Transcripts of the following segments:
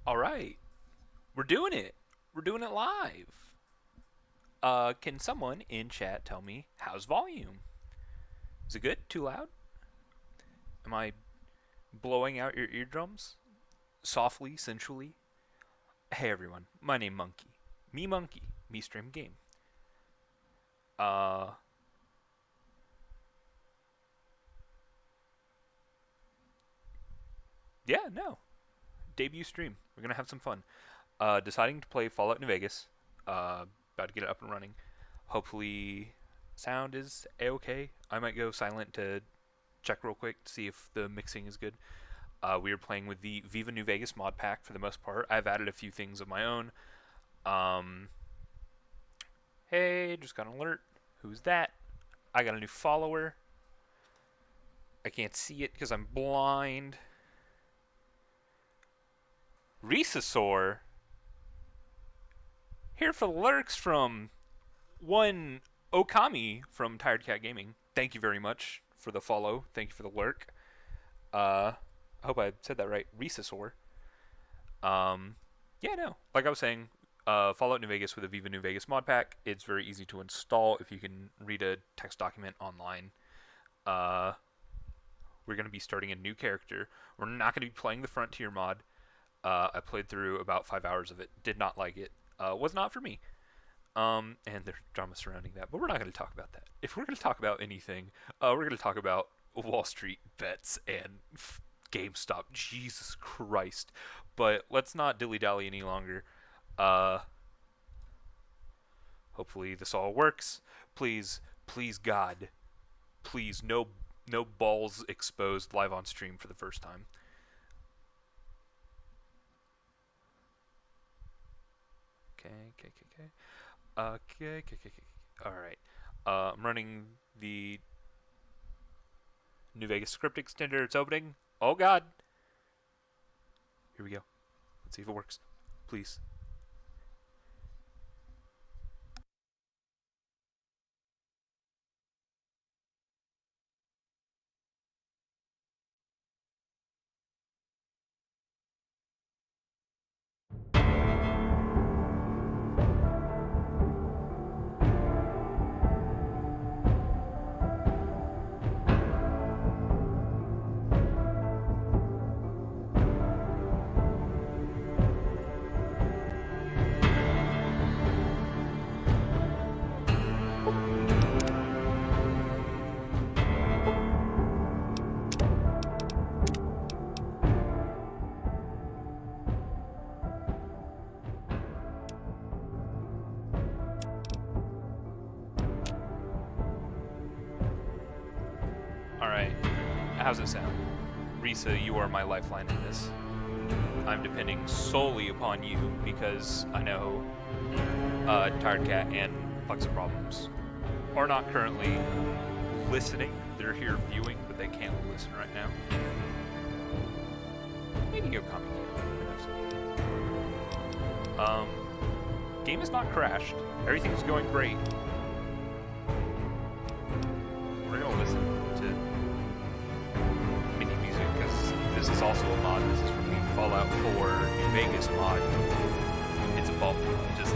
All right, we're doing it. We're doing it live. Can someone in chat tell me how's volume? Is it good? Too loud? Am I blowing out your eardrums? Softly, sensually? Hey everyone, my name Monkey. Me Monkey. Me stream game. Uh, yeah, no. Debut stream. We're gonna have some fun. Deciding to play Fallout New Vegas. About to get it up and running. Hopefully, sound is a-okay. I might go silent to check real quick to see if the mixing is good. We are playing with the Viva New Vegas mod pack for the most part. I've added a few things of my own. Um, hey, just got an alert. Who's that? I got a new follower. I can't see it because I'm blind. Resasaur. Here for the lurks from one Okami from Tired Cat Gaming. Thank you very much for the follow. Thank you for the lurk. I hope I said that right. Resasaur. Yeah, no. Like I was saying, Fallout New Vegas with a Viva New Vegas mod pack. It's very easy to install if you can read a text document online. We're going to be starting a new character. We're not going to be playing the Frontier mod. I played through about 5 hours of it. Did not like it. Was not for me. And there's drama surrounding that. But we're not going to talk about that. If we're going to talk about anything, we're going to talk about Wall Street bets and GameStop. Jesus Christ. But let's not dilly-dally any longer. Hopefully this all works. Please, please God. Please, no balls exposed live on stream for the first time. Okay. Alright. I'm running the New Vegas script extender. It's opening. Oh god. Here we go. Let's see if it works. Please. Alright. How's it sound? Risa, you are my lifeline in this. I'm depending solely upon you because I know Tired Cat and Plexa Problems are not currently listening. They're here viewing, but they can't listen right now. Maybe Okami can. Game is not crashed. Everything's going great. We're gonna listen to mini music because this is also a mod. This is from the Fallout 4 New Vegas mod. It's a bump. Just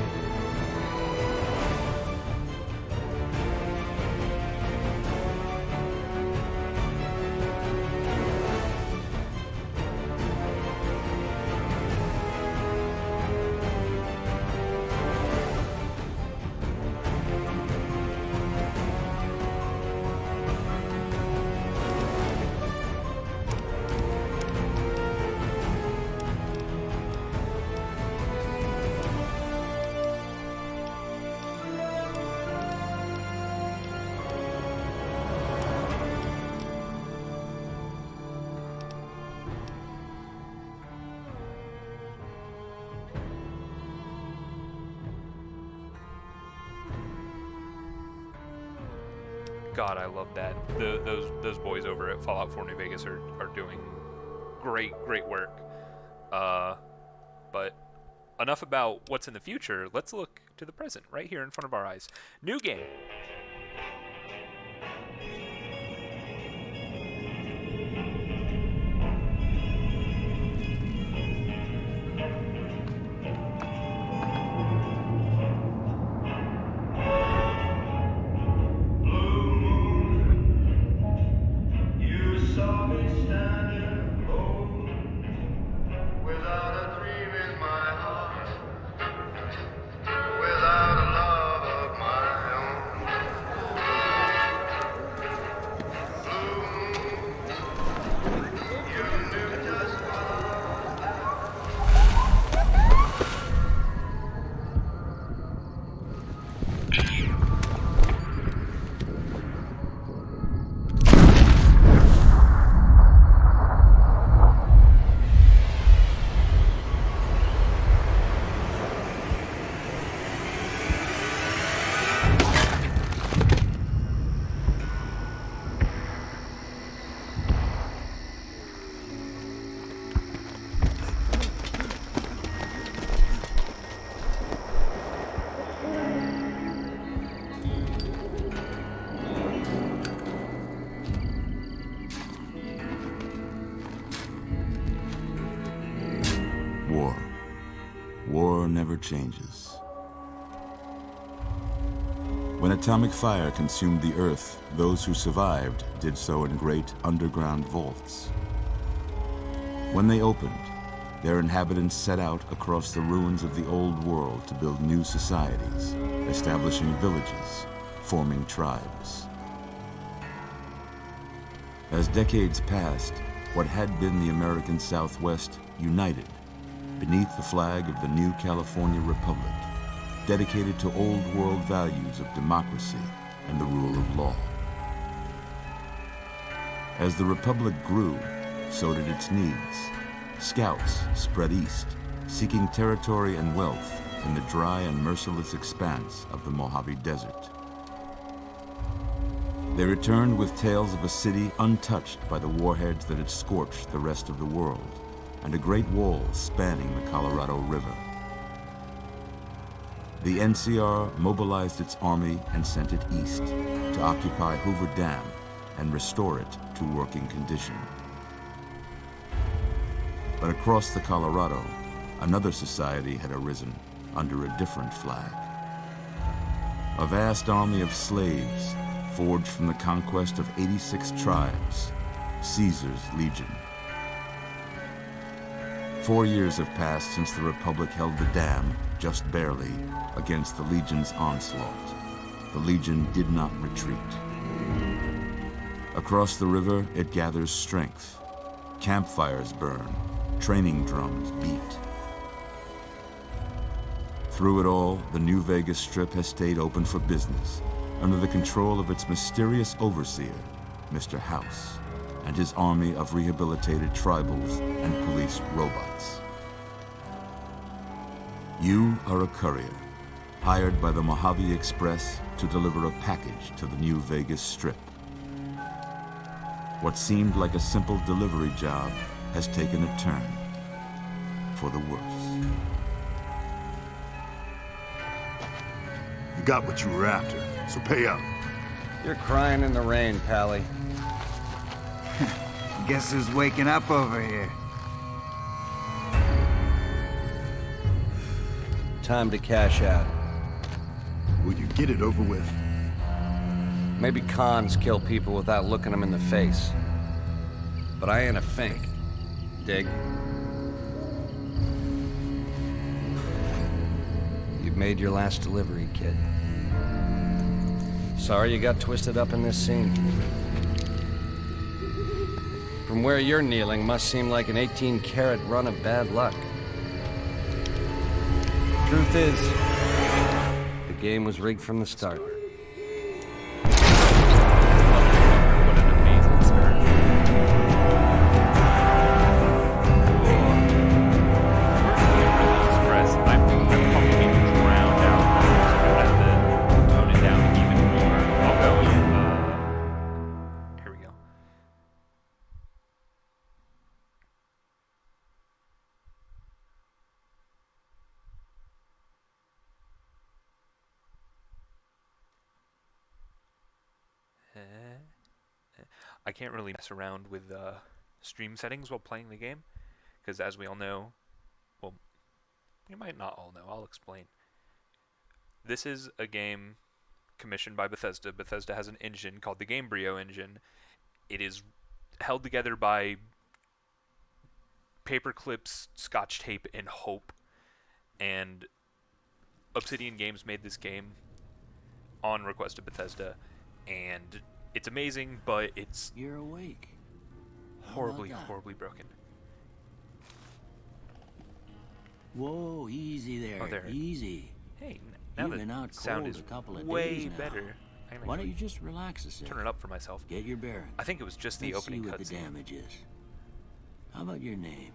God, I love that. Those boys over at Fallout 4 New Vegas are doing great work. But enough about what's in the future. Let's look to the present, right here in front of our eyes. New game. war. War never changes. When atomic fire consumed the Earth, those who survived did so in great underground vaults. When they opened, their inhabitants set out across the ruins of the old world to build new societies, establishing villages, forming tribes. As decades passed, what had been the American Southwest united beneath the flag of the new California Republic, dedicated to old world values of democracy and the rule of law. As the Republic grew, so did its needs. Scouts spread east, seeking territory and wealth in the dry and merciless expanse of the Mojave Desert. They returned with tales of a city untouched by the warheads that had scorched the rest of the world, and a great wall spanning the Colorado River. The NCR mobilized its army and sent it east to occupy Hoover Dam and restore it to working condition. But across the Colorado, another society had arisen under a different flag. A vast army of slaves forged from the conquest of 86 tribes, Caesar's Legion. 4 years have passed since the Republic held the dam, just barely, against the Legion's onslaught. The Legion did not retreat. Across the river, it gathers strength. Campfires burn, training drums beat. Through it all, the New Vegas Strip has stayed open for business, under the control of its mysterious overseer, Mr. House, and his army of rehabilitated tribals and police robots. You are a courier, hired by the Mojave Express to deliver a package to the New Vegas Strip. What seemed like a simple delivery job has taken a turn for the worse. You got what you were after, so pay up. You're crying in the rain, Pally. Guess who's waking up over here? Time to cash out. Will you get it over with? Maybe cons kill people without looking them in the face. But I ain't a fink. Dig? You've made your last delivery, kid. Sorry you got twisted up in this scene. From where you're kneeling must seem like an 18-carat run of bad luck. Truth is, the game was rigged from the start. What an amazing start. Express, I'm probably being drowned out. I have to tone it down even more. I'll go. Here we go. I can't really mess around with stream settings while playing the game, because as we all know, well, you might not all know, I'll explain. This is a game commissioned by Bethesda. Bethesda has an engine called the Gamebryo engine. It is held together by paper clips, scotch tape, and hope. And Obsidian Games made this game on request of Bethesda, and it's amazing, but it's You're awake. horribly, How about that? horribly broken. Whoa, easy there. Oh, there. Easy. Hey, now You've been the out sound cold is a couple of way days now. better. I can Why don't you actually just relax a second? turn it up for myself. Get your bearings. I think it was just the Let's see opening what the cutscene. damage is. How about your name?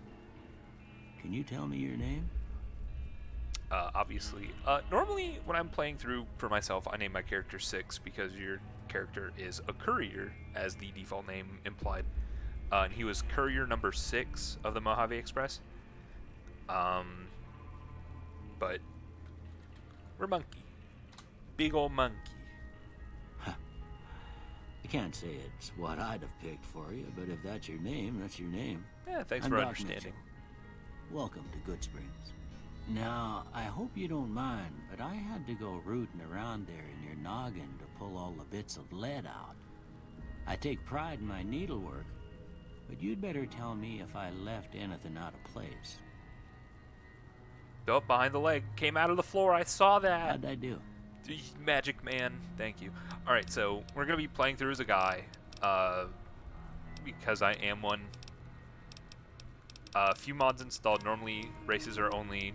Can you tell me your name? Obviously. Normally, when I'm playing through for myself, I name my character 6 because your character is a courier, as the default name implied. And he was courier number 6 of the Mojave Express. But we're Monkey. Big ol' Monkey. I can't say it's what I'd have picked for you, but if that's your name, that's your name. Yeah, thanks I'm for Doc understanding. Mitchell. welcome to Good Springs. Now, I hope you don't mind, but I had to go rooting around there in your noggin to pull all the bits of lead out. I take pride in my needlework, but you'd better tell me if I left anything out of place. Oh, behind the leg. Came out of the floor. I saw that. How'd I do? Magic man. Thank you. Alright, so we're going to be playing through as a guy. Because I am one. A few mods installed. Normally, races are only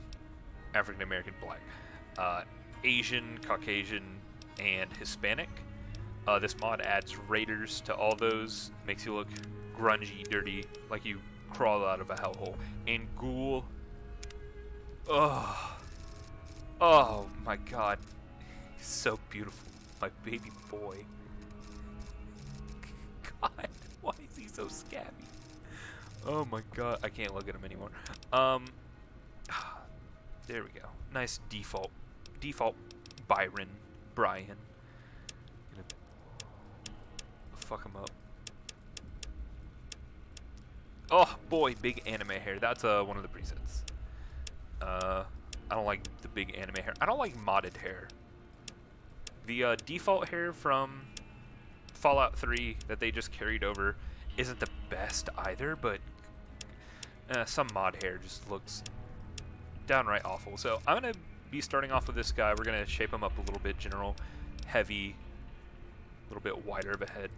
African American, black. Asian, Caucasian, and Hispanic. This mod adds raiders to all those. Makes you look grungy, dirty, like you crawl out of a hellhole. And ghoul. Oh my god. He's so beautiful. My baby boy. God, why is he so scabby? Oh my god, I can't look at him anymore. There we go. Nice default Brian. Gonna fuck him up. Oh boy, big anime hair. That's one of the presets. I don't like the big anime hair. I don't like modded hair. The default hair from Fallout 3 that they just carried over isn't the best either, but some mod hair just looks downright awful. So I'm going to be starting off with this guy. We're going to shape him up a little bit. General, heavy, a little bit wider of a head.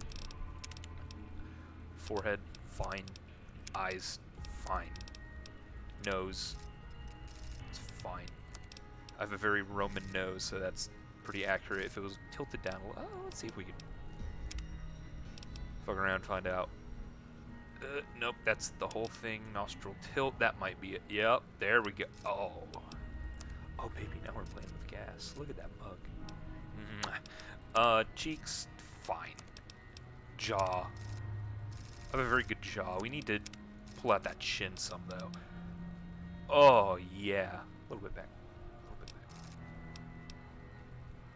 Forehead, fine. Eyes, fine. Nose, it's fine. I have a very Roman nose, so that's pretty accurate. If it was tilted down a little, let's see if we can fuck around and find out. Nope, that's the whole thing. Nostril tilt, that might be it. Yep, there we go. Oh, baby, now we're playing with gas. Look at that mug. Cheeks, fine. Jaw, I have a very good jaw. We need to pull out that chin some, though. Oh, yeah. A little bit back.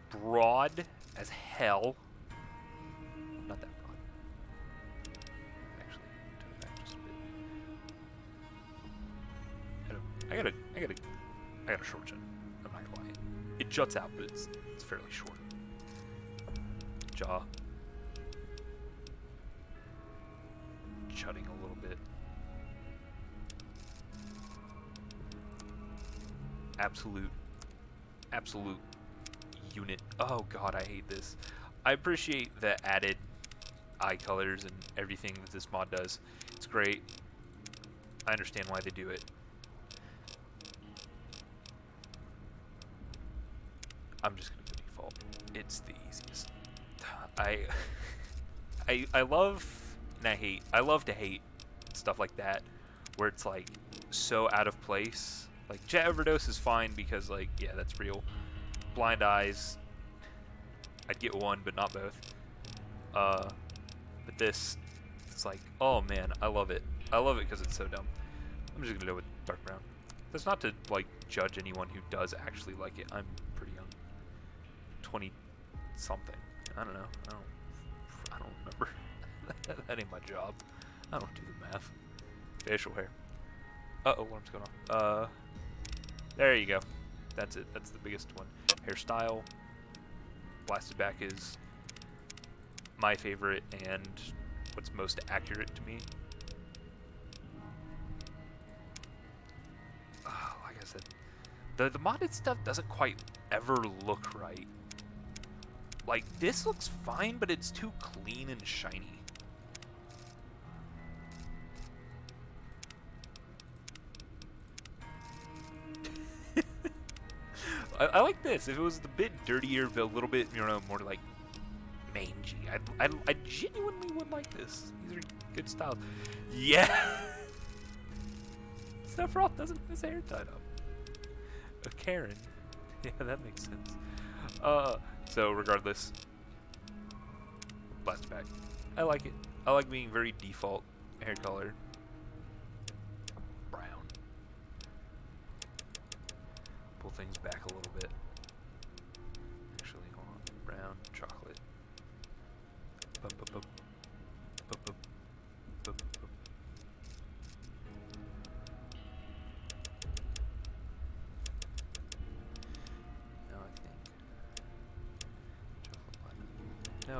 Broad as hell. Not that broad. Actually, turn it back just a bit. I got a short chin. I'm not gonna lie. It juts out, but it's fairly short. Jaw. Jutting a little bit. Absolute unit. Oh god, I hate this. I appreciate the added eye colors and everything that this mod does. It's great. I understand why they do it. I'm just gonna go default. It's the easiest. I love and I hate. I love to hate stuff like that where it's like so out of place. Like jet overdose is fine because like yeah, that's real. Blind eyes, I'd get one but not both. But this, it's like, oh man, I love it. I love it because it's so dumb. I'm just gonna go with dark brown. That's not to like judge anyone who does actually like it. I'm pretty young, 20 something. I don't know. I don't remember. That ain't my job. I don't do the math. Facial hair. Alarm's going off. There you go. That's it. That's the biggest one. Hairstyle. Blasted back is my favorite and what's most accurate to me. Like I said, the modded stuff doesn't quite ever look right. Like, this looks fine, but it's too clean and shiny. I like this. If it was a bit dirtier, but a little bit, you know, more like mangy, I genuinely would like this. These are good styles. Yeah. Sephiroth doesn't have his hair tied up. Karen. Yeah, that makes sense. So regardless, blast back. I like it. I like being very default hair color. Brown. Pull things back a little bit. Actually, hold on. Brown, chocolate. Bup, bup, bup. Bup, bup. Bup, bup, bup.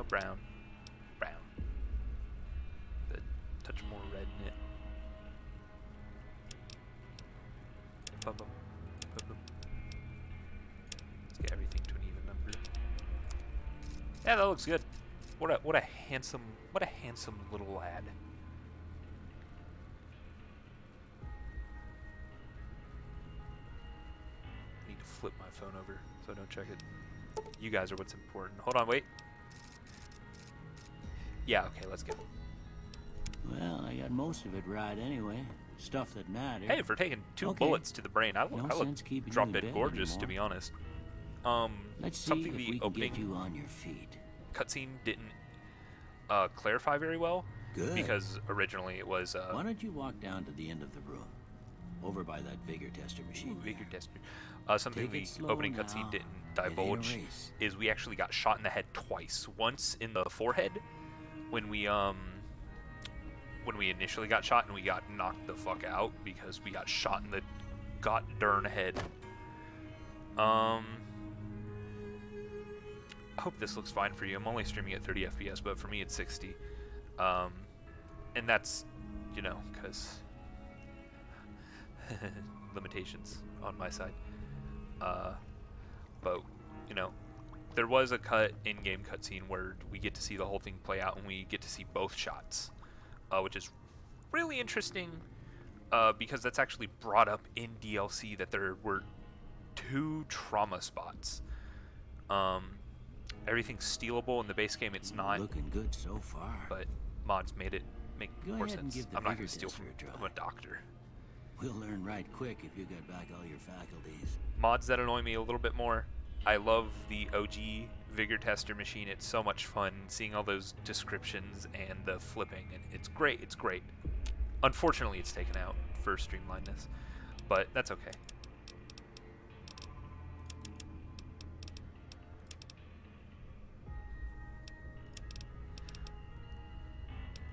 No, brown. Brown. A touch more red in it. Bum, bum, bum, bum. Let's get everything to an even number. Yeah, that looks good. What a handsome little lad. I need to flip my phone over so I don't check it. You guys are what's important. Hold on, wait. Yeah, okay, let's go. Well, I got most of it right anyway. Stuff that matters. Hey, for taking two Okay. bullets to the brain, I No look sense keeping drop you in dead bed gorgeous, to anymore. be honest. Let's see Something if the we can opening get you on your feet. cutscene didn't clarify very well. Good. Because originally it was Why don't you walk down to the end of the room, over by that vigor tester machine? Vigor there. tester. Something Take it the slow opening now. cutscene didn't It ain't a divulge race. is we actually got shot in the head twice. Once in the forehead when we initially got shot and we got knocked the fuck out because we got shot in the god darn head. I hope this looks fine for you. I'm only streaming at 30 FPS, but for me it's 60. And that's, you know, because limitations on my side. But, you know, there was a in-game cutscene where we get to see the whole thing play out and we get to see both shots, which is really interesting because that's actually brought up in DLC that there were 2 trauma spots. Everything's stealable in the base game. It's not, Looking good so far. but mods made it make Go more ahead and sense. give the I'm not vigor going to steal tester from a try. I'm a doctor. We'll learn right quick if you get back all your faculties. Mods that annoy me a little bit more. I love the OG Vigor Tester machine. It's so much fun seeing all those descriptions and the flipping, and it's great. It's great. Unfortunately, it's taken out for streamlinedness, but that's okay.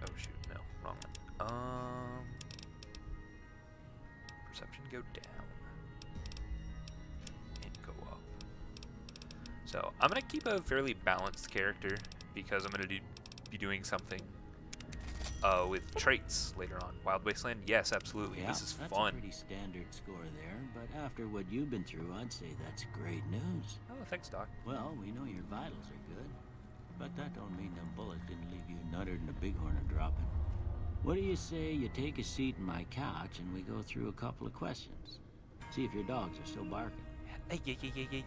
Oh shoot, no, wrong one. Perception go down and go up. So I'm gonna keep a fairly balanced character because I'm gonna be doing something with traits later on. Wild Wasteland, yes, absolutely. Yeah, This is that's fun. a pretty standard score there, but after what you've been through, I'd say that's great news. Oh, thanks, Doc. Well, we know your vitals are good, but that don't mean them bullets didn't leave you nuttered and a bighorn a dropping. What do you say you take a seat in my couch and we go through a couple of questions? See if your dogs are still barking. Hey,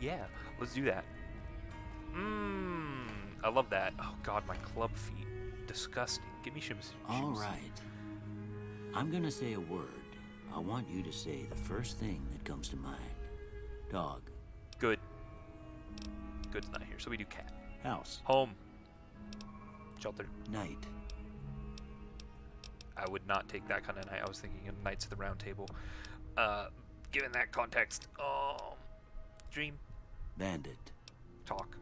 yeah. Let's do that. I love that. Oh God, my club feet, disgusting. Give me shoes. All right. I'm gonna say a word. I want you to say the first thing that comes to mind. Dog. Good. Good's not here, so we do cat. House. Home. Shelter. Night. I would not take that kind of night. I was thinking of Knights of the Round Table. Given that context, dream, Bandit. talk.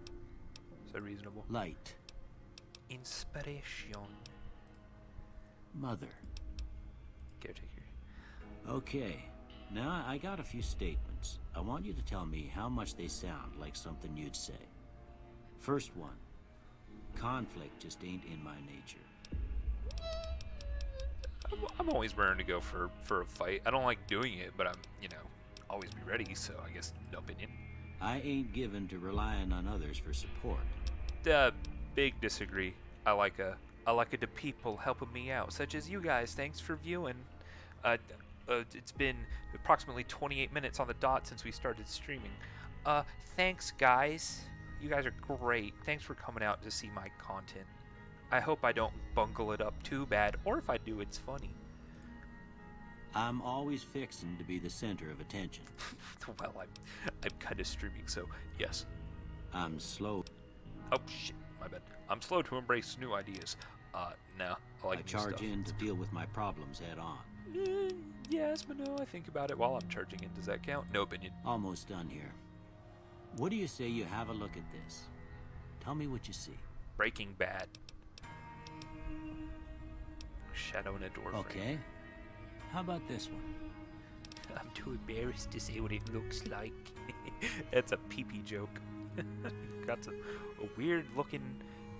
So reasonable. Light. Inspiration. Mother. Caretaker. Okay. Now I got a few statements. I want you to tell me how much they sound like something you'd say. First one. Conflict just ain't in my nature. I'm always raring to go for a fight. I don't like doing it, but I'm, always be ready, so I guess no opinion. I ain't given to relying on others for support. Big disagree. I like the people helping me out, such as you guys. Thanks for viewing. It's been approximately 28 minutes on the dot since we started streaming. Thanks, guys. You guys are great. Thanks for coming out to see my content. I hope I don't bungle it up too bad, or if I do, it's funny. I'm always fixing to be the center of attention. Well, I'm kind of streaming, so yes. I'm slow. Oh shit, my bad. I'm slow to embrace new ideas. No, I like I new charge stuff. in to deal with my problems head on. Yes, but no, I think about it while I'm charging in. Does that count? No opinion. Almost done here. What do you say you have a look at this? Tell me what you see. Breaking Bad. Shadow in a door frame. Okay. How about this one? I'm too embarrassed to say what it looks like. That's a pee-pee joke. Got a weird looking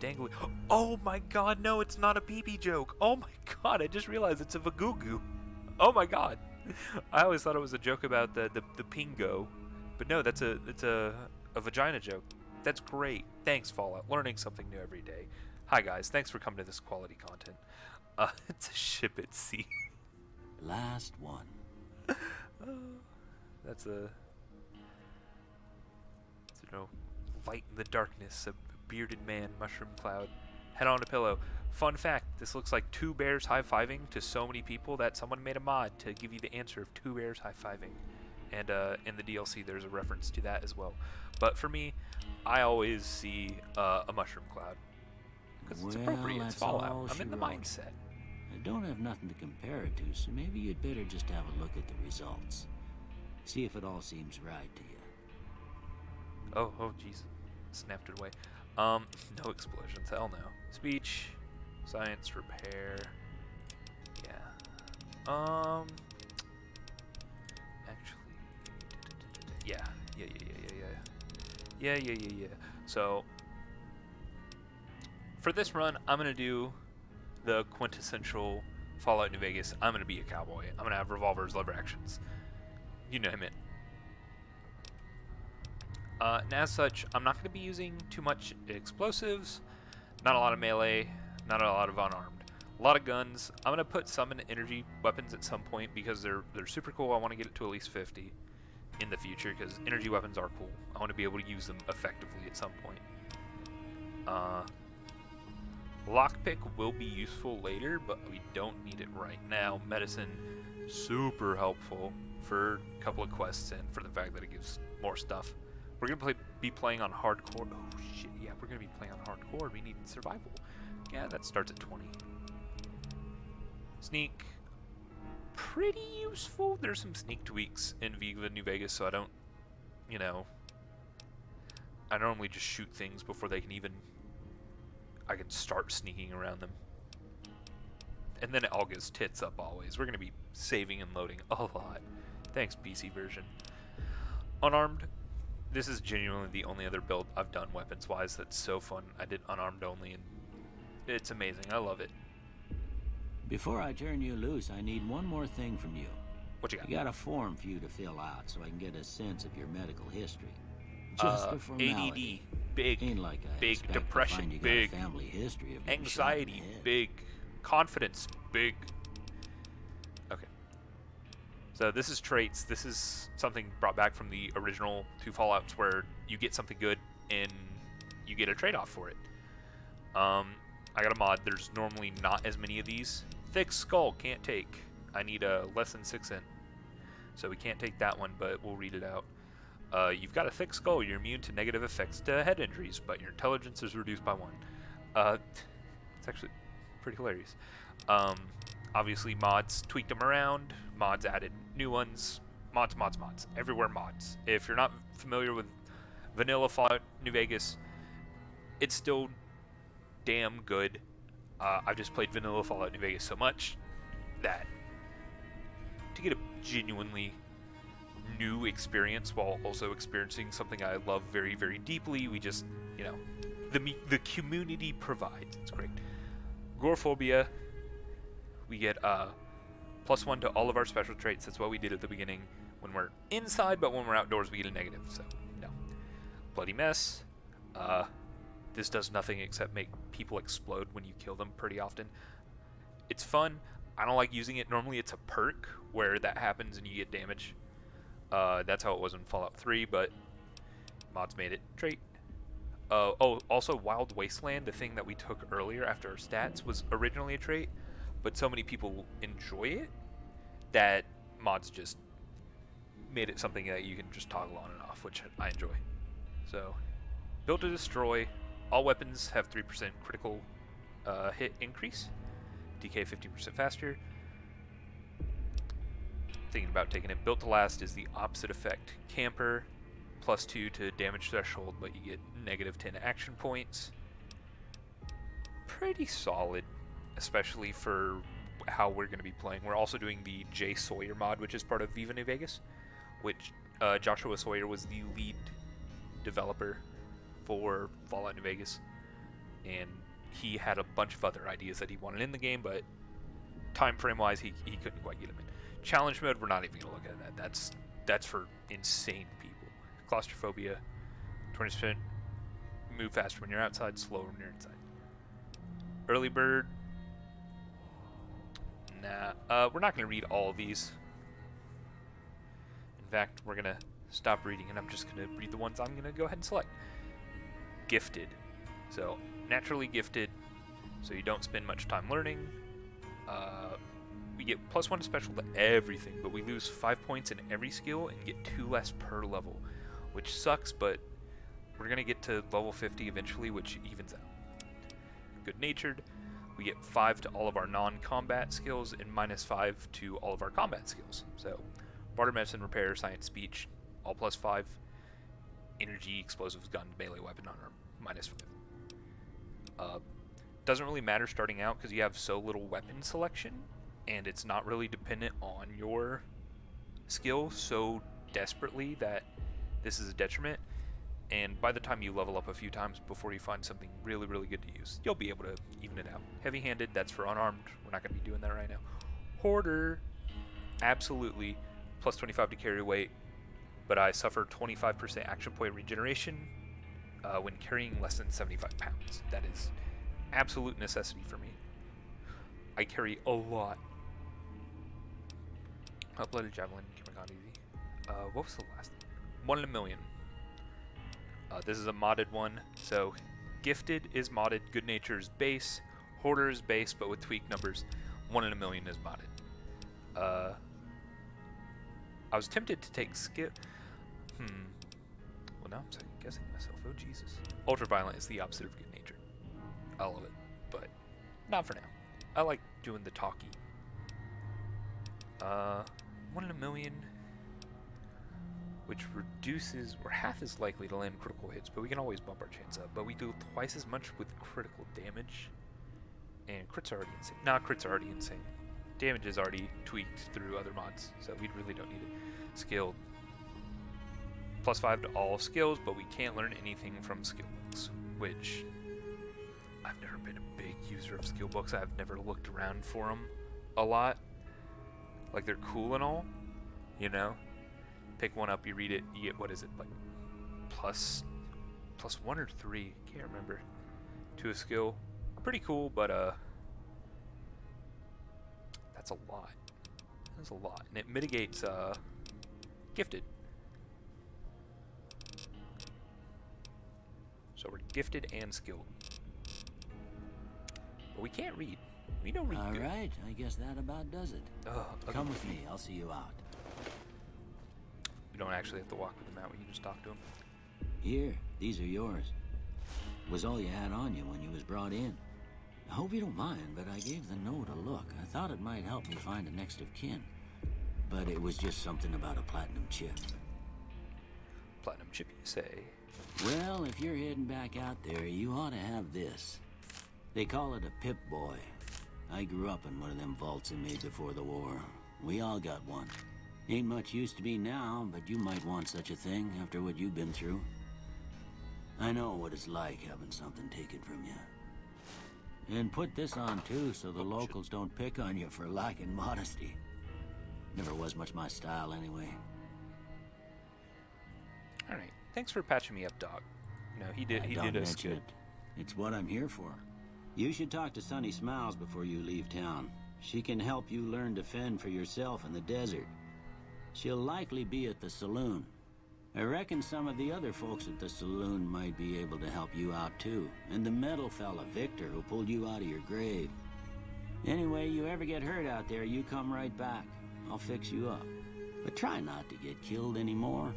dangly. Oh my god, no, it's not a BB joke. Oh my god, I just realized it's a Vagugu. Oh my god. I always thought it was a joke about the Pingo. But no, it's a vagina joke. That's great. Thanks, Fallout. Learning something new every day. Hi guys, thanks for coming to this quality content. It's a ship at sea. Last one. That's a... light in the darkness, a bearded man, mushroom cloud. Head on a pillow. Fun fact, this looks like two bears high-fiving to so many people that someone made a mod to give you the answer of two bears high-fiving. And in the DLC there's a reference to that as well. But for me, I always see a mushroom cloud. Because it's appropriate, it's Fallout. I'm in the mindset. I don't have nothing to compare it to, so maybe you'd better just have a look at the results. See if it all seems right to you. Oh jeez. Snapped it away. No explosions, hell no. Speech, science, repair. Yeah. Actually, yeah. So, for this run, I'm gonna do the quintessential Fallout New Vegas. I'm gonna be a cowboy. I'm gonna have revolvers, lever actions. You name it. And as such, I'm not going to be using too much explosives, not a lot of melee, not a lot of unarmed. A lot of guns. I'm going to put some in energy weapons at some point because they're super cool. I want to get it to at least 50 in the future because energy weapons are cool. I want to be able to use them effectively at some point. Lockpick will be useful later, but we don't need it right now. Medicine, super helpful for a couple of quests and for the fact that it gives more stuff. We're going to be playing on hardcore. Oh, shit. Yeah, we're going to be playing on hardcore. We need survival. Yeah, that starts at 20. Sneak. Pretty useful. There's some sneak tweaks in Viva New Vegas, so I don't, I normally just shoot things before they can even... I can start sneaking around them. And then it all gets tits up always. We're going to be saving and loading a lot. Thanks, PC version. Unarmed. This is genuinely the only other build I've done weapons-wise that's so fun. I did unarmed only, and it's amazing. I love it. Before I turn you loose, I need one more thing from you. What you got? I got a form for you to fill out so I can get a sense of your medical history. Just a formality. ADD, big. Ain't like I big expect to depression, find you big. got a family history of getting shot in Anxiety, the head. big. Confidence, big. Okay. So this is traits. This is something brought back from the original two Fallouts where you get something good and you get a trade-off for it. I got a mod. There's normally not as many of these. Thick skull, can't take. I need a less than 6 in. So we can't take that one, but we'll read it out. You've got a thick skull. You're immune to negative effects to head injuries, but your intelligence is reduced by 1. It's actually pretty hilarious. Obviously, mods tweaked them around. Mods added new ones. Mods. Everywhere mods. If you're not familiar with vanilla Fallout New Vegas, it's still damn good. I've just played vanilla Fallout New Vegas so much that to get a genuinely new experience while also experiencing something I love very, very deeply, we just, the community provides. It's great. Agoraphobia, we get +1 to all of our special traits. That's what we did at the beginning when we're inside, but when we're outdoors we get a negative, so no. Bloody Mess, this does nothing except make people explode when you kill them pretty often. It's fun. I don't like using it. Normally it's a perk where that happens and you get damage. That's how it was in Fallout 3, but mods made it trait. Also Wild Wasteland, the thing that we took earlier after our stats, was originally a trait, but so many people enjoy it that mods just made it something that you can just toggle on and off, which I enjoy. So, built to destroy. All weapons have 3% critical hit increase. DK 15% faster. Thinking about taking it. Built to last is the opposite effect. Camper, +2 to damage threshold, but you get -10 action points. Pretty solid, especially for how we're going to be playing. We're also doing the Jay Sawyer mod, which is part of Viva New Vegas, which Joshua Sawyer was the lead developer for Fallout New Vegas. and he had a bunch of other ideas that he wanted in the game, but time frame wise, he couldn't quite get them in. Challenge mode, we're not even gonna look at that. That's for insane people. Claustrophobia, 20% move faster when you're outside, slower when you're inside. Early bird, nah. We're not gonna read all of these. In fact, we're gonna stop reading, and I'm just gonna read the ones I'm gonna go ahead and select. Gifted, so naturally gifted, so you don't spend much time learning. We get +1 special to everything, but we lose 5 points in every skill and get 2 less per level, which sucks, but we're gonna get to level 50 eventually, which evens out. Good-natured, we get 5 to all of our non-combat skills and -5 to all of our combat skills. So barter, medicine, repair, science, speech, all +5. Energy, explosives, gun, melee weapon armor, -5. Doesn't really matter starting out because you have so little weapon selection, and it's not really dependent on your skill so desperately that this is a detriment. And by the time you level up a few times before you find something really, really good to use, you'll be able to even it out. Heavy-handed, that's for unarmed. We're not going to be doing that right now. Hoarder, absolutely, +25 to carry weight, but I suffer 25% action point regeneration when carrying less than 75 pounds. That is absolute necessity for me. I carry a lot. Uploaded javelin, camera gone easy. What was the last thing? 1 in a million. This is a modded one. So gifted is modded, good nature is base, hoarder is base, but with tweaked numbers. 1 in a million is modded. I was tempted to take skill. Well, now I'm second guessing myself. Oh Jesus. Ultraviolent is the opposite of good nature. I love it, but not for now. I like doing the talkie. 1 in a million, which reduces, or half as likely to land critical hits, but we can always bump our chance up. But we do twice as much with critical damage, and crits are already insane. Nah, crits are already insane. Damage is already tweaked through other mods, so we really don't need it. Skilled, +5 to all skills, but we can't learn anything from skill books, which I've never been a big user of skill books. I've never looked around for them a lot. Like, they're cool and all, you know? Pick one up, you read it, you get, what is it, like, plus 1 or 3, can't remember, to a skill. Pretty cool, but, that's a lot. That's a lot. And it mitigates, gifted. So we're gifted and skilled. But we can't read. We don't read good. All right, I guess that about does it. Come with me, I'll see you out. We don't actually have to walk with him out, we can just talk to him. Here, these are yours. Was all you had on you when you was brought in. I hope you don't mind, but I gave the note a look. I thought it might help me find a next of kin. But it was just something about a platinum chip. Platinum chip, you say? Well, if you're heading back out there, you ought to have this. They call it a Pip-Boy. I grew up in one of them vaults they made before the war. We all got one. Ain't much use to me now, but you might want such a thing after what you've been through. I know what it's like having something taken from you. And put this on too, so the locals don't pick on you for lacking modesty. Never was much my style anyway. Alright, thanks for patching me up, Doc. You know, he did us mention good. it. It's what I'm here for. You should talk to Sunny Smiles before you leave town. She can help you learn to fend for yourself in the desert. She'll likely be at the saloon. I reckon some of the other folks at the saloon might be able to help you out too. And the metal fella, Victor, who pulled you out of your grave. Anyway, you ever get hurt out there, you come right back. I'll fix you up. But try not to get killed anymore.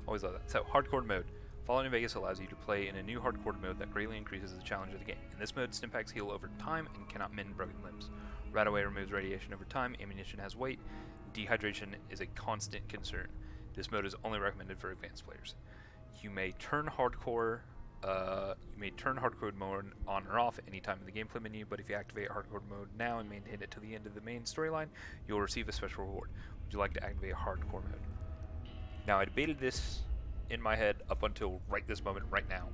Always love that. So, hardcore mode. Fallout New Vegas allows you to play in a new hardcore mode that greatly increases the challenge of the game. In this mode, Stimpaks heal over time and cannot mend broken limbs. Radaway removes radiation over time, ammunition has weight, dehydration is a constant concern. This mode is only recommended for advanced players. You may turn hardcore mode on or off at any time in the gameplay menu, but if you activate hardcore mode now and maintain it to the end of the main storyline, you'll receive a special reward. Would you like to activate hardcore mode? Now, I debated this in my head up until right this moment, right now.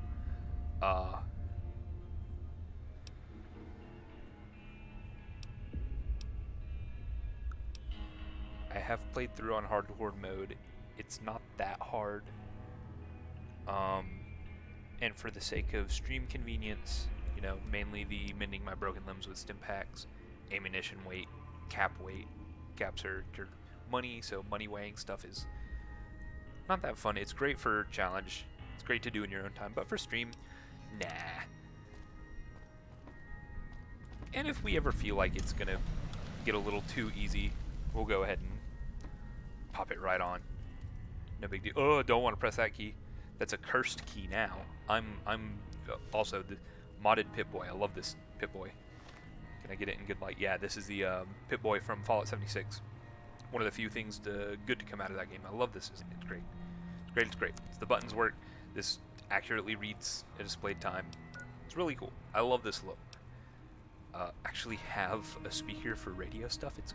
I have played through on hardcore mode. It's not that hard. And for the sake of stream convenience, you know, mainly the mending my broken limbs with stim packs, ammunition weight, cap weight. Caps are your money, so money weighing stuff is not that fun. It's great for challenge. It's great to do in your own time, but for stream, nah. And if we ever feel like it's gonna get a little too easy, we'll go ahead and pop it right on. No big deal. Oh, don't want to press that key. That's a cursed key now. I'm also the modded Pip-Boy. I love this Pip-Boy. Can I get it in good light? Yeah, this is the Pip-Boy from Fallout 76. One of the few things good to come out of that game. I love this. It's great. It's great. It's great. The buttons work. This accurately reads a displayed time. It's really cool. I love this look. Actually have a speaker for radio stuff. It's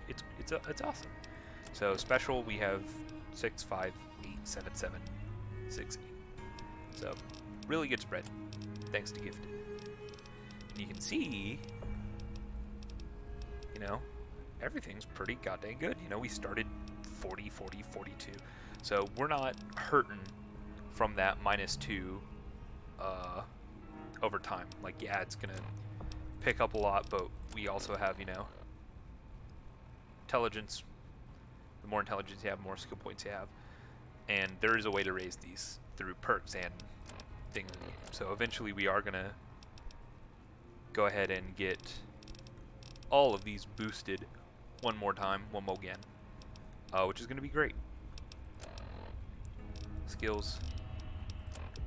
awesome. So special we have 65877 68. So really good spread. Thanks to Gifted. And you can see, you know, everything's pretty goddamn good. You know, we started 40, 40, 42. So we're not hurting from that -2 over time. Like, yeah, it's gonna pick up a lot, but we also have, you know, intelligence. The more intelligence you have, more skill points you have. And there is a way to raise these through perks and things in the game. So eventually we are gonna go ahead and get all of these boosted one more time, one more again, which is gonna be great. Skills,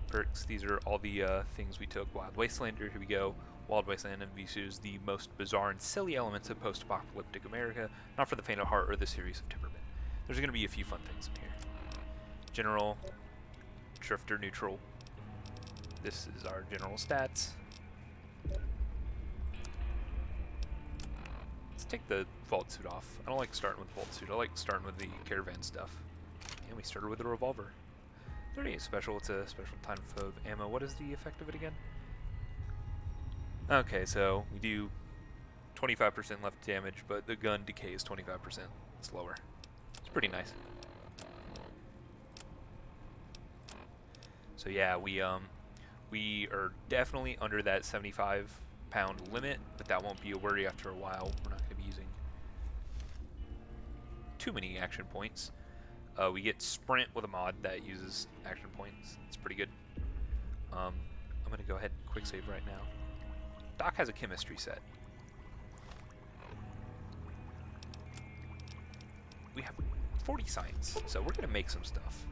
perks, these are all the things we took. Wild Wastelander, here we go. Wild Wasteland introduces the most bizarre and silly elements of post-apocalyptic America, not for the faint of heart or the series of Timberman. There's going to be a few fun things in here. General, Drifter, Neutral. This is our general stats. Let's take the Vault Suit off. I don't like starting with Vault Suit. I like starting with the Caravan stuff. And we started with a revolver. 38 special. It's a special type of ammo. What is the effect of it again? Okay, so we do 25% left damage, but the gun decays 25% slower. It's pretty nice. So yeah, we are definitely under that 75-pound limit, but that won't be a worry after a while. We're not going to be using too many action points. We get Sprint with a mod that uses action points. It's pretty good. I'm going to go ahead and quick save right now. Doc has a chemistry set. We have 40 science, so we're going to make some stuff.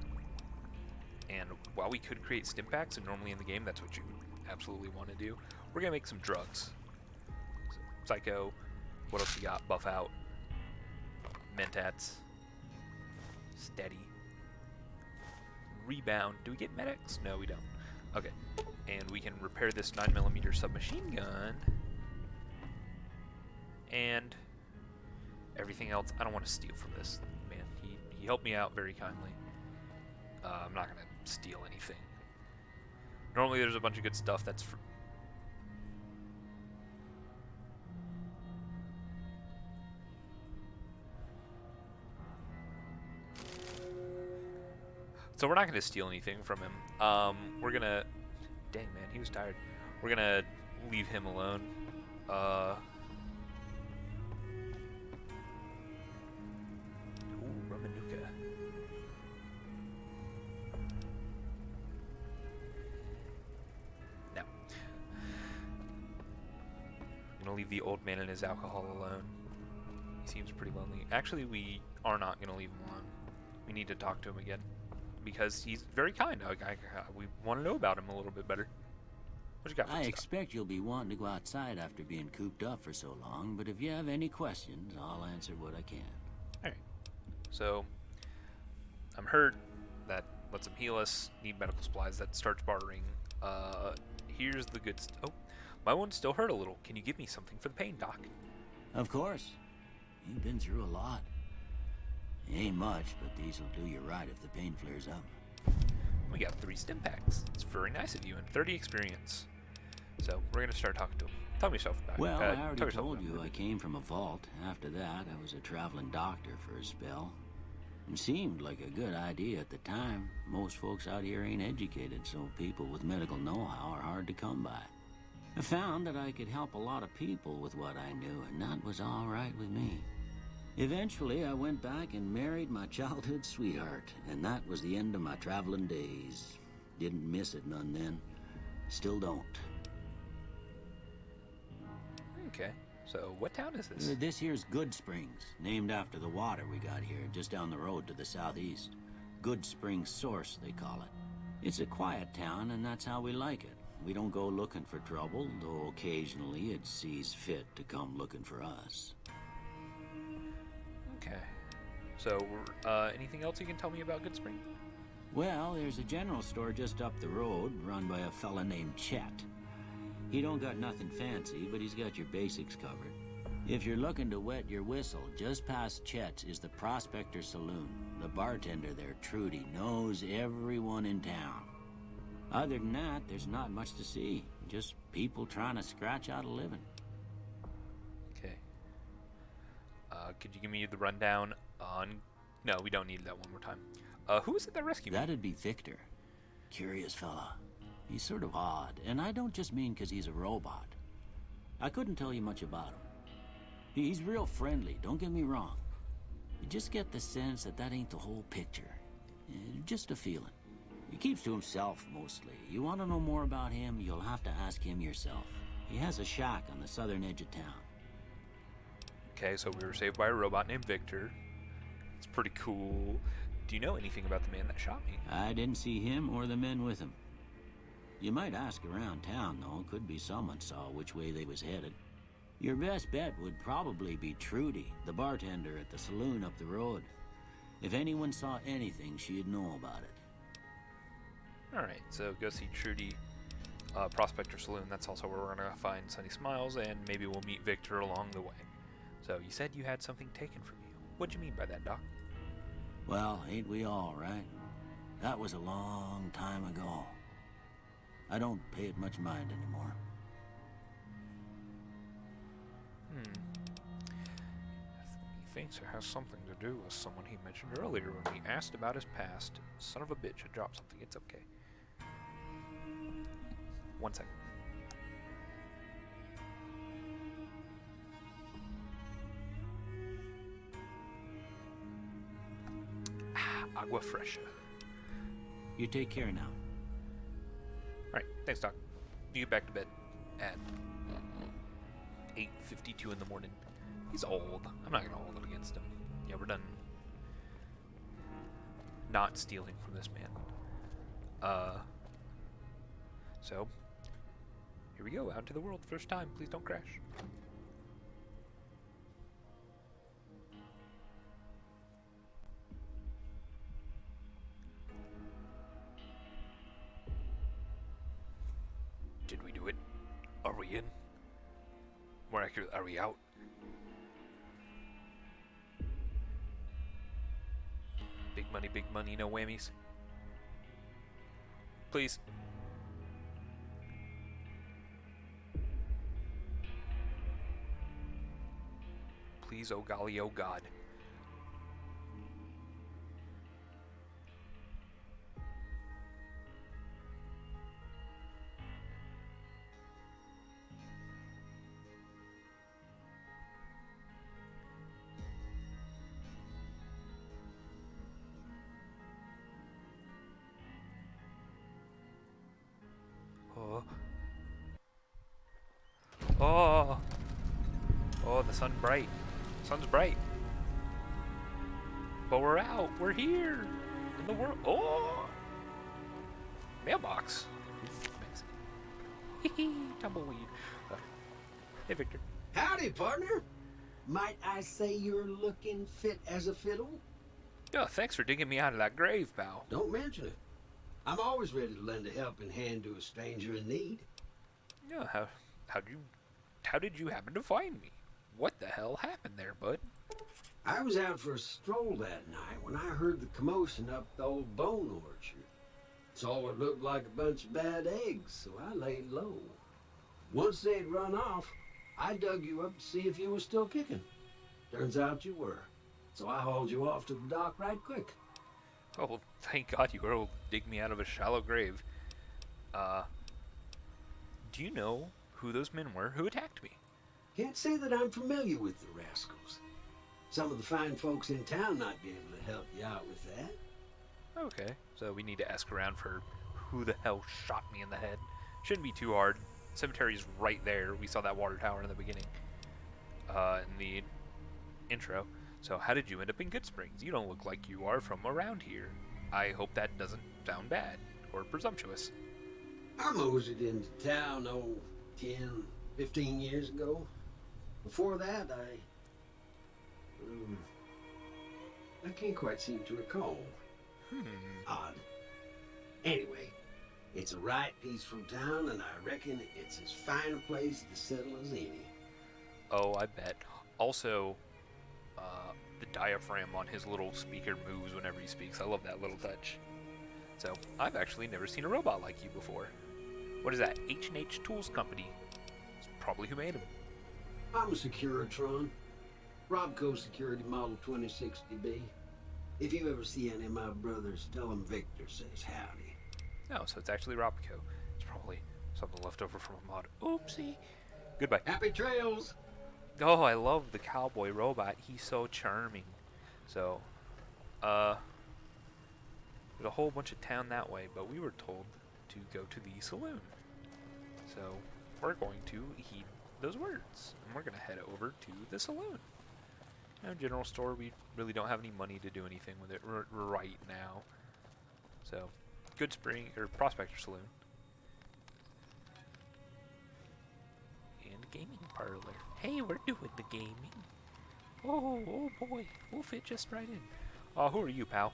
And while we could create stim packs, and normally in the game that's what you would absolutely want to do, we're going to make some drugs. So, Psycho, what else we got? Buff Out, Mentats, Steady, Rebound. Do we get medics? No, we don't. Okay. And we can repair this 9mm submachine gun. And everything else. I don't want to steal from this man. He helped me out very kindly. I'm not going to steal anything. Normally there's a bunch of good stuff that's for... So we're not going to steal anything from him. We're going to... Dang, man, he was tired. We're going to leave him alone. Ooh, Ramanuka. No. I'm going to leave the old man and his alcohol alone. He seems pretty lonely. Actually, we are not going to leave him alone. We need to talk to him again. Because he's very kind. We want to know about him a little bit better. What you got for I stuff? expect you'll be wanting to go outside after being cooped up for so long, but if you have any questions, I'll answer what I can. Alright. So, I'm hurt. That lets him heal us. Need medical supplies. That starts bartering. Here's the good stuff. Oh, my wound's still hurt a little. Can you give me something for the pain, Doc? Of course. You've been through a lot. It ain't much, but these will do you right if the pain flares up. We got 3 stim packs. It's very nice of you, and 30 experience. So, we're going to start talking to him. Tell me yourself about it. Well, I already told you I came from a vault. After that, I was a traveling doctor for a spell. It seemed like a good idea at the time. Most folks out here ain't educated, so people with medical know-how are hard to come by. I found that I could help a lot of people with what I knew, and that was all right with me. Eventually, I went back and married my childhood sweetheart, and that was the end of my traveling days. Didn't miss it none then. Still don't. Okay. So, what town is this? This here's Good Springs, named after the water we got here, just down the road to the southeast. Good Springs Source, they call it. It's a quiet town, and that's how we like it. We don't go looking for trouble, though occasionally it sees fit to come looking for us. Okay. So, anything else you can tell me about Good Spring? Well, there's a general store just up the road, run by a fella named Chet. He don't got nothing fancy, but he's got your basics covered. If you're looking to wet your whistle, just past Chet's is the Prospector Saloon. The bartender there, Trudy, knows everyone in town. Other than that, there's not much to see. Just people trying to scratch out a living. Okay. Could you give me the rundown on... No, we don't need that one more time. Who is it that rescued me? That'd be Victor. Curious fella. He's sort of odd, and I don't just mean 'cause he's a robot. I couldn't tell you much about him. He's real friendly, don't get me wrong. You just get the sense that that ain't the whole picture. Just a feeling. He keeps to himself, mostly. You want to know more about him, you'll have to ask him yourself. He has a shack on the southern edge of town. Okay, so we were saved by a robot named Victor. It's pretty cool. Do you know anything about the man that shot me? I didn't see him or the men with him. You might ask around town, though. Could be someone saw which way they was headed. Your best bet would probably be Trudy, the bartender at the saloon up the road. If anyone saw anything, she'd know about it. Alright, so go see Trudy, Prospector Saloon. That's also where we're going to find Sunny Smiles, and maybe we'll meet Victor along the way. So, you said you had something taken from you. What'd you mean by that, Doc? Well, ain't we all, right? That was a long time ago. I don't pay it much mind anymore. He thinks it has something to do with someone he mentioned earlier when he asked about his past. Son of a bitch, I dropped something. It's okay. 1 second. Agua fresca. You take care now. Alright, thanks, Doc. You get back to bed at 8:52 in the morning. He's old. I'm not going to hold it against him. Yeah, we're done not stealing from this man. So, here we go, out into the world. First time. Please don't crash. Did we do it? Are we in? More accurate, are we out? Big money, no whammies. Please. Please, oh golly, oh God. Oh. Oh, the sun's bright. Sun's bright. But we're out. We're here. In the world. Oh. Mailbox. Tumbleweed. Hey, Victor. Howdy, partner. Might I say you're looking fit as a fiddle? Oh, thanks for digging me out of that grave, pal. Don't mention it. I'm always ready to lend a helping hand to a stranger in need. Yeah, how did you happen to find me? What the hell happened there, bud? I was out for a stroll that night when I heard the commotion up the old bone orchard. Saw what looked like a bunch of bad eggs, so I laid low. Once they'd run off, I dug you up to see if you were still kicking. Turns out you were. So I hauled you off to the dock right quick. Oh, well, thank God you were able to dig me out of a shallow grave. Do you know who those men were who attacked me? Can't say that I'm familiar with the rascals. Some of the fine folks in town might be able to help you out with that. Okay, so we need to ask around for who the hell shot me in the head. Shouldn't be too hard. Cemetery's right there. We saw that water tower in the beginning. In the intro. So how did you end up in Good Springs? You don't look like you are from around here. I hope that doesn't sound bad or presumptuous. I moseyed into town, 10, 15 years ago. Before that, I can't quite seem to recall. Odd. Anyway, it's a right peaceful town, and I reckon it's as fine a place to settle as any. Oh, I bet. Also, the diaphragm on his little speaker moves whenever he speaks. I love that little touch. So, I've actually never seen a robot like you before. What is that? H&H Tools Company. It's probably who made him. I'm a Securitron. Robco Security Model 2060B. If you ever see any of my brothers, tell them Victor says howdy. Oh, so it's actually Robco. It's probably something left over from a mod. Oopsie. Goodbye. Happy trails! Oh, I love the cowboy robot. He's so charming. So, there's a whole bunch of town that way, but we were told to go to the saloon. So, we're going to heed those words, and we're going to head over to the saloon. Now, general store, we really don't have any money to do anything with it right now. So, Good Spring, or Prospector Saloon. And gaming parlor. Hey, we're doing the gaming. Oh boy, we'll fit just right in. Who are you, pal?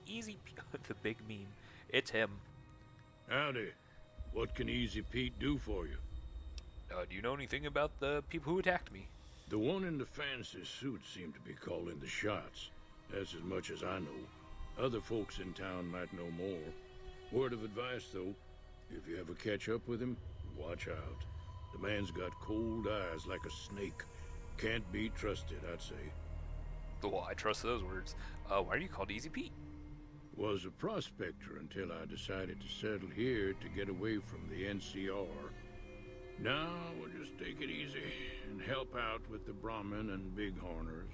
Easy the big meme. It's him. Howdy. What can Easy Pete do for you? Do you know anything about the people who attacked me? The one in the fancy suit seemed to be calling the shots. That's as much as I know. Other folks in town might know more. Word of advice, though, if you ever catch up with him, watch out. The man's got cold eyes like a snake. Can't be trusted, I'd say. Well, I trust those words. Why are you called Easy Pete? Was a prospector until I decided to settle here to get away from the NCR. Now we'll just take it easy and help out with the Brahmin and Bighorners.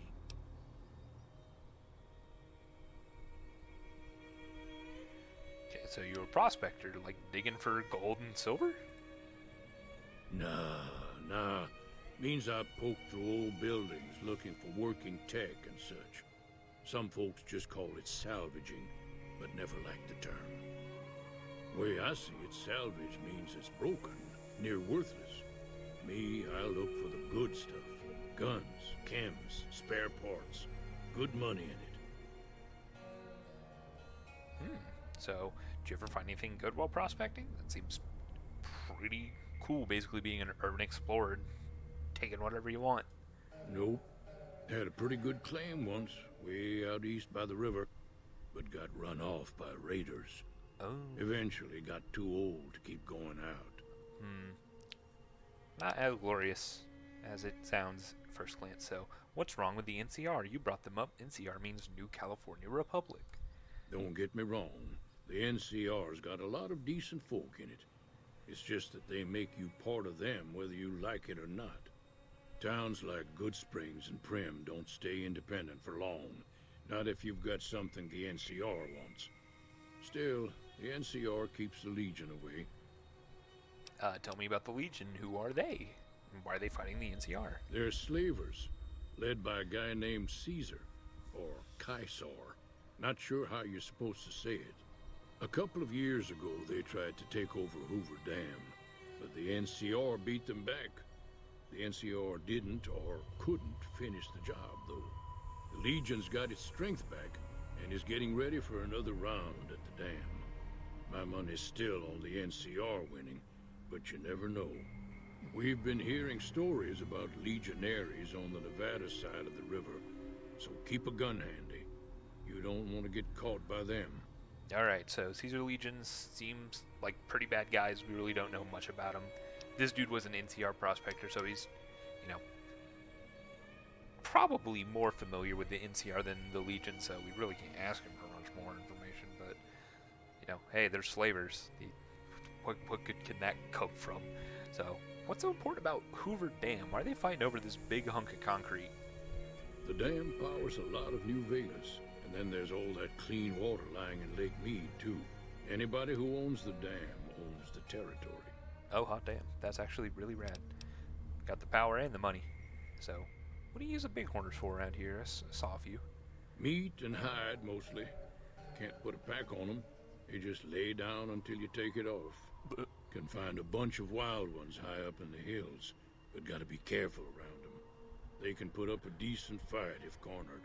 Okay, so you're a prospector, like digging for gold and silver? Nah. Means I poke through old buildings looking for working tech and such. Some folks just call it salvaging, but never liked the term. Way I see it, salvage means it's broken, near worthless. Me, I look for the good stuff. Guns, chems, spare parts. Good money in it. So, did you ever find anything good while prospecting? That seems pretty cool, basically being an urban explorer, taking whatever you want. Nope. Had a pretty good claim once, way out east by the river, but got run off by raiders. Oh. Eventually got too old to keep going out. Not as glorious as it sounds at first glance. So, what's wrong with the NCR? You brought them up. NCR means New California Republic. Don't get me wrong. The NCR's got a lot of decent folk in it. It's just that they make you part of them whether you like it or not. Towns like Good Springs and Prim don't stay independent for long. Not if you've got something the NCR wants. Still, the NCR keeps the Legion away. Tell me about the Legion. Who are they? And why are they fighting the NCR? They're slavers, led by a guy named Caesar, or Caesar. Not sure how you're supposed to say it. A couple of years ago, they tried to take over Hoover Dam, but the NCR beat them back. The NCR didn't or couldn't finish the job, though. The Legion's got its strength back and is getting ready for another round at the dam. My money's still on the NCR winning, but you never know. We've been hearing stories about legionaries on the Nevada side of the river, so keep a gun handy. You don't want to get caught by them. Alright, so Caesar Legions seems like pretty bad guys. We really don't know much about them. This dude was an NCR prospector, so he's, probably more familiar with the NCR than the Legion, so we really can't ask him for much more information. But hey, they're slavers. What good can that come from? So, what's so important about Hoover Dam? Why are they fighting over this big hunk of concrete? The dam powers a lot of New Vegas, and then there's all that clean water lying in Lake Mead, too. Anybody who owns the dam owns the territory. Oh, hot damn. That's actually really rad. Got the power and the money. So, what do you use the bighorners for around here? I saw a few. Meat and hide, mostly. Can't put a pack on them. They just lay down until you take it off. Can find a bunch of wild ones high up in the hills, but gotta be careful around them. They can put up a decent fight if cornered.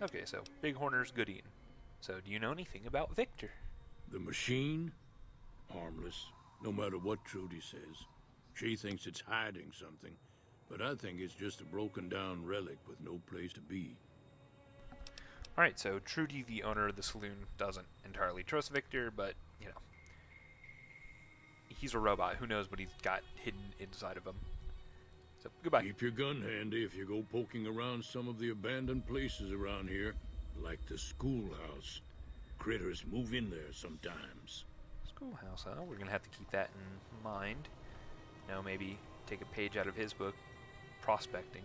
Okay, so bighorners, good eating. So, do you know anything about Victor? The machine? Harmless, no matter what Trudy says. She thinks it's hiding something, but I think it's just a broken down relic with no place to be. Alright, so Trudy, the owner of the saloon, doesn't entirely trust Victor, but, he's a robot. Who knows what he's got hidden inside of him. So, goodbye. Keep your gun handy if you go poking around some of the abandoned places around here, like the schoolhouse. Critters move in there sometimes. Schoolhouse, huh? We're going to have to keep that in mind. Maybe take a page out of his book, prospecting.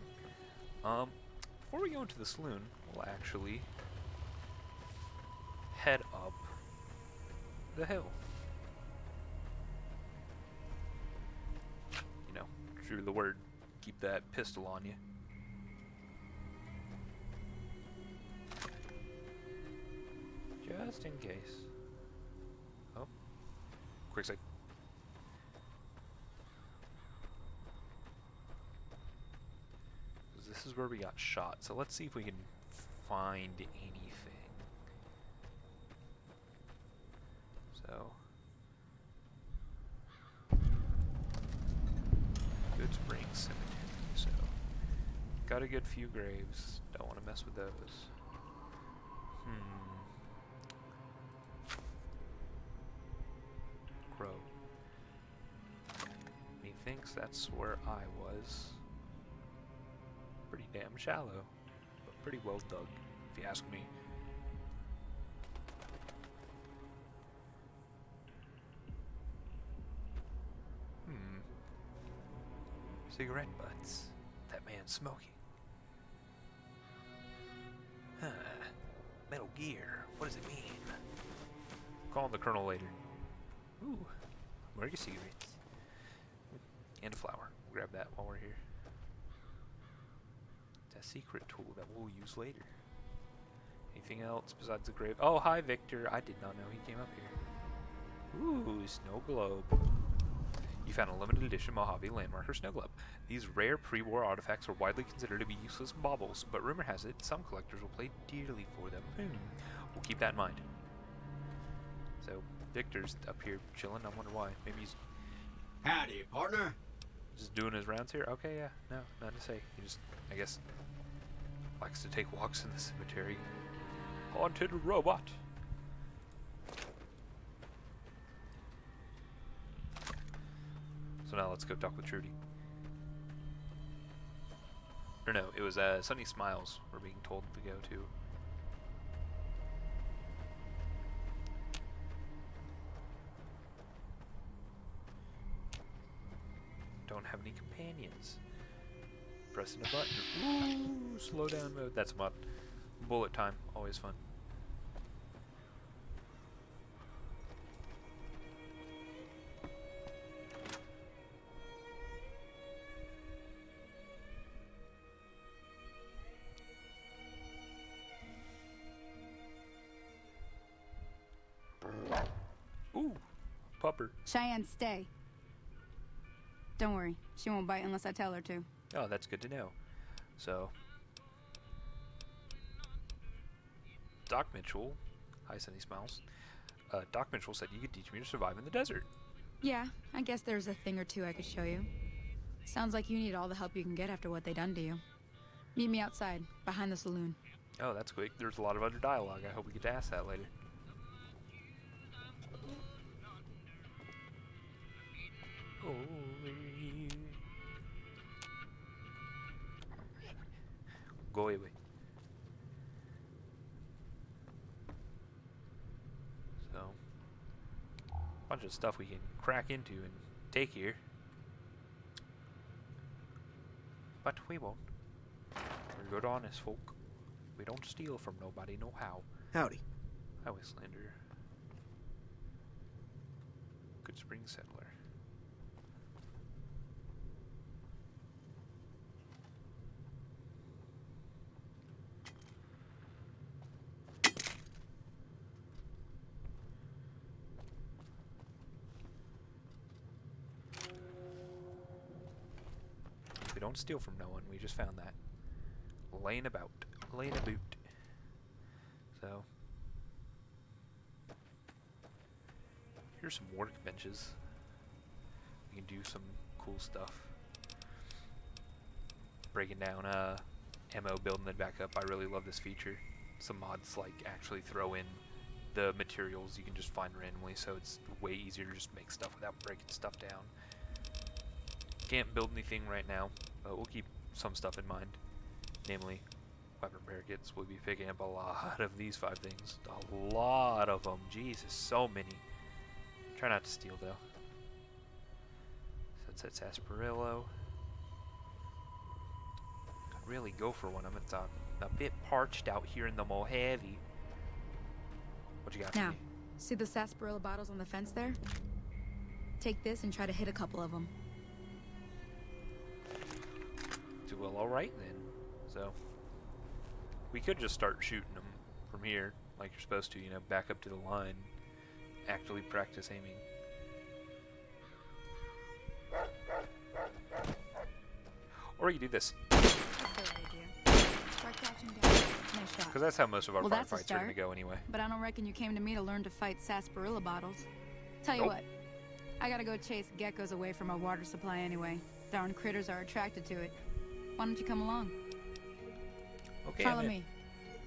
Before we go into the saloon, we'll actually head up the hill. True to the word, keep that pistol on you. Just in case. Oh, quick sec. This is where we got shot, so let's see if we can find anything. So, Good Springs Cemetery, so got a good few graves. Don't want to mess with those. Crow. Methinks that's where I was. Pretty damn shallow, but pretty well dug, if you ask me. Cigarette butts. That man's smoking. Metal Gear. What does it mean? Call the Colonel later. Ooh. Where are your cigarettes? And a flower. We'll grab that while we're here. It's a secret tool that we'll use later. Anything else besides the grave? Oh, hi, Victor. I did not know he came up here. Ooh, snow globe. You found a limited edition Mojave Landmarker snow globe. These rare pre-war artifacts are widely considered to be useless baubles, but rumor has it some collectors will pay dearly for them. We'll keep that in mind. So, Victor's up here chilling. I wonder why. Maybe he's Howdy, partner. just doing his rounds here. Okay, yeah. No, not to say. He just, I guess, likes to take walks in the cemetery. Haunted robot. So now let's go talk with Trudy. Or no, it was Sunny Smiles we're being told to go to. Don't have any companions. Pressing a button. Ooh, slow down mode. That's a mod. Bullet time, always fun. Ooh, pupper. Cheyenne, stay. Don't worry, she won't bite unless I tell her to. Oh, that's good to know. So, Doc Mitchell, hi Sunny Smiles. Doc Mitchell said you could teach me to survive in the desert. Yeah, I guess there's a thing or two I could show you. Sounds like you need all the help you can get after what they done to you. Meet me outside, behind the saloon. Oh, that's quick. There's a lot of other dialogue. I hope we get to ask that later. Go away. So, bunch of stuff we can crack into and take here. But we won't. We're good honest folk. We don't steal from nobody, no how. Howdy. Hi, Wastelander. Good Spring Settler. We don't steal from no one. We just found that. Laying about. Laying a boot. So. Here's some workbenches. We can do some cool stuff. Breaking down ammo, building it back up. I really love this feature. Some mods like actually throw in the materials you can just find randomly, so it's way easier to just make stuff without breaking stuff down. Can't build anything right now, but we'll keep some stuff in mind. Namely, weapon repair kits. We'll be picking up a lot of these 5 things. A lot of them. Jesus, so many. Try not to steal, though. Sunset Sarsaparilla. Could really go for one of them. It's a bit parched out here in the Mojave. What you got Now, for me? see the sarsaparilla bottles on the fence there? Take this and try to hit a couple of them. Well, alright then. So, we could just start shooting them from here, like you're supposed to, you know, back up to the line. Actually practice aiming. Or you do this. That's the right idea. Start crouching down. Nice shot. Because that's how most of our Well, that's a firefights are going to start. go anyway. But I don't reckon you came to me to learn to fight sarsaparilla bottles. Tell you Nope. what, I gotta go chase geckos away from our water supply anyway. Darn critters are attracted to it. Why don't you come along? Okay, Follow I'm in. me.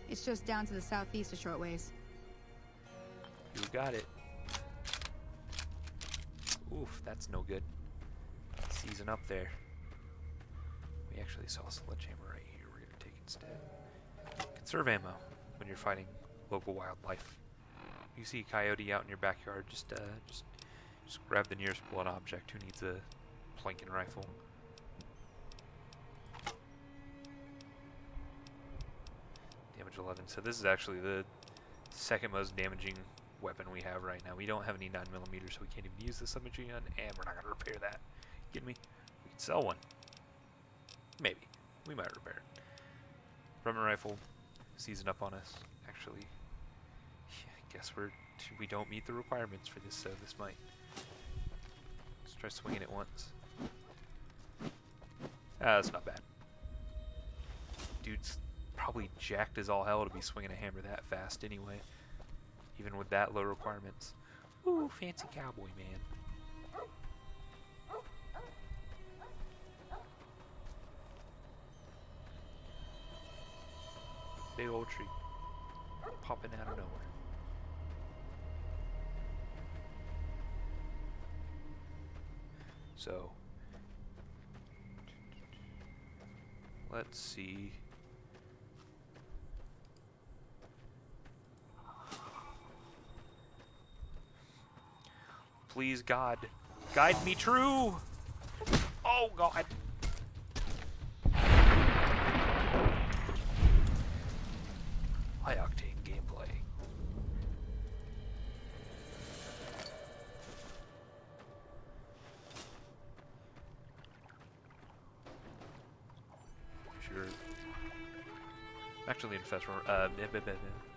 It's just down to the southeast a short ways. You got it. Oof, that's no good. Season up there. We actually saw a sledgehammer right here we're going to take instead. Conserve ammo when you're fighting local wildlife. You see a coyote out in your backyard, just grab the nearest blunt object. Who needs a planking rifle? Damage 11. So this is actually the second most damaging weapon we have right now. We don't have any 9mm, so we can't even use the submachine gun, and we're not going to repair that. Kidding me? We can sell one. Maybe. We might repair it. Rubber rifle, season up on us. Actually, yeah, I guess we don't meet the requirements for this, so this might. Let's try swinging it once. That's not bad. Dude's probably jacked as all hell to be swinging a hammer that fast anyway. Even with that low requirements. Ooh, fancy cowboy man. Big old tree. Popping out of nowhere. So, let's see. Please, God, guide me true. Oh, God. High octane gameplay. Sure. I'm actually gonna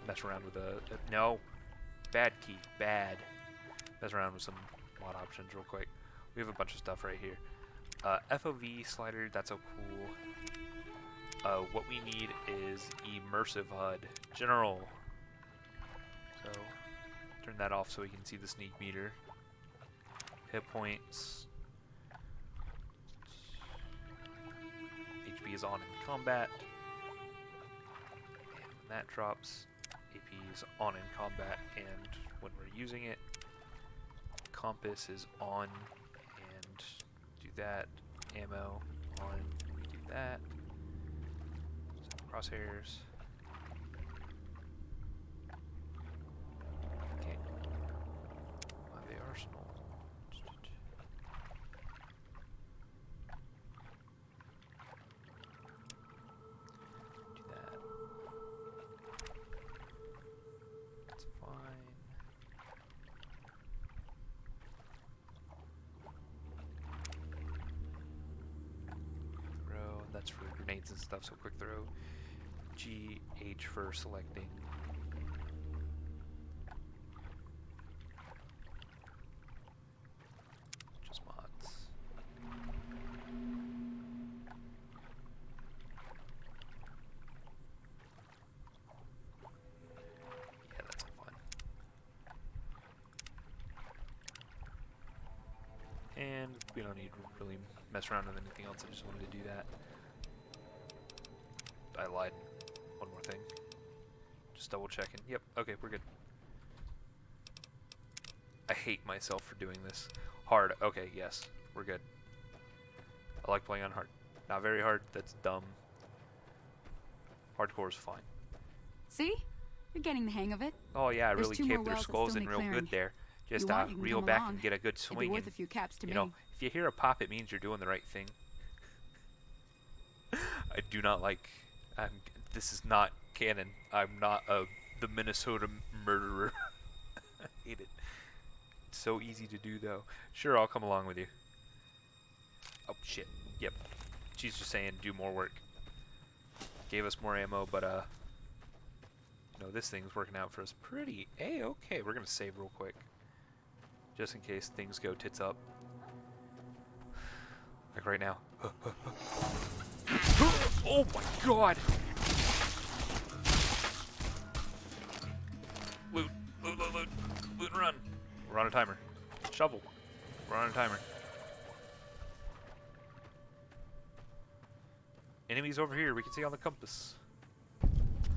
mess around with no. Bad key. Bad. Mess around with some mod options real quick. We have a bunch of stuff right here. FOV slider, that's so cool. What we need is immersive HUD. General. So, turn that off so we can see the sneak meter. Hit points. HP is on in combat. And when that drops, AP is on in combat, and when we're using it, compass is on, and do that. Ammo on, we do that. Crosshairs. Okay. The arsenal. Do that. That's fine. Throw, that's for grenades and stuff, so quick throw. GH for selecting. Just mods. Yeah, that's all fine. And we don't need to really mess around with anything else. I just wanted to do that. I lied. One more thing. Just double checking. Yep, okay, we're good. I hate myself for doing this. Hard, okay, yes, we're good. I like playing on hard. Not very hard, that's dumb. Hardcore is fine. See? You're getting the hang of it. Oh yeah, I There's really 2 more caved their wells that skulls still in need real clearing. good there. Just If you want, you can reel come back along. and get a good It'd be swing. worth And, a few caps to you me. know, if you hear a pop, it means you're doing the right thing. I do not like... this is not canon. I'm not the Minnesota murderer. I hate it. It's so easy to do, though. Sure, I'll come along with you. Oh, shit. Yep. She's just saying do more work. Gave us more ammo, but, you know, this thing's working out for us pretty A-okay. We're gonna save real quick. Just in case things go tits up. Like right now. Oh my god! Loot, loot, loot, loot, loot and run. We're on a timer. Shovel. We're on a timer. Enemies over here, we can see on the compass.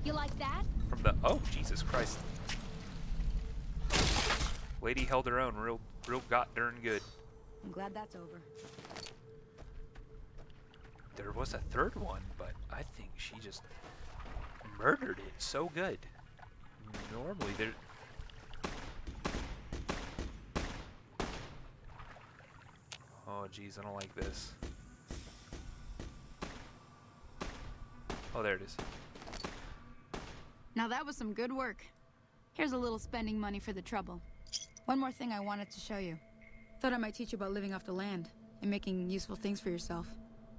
You like that? From the, oh, Jesus Christ. Lady held her own real got darn good. I'm glad that's over. There was a third one, but I think she just murdered it so good. Normally there... Oh, geez, I don't like this. Oh, there it is. Now that was some good work. Here's a little spending money for the trouble. One more thing I wanted to show you. Thought I might teach you about living off the land and making useful things for yourself.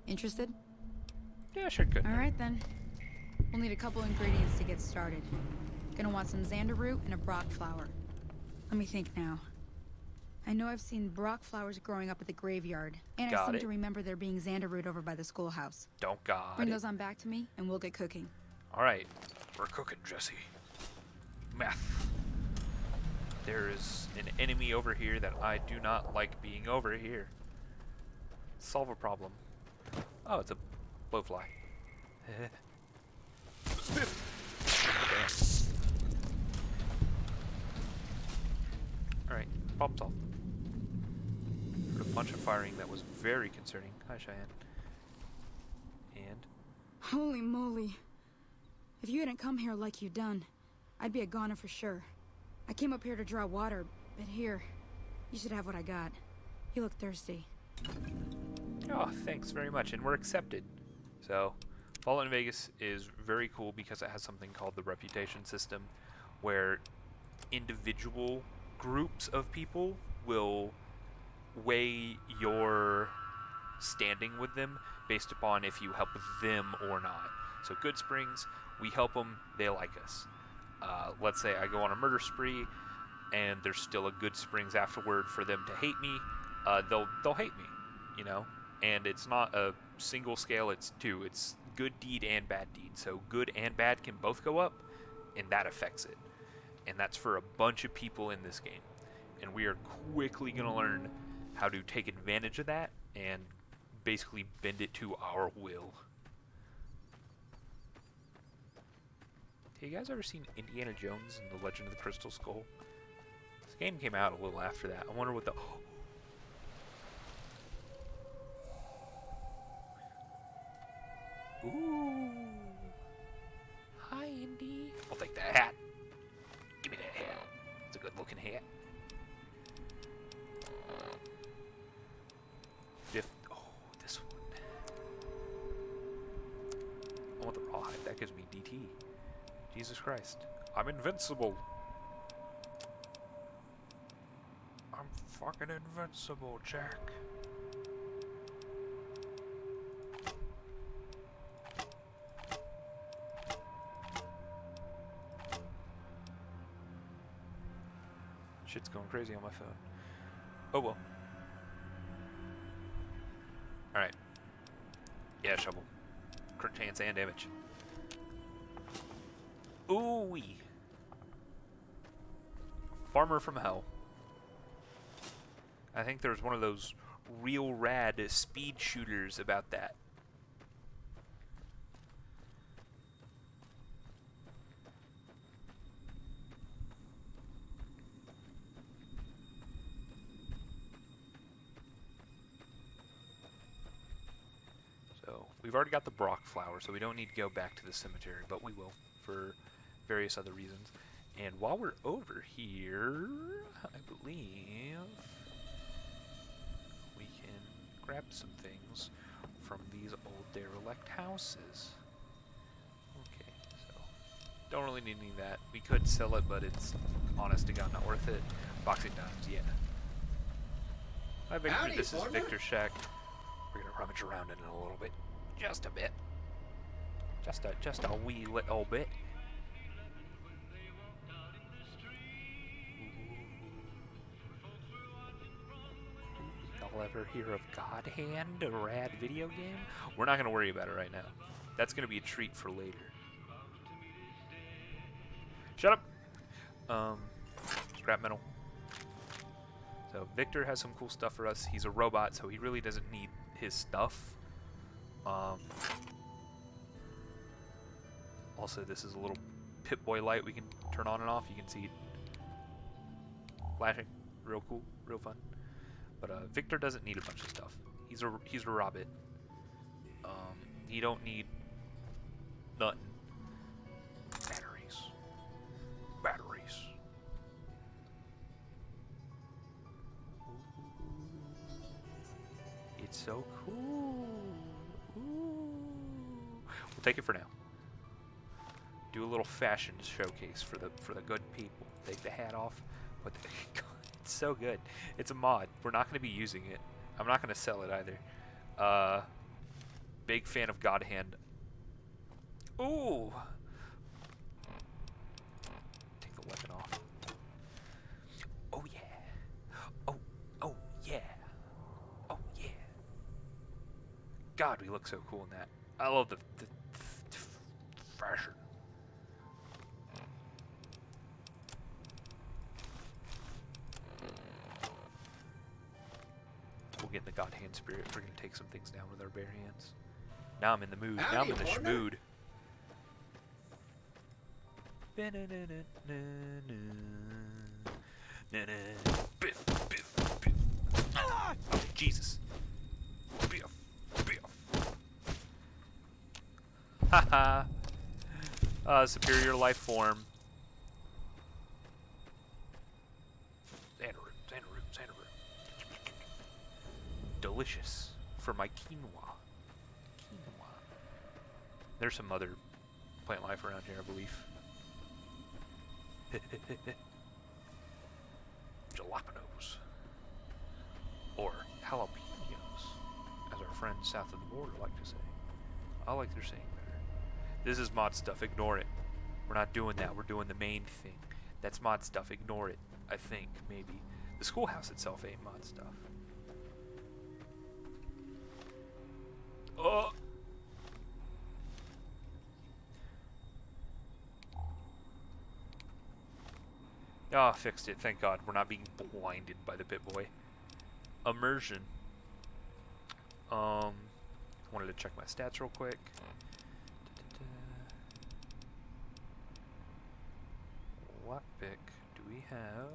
Interested? Yeah, sure, good. All right then. We'll need a couple ingredients to get started. Gonna want some xander root and a brock flower. Let me think now. I know I've seen brock flowers growing up at the graveyard, and I seem to remember there being xander root over by the schoolhouse. Don't got Bring it. those on back to me, and we'll get cooking. All right, we're cooking, Jesse. Meth. There is an enemy over here that I do not like being over here. Solve a problem. Oh, it's a blowfly. Damn. Alright, problem solved. Heard a bunch of firing that was very concerning. Hi, Cheyenne. And? Holy moly. If you hadn't come here like you done, I'd be a goner for sure. I came up here to draw water, but here, you should have what I got. You look thirsty. Oh, thanks very much, and we're accepted. So, Fallout New Vegas is very cool because it has something called the reputation system, where individual groups of people will weigh your standing with them based upon if you help them or not. So Good Springs, we help them, they like us. Let's say I go on a murder spree and there's still a Good Springs afterward for them to hate me, they'll hate me, you know? And it's not a single scale, it's two. It's good deed and bad deed. So good and bad can both go up, and that affects it. And that's for a bunch of people in this game. And we are quickly going to learn how to take advantage of that and basically bend it to our will. Have you guys ever seen Indiana Jones and the Legend of the Crystal Skull? This game came out a little after that. I wonder what the... Ooh. Jesus Christ. I'm invincible. I'm fucking invincible, Jack. Shit's going crazy on my phone. Oh well. Alright. Yeah, shovel. Crit chance and damage. Ooh-wee. Farmer from Hell. I think there's one of those real rad speed shooters about that. So, we've already got the Brock flower, so we don't need to go back to the cemetery, but we will for various other reasons. And while we're over here, I believe we can grab some things from these old derelict houses. Okay, so don't really need any of that. We could sell it, but it's honest to God not worth it. Boxing dimes, yeah. Hi Victor, Howdy, this is partner. Victor's shack. We're gonna rummage around in it a little bit. Just a bit. Just a wee little bit. Y'all ever hear of God Hand, a rad video game? We're not gonna worry about it right now. That's gonna be a treat for later. Shut up! Scrap metal. So Victor has some cool stuff for us. He's a robot, so he really doesn't need his stuff. Also, this is a little Pip-Boy light we can turn on and off. You can see it flashing. Real cool, real fun. But Victor doesn't need a bunch of stuff. He's a rabbit. He don't need nothing. Batteries. It's so cool. Ooh. We'll take it for now. Do a little fashion showcase for the good people. Take the hat off. But it's so good. It's a mod. We're not going to be using it. I'm not going to sell it either. Big fan of God Hand. Ooh. Take the weapon off. Oh yeah. Oh yeah. Oh yeah. God, we look so cool in that. I love the fashion. We'll get in the God Hand spirit. We're going to take some things down with our bare hands. Now I'm in the mood. Now I'm in the schmood. Biff, biff, biff. Ah! Oh, Jesus. Biff, biff. Haha. Superior life form. Xanadu. Delicious for my quinoa. There's some other plant life around here, I believe. Jalapenos. Or jalapenos, as our friends south of the border like to say. I like their saying better. This is mod stuff, ignore it. We're not doing that, we're doing the main thing. That's mod stuff, ignore it, I think, maybe. The schoolhouse itself ain't mod stuff. Oh! Ah, fixed it. Thank God. We're not being blinded by the Pip-Boy. Immersion. Wanted to check my stats real quick. What pick do we have?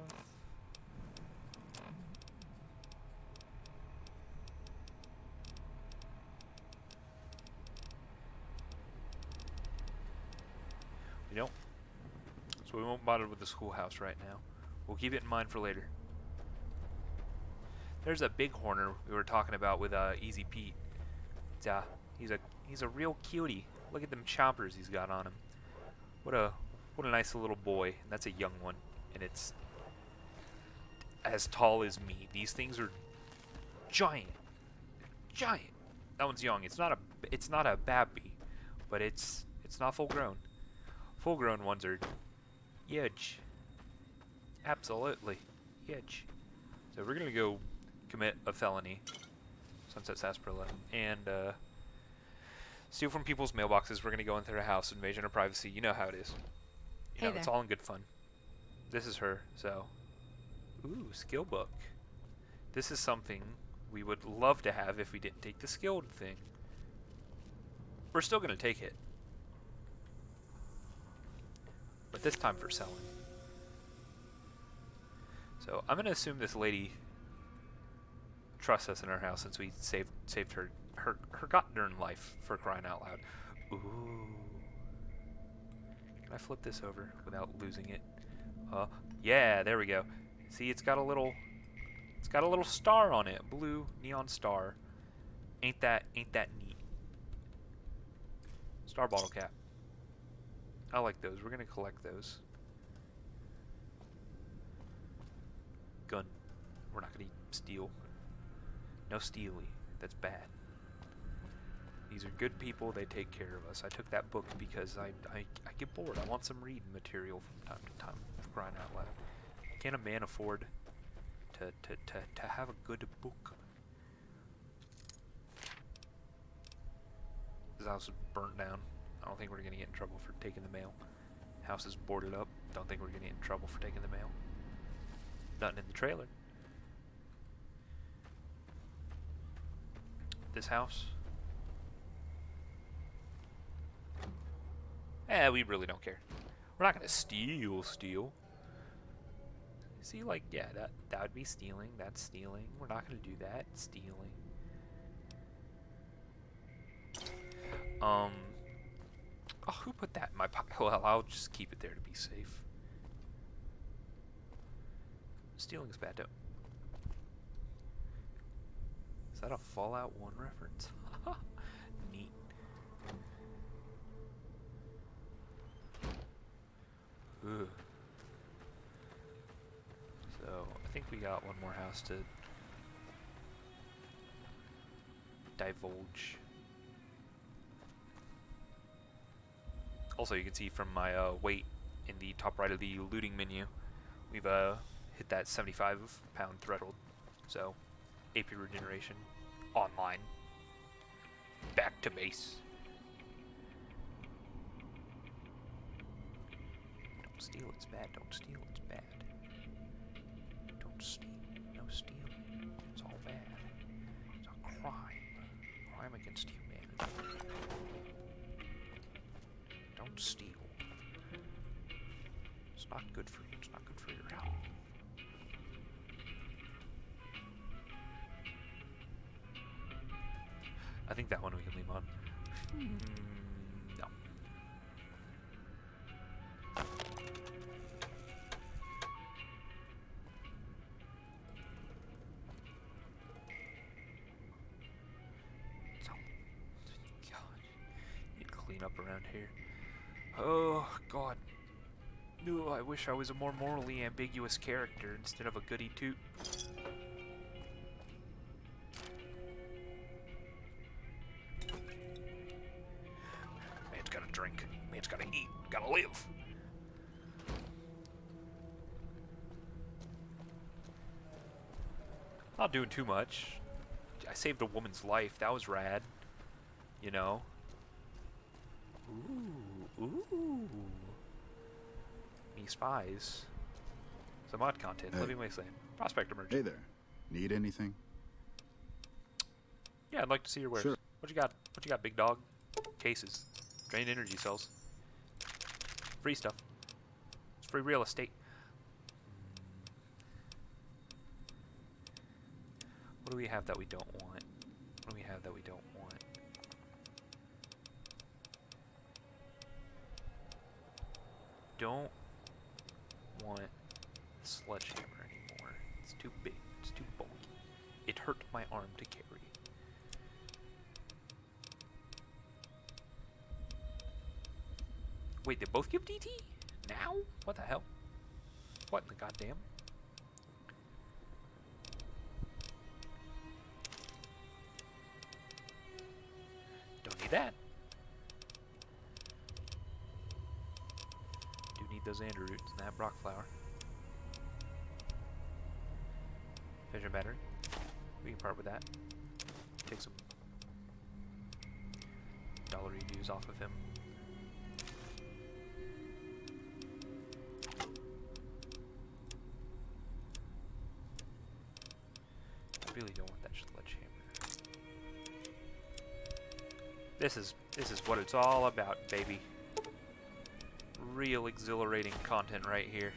We don't. So we won't bother with the schoolhouse right now. We'll keep it in mind for later. There's a bighorner we were talking about with Easy Pete. He's a real cutie. Look at them chompers he's got on him. What a What a nice little boy. And that's a young one. And it's as tall as me. These things are giant. Giant. That one's young. It's not a baby, but it's not full grown. Full grown ones are huge. Absolutely huge. So we're gonna go commit a felony, Sunset Sarsaparilla, and steal from people's mailboxes. We're gonna go into their house, invasion of privacy. You know how it is. You know, it's all in good fun. This is her, so. Ooh, skill book. This is something we would love to have if we didn't take the skilled thing. We're still gonna take it. But this time for selling. So I'm gonna assume this lady trusts us in her house since we saved her god-darn life, for crying out loud. Ooh. Can I flip this over without losing it? Yeah, there we go. See, it's got a little star on it, blue neon star. Ain't that neat? Star bottle cap. I like those. We're gonna collect those. Gun. We're not gonna steal. No stealy. That's bad. These are good people. They take care of us. I took that book because I get bored. I want some reading material from time to time. For crying out loud. Can a man afford to have a good book? This house is burnt down. I don't think we're gonna get in trouble for taking the mail. House is boarded up. Don't think we're gonna get in trouble for taking the mail. Nothing in the trailer. This house. We really don't care. We're not gonna steal. See, like, yeah, that would be stealing. That's stealing. We're not gonna do that. Stealing. Oh, who put that in my pocket? Well, I'll just keep it there to be safe. Stealing is bad, though. Is that a Fallout 1 reference? Neat. Ooh. So, I think we got one more house to divulge. Also, you can see from my weight in the top right of the looting menu, we've hit that 75-pound threshold. So, AP regeneration, online, back to base. Don't steal, it's bad. Don't steal, it's bad. Don't steal, no stealing. It's all bad. It's a crime. Crime against humanity. Don't steal. It's not good for you. It's not good for your health. I think that one we can leave on. No. So, God, need to clean up around here. Oh, God. No, I wish I was a more morally ambiguous character instead of a goody toot. Man's gotta drink. Man's gotta eat. Gotta live. Not doing too much. I saved a woman's life. That was rad. You know? Ooh. Me spies. Some mod content. Hey. Living Wasteland. Prospect emerging. Hey there. Need anything? Yeah, I'd like to see your wares. Sure. What you got? What you got, big dog? Cases. Drained energy cells. Free stuff. It's free real estate. What do we have that we don't want? What do we have that we don't want? Don't want the sledgehammer anymore. It's too big. It's too bulky. It hurt my arm to carry. Wait, they both give DT? Now? What the hell? What in the goddamn? Don't need that. Do need those andrew roots and that brock flower. Vision battery. We can part with that. Take some dollar reviews off of him. I really don't want that sledgehammer. This is what it's all about, baby. Real exhilarating content right here.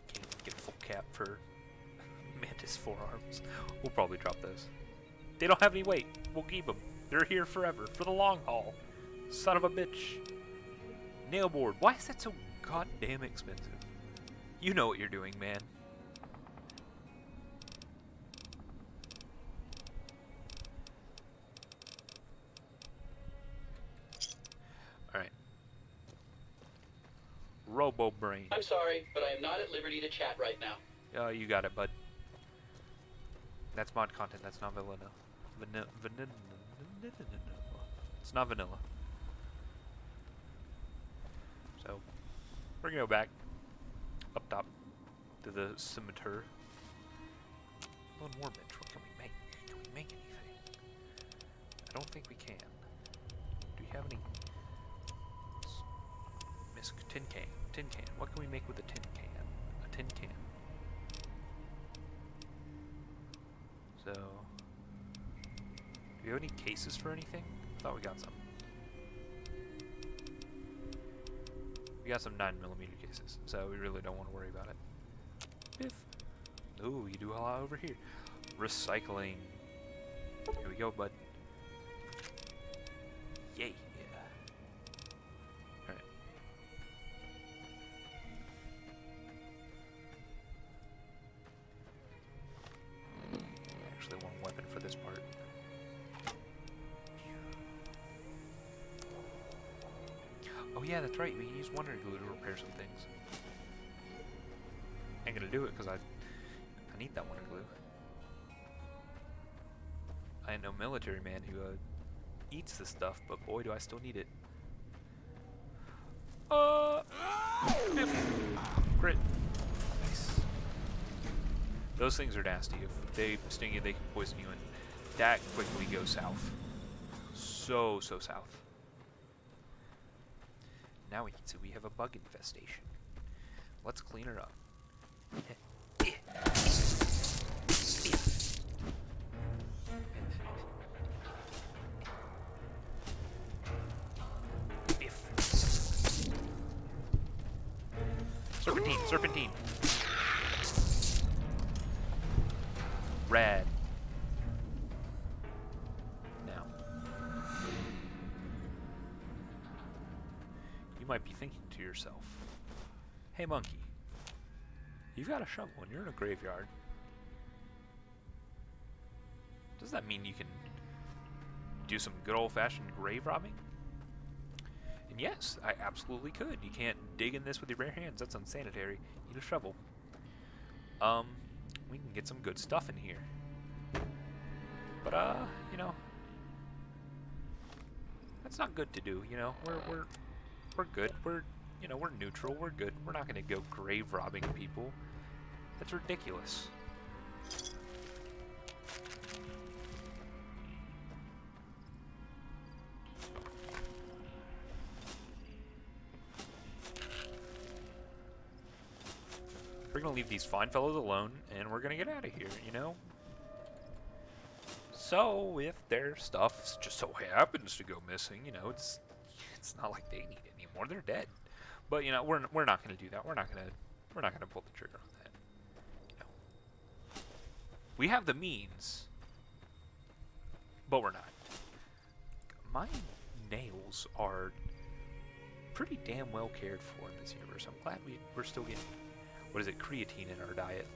Can't even get a full cap for Mantis forearms. We'll probably drop those. They don't have any weight. We'll keep them. They're here forever, for the long haul. Son of a bitch. Nail board. Why is that so goddamn expensive? You know what you're doing, man. Alright. Robo Brain. I'm sorry, but I am not at liberty to chat right now. You got it, bud. That's mod content, that's not vanilla. It's not vanilla. So, we're gonna go back up top to the scimitar. One more bench. What can we make? Can we make anything? I don't think we can. Do we have any? Miss tin can. Tin can. What can we make with a tin can? A tin can. So, do we have any cases for anything? I thought we got some. We got some 9mm cases, so we really don't want to worry about it. Biff. Ooh, you do a lot over here. Recycling. Here we go, bud. Yay. Yeah. Alright. Actually, one weapon for this part. Oh yeah, that's right. We can use Wonder Glue to repair some things. Ain't gonna do it because I need that Wonder Glue. I ain't no military man who eats this stuff, but boy, do I still need it. Crit. Nice. Those things are nasty. If they sting you, they can poison you, and that quickly goes south. So south. Now we can see we have a bug infestation. Let's clean her up. Serpentine, serpentine. Rad. Now. You might be thinking to yourself, hey monkey, you've got a shovel and you're in a graveyard. Does that mean you can do some good old-fashioned grave robbing? And yes, I absolutely could. You can't dig in this with your bare hands. That's unsanitary. You need a shovel. We can get some good stuff in here. But you know, that's not good to do. You know, we're good. We're neutral. We're good. We're not gonna go grave robbing people. That's ridiculous. We're gonna leave these fine fellows alone, and we're gonna get out of here, you know? So, if their stuff just so happens to go missing, you know, it's not like they need it anymore. They're dead. But, you know, we're not gonna do that. We're not gonna pull the trigger on that. You know. We have the means, but we're not. My nails are pretty damn well cared for in this universe. I'm glad we're still getting, what is it, creatine in our diet.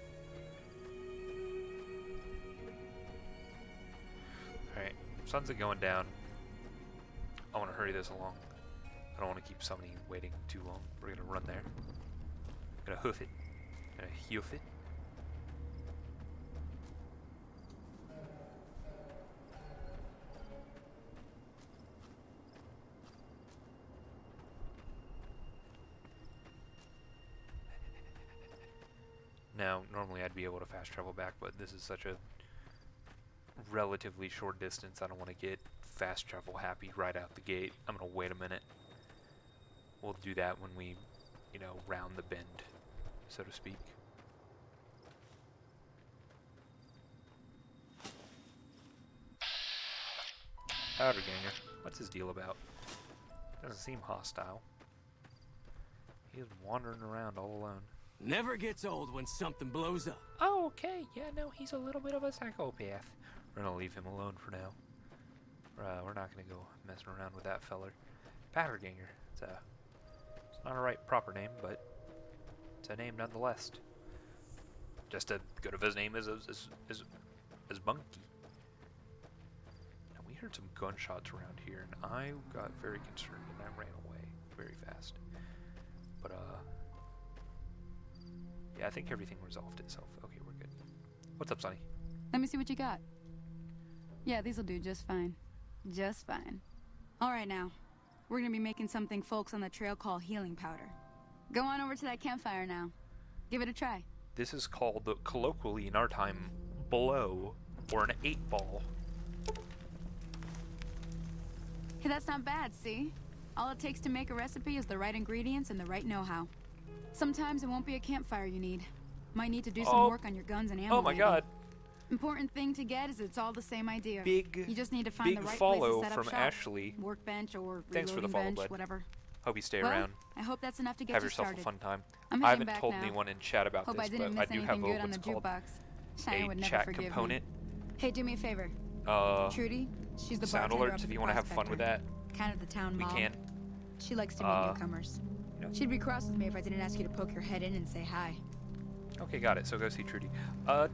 Alright, sun's going down. I want to hurry this along. I don't want to keep somebody waiting too long. We're gonna run there. Gonna hoof it. Gonna hoof it. Now, normally I'd be able to fast travel back, but this is such a relatively short distance. I don't want to get fast travel happy right out the gate. I'm gonna wait a minute. We'll do that when we, you know, round the bend, so to speak. Powder Ganger. What's his deal about? Doesn't seem hostile. He's wandering around all alone. Never gets old when something blows up. Oh, okay. Yeah, no, he's a little bit of a psychopath. We're gonna leave him alone for now. We're not gonna go messing around with that feller. Powder Ganger. It's not a right proper name, but it's a name nonetheless. Just as good of his name as Monkey. Now, we heard some gunshots around here, and I got very concerned, and I ran away very fast. But, yeah, I think everything resolved itself. Okay, we're good. What's up, Sonny? Let me see what you got. Yeah, these'll do just fine. Just fine. All right, now. We're gonna be making something folks on the trail call healing powder. Go on over to that campfire now. Give it a try. This is called, colloquially in our time, blow, or an 8-ball. Hey, that's not bad, see? All it takes to make a recipe is the right ingredients and the right know-how. Sometimes it won't be a campfire you need. Might need to do some work on your guns and ammo. Oh my god. Important thing to get is it's all the same idea. Big, you just need to find the right follow place to set up from shop. Ashley. Workbench or Thanks for the follow, bench, bud. whatever. Hope you stay Well, around. I hope that's enough to get Have you yourself started. a fun time. I'm I heading haven't back told now. anyone in chat about Hope I this, didn't but miss I do have anything good on what's the called jukebox. Cheyenne a would never chat forgive component. Me. Hey, do me a favor. Uh, Trudy, she's the sound bartender alerts. up If at you the want to have fun with that, Prospector. Kind of the town we mom. can. She likes to meet newcomers. You know. She'd be cross with me if I didn't ask you to poke your head in and say hi. Okay, got it. So go see Trudy.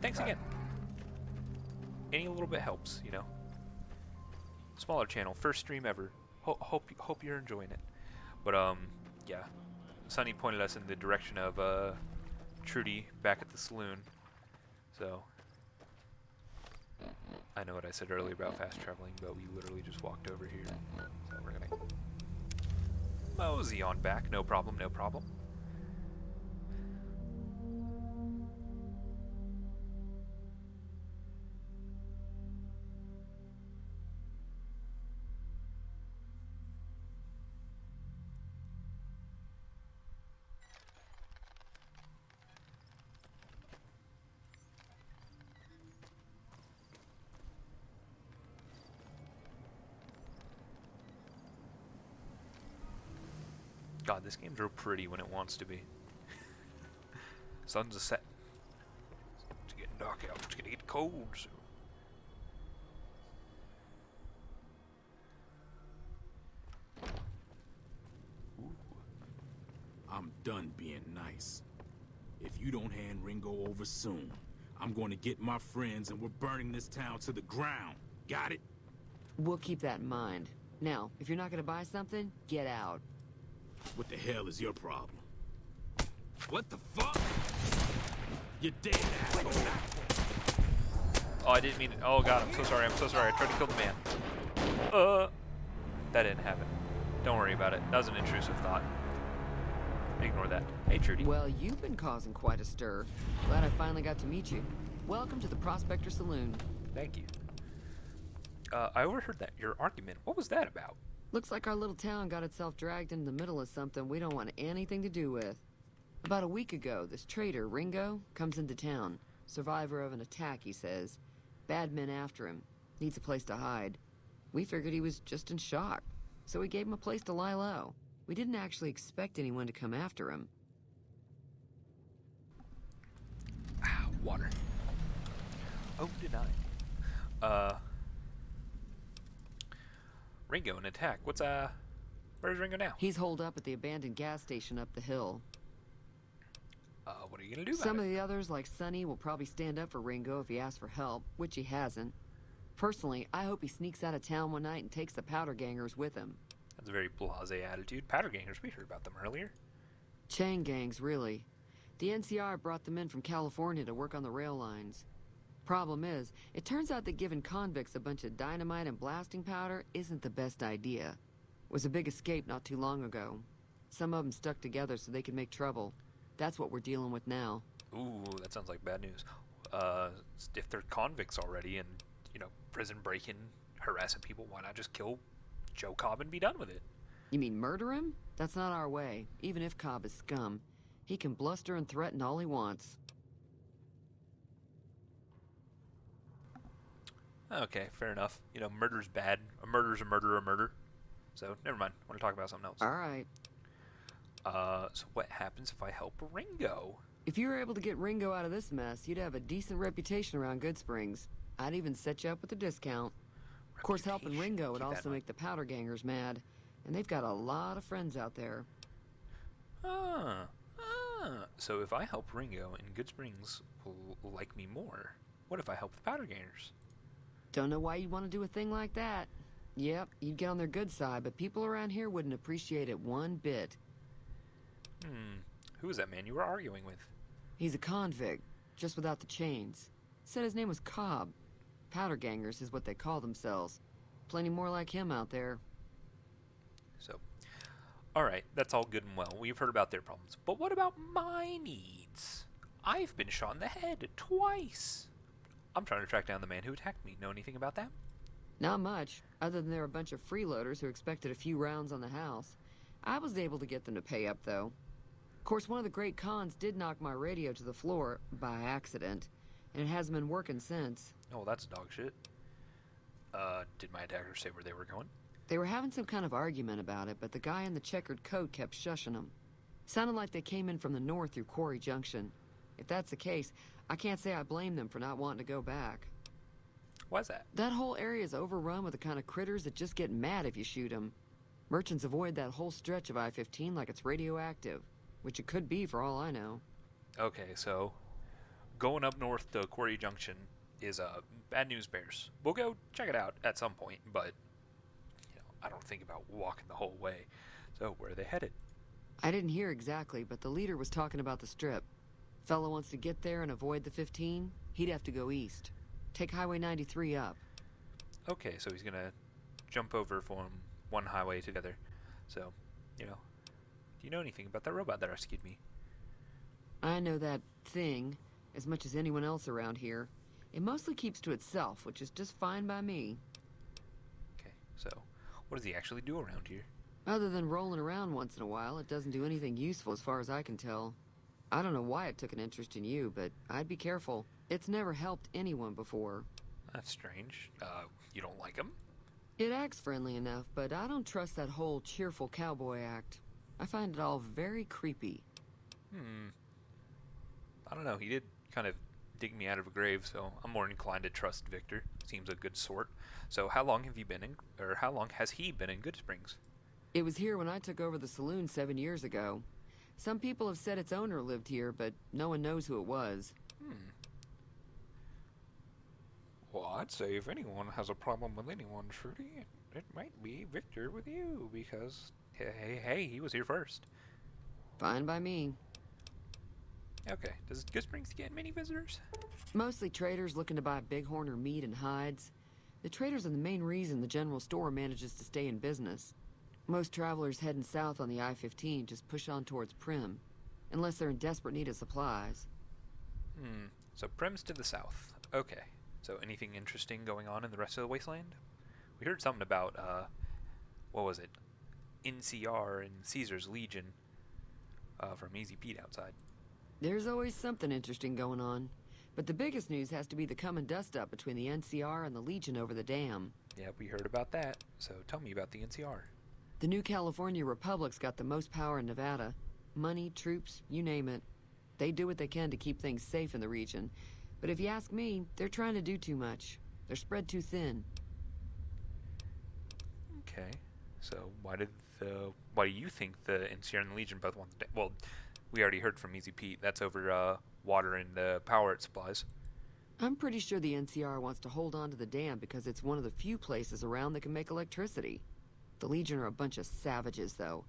Thanks again. Any little bit helps, you know. Smaller channel, first stream ever. Hope you're enjoying it. But yeah, Sonny pointed us in the direction of Trudy back at the saloon. So I know what I said earlier about fast traveling, but we literally just walked over here. So we're gonna mosey on back. No problem. No problem. God, this game's real pretty when it wants to be. Sun's a set. It's getting dark out. It's gonna get cold soon. I'm done being nice. If you don't hand Ringo over soon, I'm going to get my friends and we're burning this town to the ground. Got it? We'll keep that in mind. Now, if you're not gonna buy something, get out. What the hell is your problem? What the fuck? You're dead, asshole. Oh, I didn't mean it. Oh god, I'm so sorry. I'm so sorry. I tried to kill the man. That didn't happen. Don't worry about it. That was an intrusive thought. Ignore that. Hey, Trudy. Well, you've been causing quite a stir. Glad I finally got to meet you. Welcome to the Prospector Saloon. Thank you. I overheard your argument. What was that about? Looks like our little town got itself dragged into the middle of something we don't want anything to do with. About a week ago, this traitor, Ringo, comes into town. Survivor of an attack, he says. Bad men after him. Needs a place to hide. We figured he was just in shock, so we gave him a place to lie low. We didn't actually expect anyone to come after him. Ah, water. Oh, denied. Ringo, an attack. Where's Ringo now? He's holed up at the abandoned gas station up the hill. What are you gonna do about Some it? of the others, like Sonny, will probably stand up for Ringo if he asks for help, which he hasn't. Personally, I hope he sneaks out of town one night and takes the powder gangers with him. That's a very blasé attitude. Powder gangers, we heard about them earlier. Chain gangs, really. The NCR brought them in from California to work on the rail lines. Problem is, it turns out that giving convicts a bunch of dynamite and blasting powder isn't the best idea. It was a big escape not too long ago. Some of them stuck together so they could make trouble. That's what we're dealing with now. Ooh, that sounds like bad news. If they're convicts already and, prison break-in, harassing people, why not just kill Joe Cobb and be done with it? You mean murder him? That's not our way. Even if Cobb is scum, he can bluster and threaten all he wants. Okay, fair enough. Murder's bad. A murder's a murder. So, never mind. I want to talk about something else. All right. So what happens if I help Ringo? If you were able to get Ringo out of this mess, you'd have a decent reputation around Good Springs. I'd even set you up with a discount. Of course, helping Ringo would also make the powder gangers mad. And they've got a lot of friends out there. So if I help Ringo and Good Springs will like me more, what if I help the powder gangers? Don't know why you'd want to do a thing like that. Yep, you'd get on their good side, but people around here wouldn't appreciate it one bit. Who was that man you were arguing with? He's a convict, just without the chains. Said his name was Cobb. Powder gangers is what they call themselves. Plenty more like him out there. So, alright, that's all good and well. We've heard about their problems. But what about my needs? I've been shot in the head twice. I'm trying to track down the man who attacked me. Know anything about that? Not much, other than they're a bunch of freeloaders who expected a few rounds on the house. I was able to get them to pay up, though. Of course, one of the great cons did knock my radio to the floor, by accident, and it hasn't been working since. Oh, that's dog shit. Did my attackers say where they were going? They were having some kind of argument about it, but the guy in the checkered coat kept shushing them. Sounded like they came in from the north through Quarry Junction. If that's the case, I can't say I blame them for not wanting to go back. Why's that? That whole area is overrun with the kind of critters that just get mad if you shoot them. Merchants avoid that whole stretch of I-15 like it's radioactive, which it could be for all I know. Okay, so going up north to Quarry Junction is bad news bears. We'll go check it out at some point, but I don't think about walking the whole way. So where are they headed? I didn't hear exactly, but the leader was talking about the strip. Fella wants to get there and avoid the 15, he'd have to go east. Take Highway 93 up. Okay, so he's gonna jump over from one highway to the other. So, do you know anything about that robot that rescued me? I know that thing as much as anyone else around here. It mostly keeps to itself, which is just fine by me. Okay, so what does he actually do around here? Other than rolling around once in a while, it doesn't do anything useful as far as I can tell. I don't know why it took an interest in you, but I'd be careful. It's never helped anyone before. That's strange. You don't like him? It acts friendly enough, but I don't trust that whole cheerful cowboy act. I find it all very creepy. I don't know. He did kind of dig me out of a grave, so I'm more inclined to trust Victor. Seems a good sort. So how long have you been in, or how long has he been in Good Springs? It was here when I took over the saloon 7 years ago. Some people have said its owner lived here, but no one knows who it was. Well, I'd say if anyone has a problem with anyone, Trudy, it might be Victor with you, because, hey, he was here first. Fine by me. Okay, does Good Springs get many visitors? Mostly traders looking to buy bighorn or meat and hides. The traders are the main reason the general store manages to stay in business. Most travelers heading south on the I-15 just push on towards Prim, unless they're in desperate need of supplies. So Prim's to the south. Okay. So anything interesting going on in the rest of the wasteland? We heard something about, what was it? NCR and Caesar's Legion, from Easy Pete outside. There's always something interesting going on. But the biggest news has to be the coming dust-up between the NCR and the Legion over the dam. Yeah, we heard about that. So tell me about the NCR. The new California Republic's got the most power in Nevada. Money, troops, you name it. They do what they can to keep things safe in the region. But if you ask me, they're trying to do too much. They're spread too thin. Okay. So why do you think the NCR and the Legion both want the dam? Well, we already heard from Easy Pete. That's over water and the power it supplies. I'm pretty sure the NCR wants to hold on to the dam because it's one of the few places around that can make electricity. The Legion are a bunch of savages, though.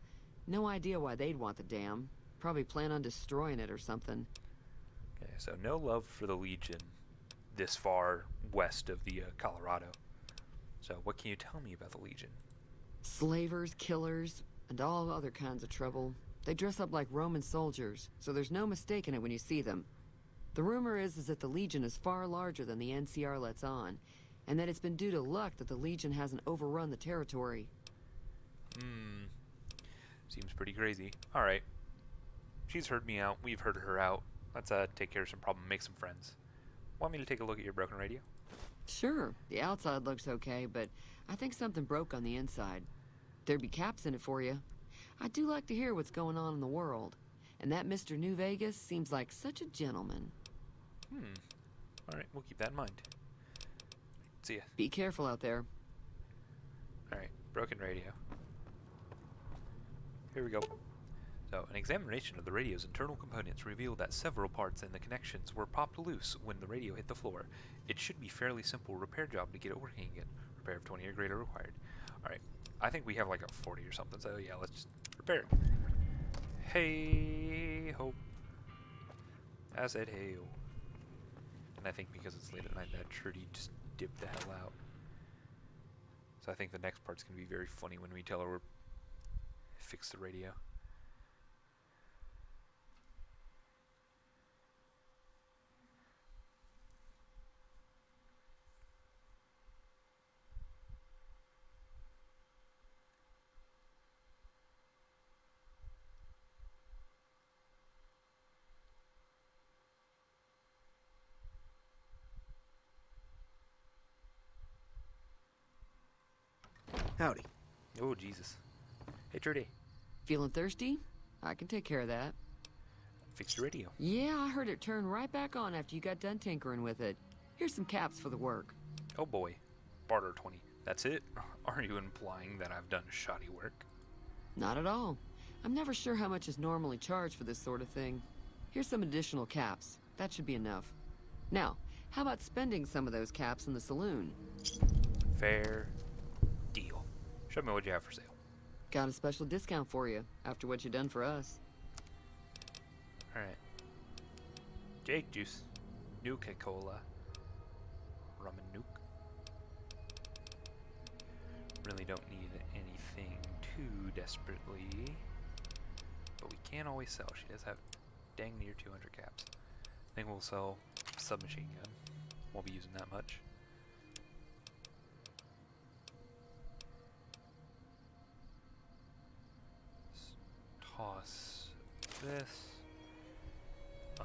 No idea why they'd want the dam. Probably plan on destroying it or something. Okay, so no love for the Legion this far west of the Colorado. So what can you tell me about the Legion? Slavers, killers, and all other kinds of trouble. They dress up like Roman soldiers, so there's no mistaking it when you see them. The rumor is that the Legion is far larger than the NCR lets on, and that it's been due to luck that the Legion hasn't overrun the territory. Seems pretty crazy. Alright. She's heard me out. We've heard her out. Let's take care of some problem, make some friends. Want me to take a look at your broken radio? Sure, the outside looks okay, but I think something broke on the inside. There'd be caps in it for you. I do like to hear what's going on in the world. And that Mr. New Vegas seems like such a gentleman. Alright, we'll keep that in mind. See ya. Be careful out there. Alright, broken radio. Here we go. So, an examination of the radio's internal components revealed that several parts and the connections were popped loose when the radio hit the floor. It should be fairly simple repair job to get it working again. Repair of 20 or greater required. Alright, I think we have like a 40 or something, so yeah, let's just repair it. Hey ho. I said hey ho. And I think because it's late at night, that Trudy just dipped the hell out. So I think the next part's going to be very funny when we tell her we're fix the radio. Howdy. Oh, Jesus. Hey, Trudy. Feeling thirsty? I can take care of that. Fix your radio. Yeah, I heard it turn right back on after you got done tinkering with it. Here's some caps for the work. Oh boy. Barter 20. That's it? Are you implying that I've done shoddy work? Not at all. I'm never sure how much is normally charged for this sort of thing. Here's some additional caps. That should be enough. Now, how about spending some of those caps in the saloon? Fair deal. Show me what you have for sale. Got a special discount for you, after what you done for us. Alright. Jake juice. Nuka-Cola. Rum and nuke. Really don't need anything too desperately. But we can always sell. She does have dang near 200 caps. I think we'll sell a submachine gun. Won't be using that much. Toss this. I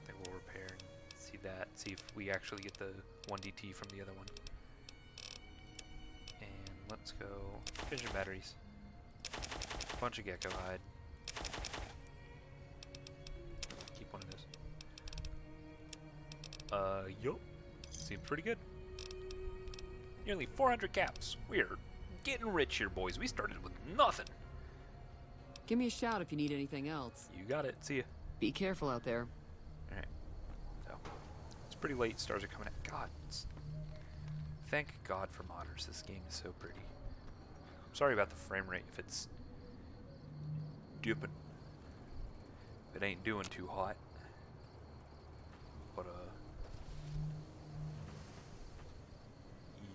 think we'll repair and see that. See if we actually get the 1DT from the other one. And let's go fission batteries. Bunch of gecko hide. Keep one of those. Yup. Seems pretty good. Nearly 400 caps. We're getting rich here, boys. We started with nothing. Give me a shout if you need anything else. You got it. See ya. Be careful out there. Alright. So, it's pretty late. Stars are coming out. God. Thank God for modders. This game is so pretty. I'm sorry about the frame rate if it's dipping. If it ain't doing too hot. But,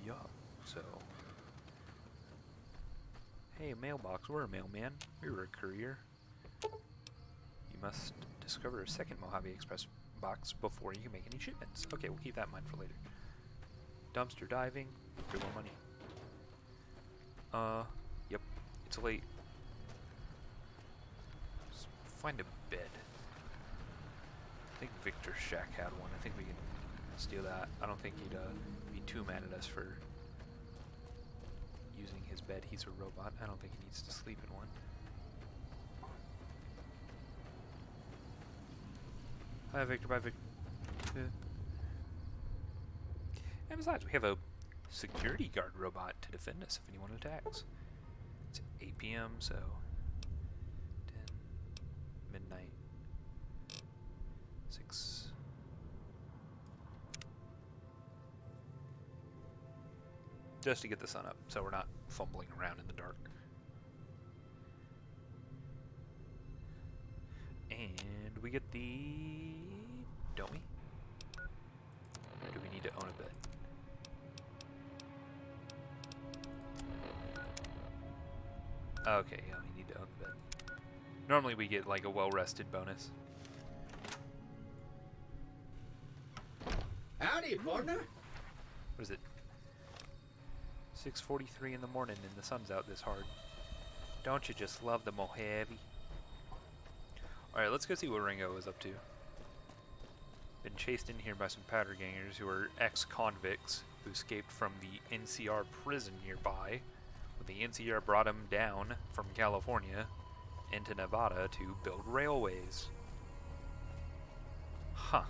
yeah. So. Hey, mailbox. We're a mailman. We were a courier. You must discover a second Mojave Express box before you can make any shipments. Okay, we'll keep that in mind for later. Dumpster diving. Get more money. Yep. It's late. Just find a bed. I think Victor Shack had one. I think we can steal that. I don't think he'd be too mad at us for using his bed. He's a robot. I don't think he needs to sleep in one. Hi, Victor. Bye, Victor. And besides, we have a security guard robot to defend us if anyone attacks. It's 8 p.m., so 10, midnight, 6. just to get the sun up, so we're not fumbling around in the dark. And we get the... don't we? Or do we need to own a bed? Okay, yeah, we need to own the bed. Normally we get like a well-rested bonus. Howdy, partner. What is it? 6:43 in the morning and the sun's out this hard. Don't you just love the Mojave? Alright, let's go see what Ringo is up to. Been chased in here by some powder gangers who are ex-convicts who escaped from the NCR prison nearby. When the NCR brought him down from California into Nevada to build railways. Huh.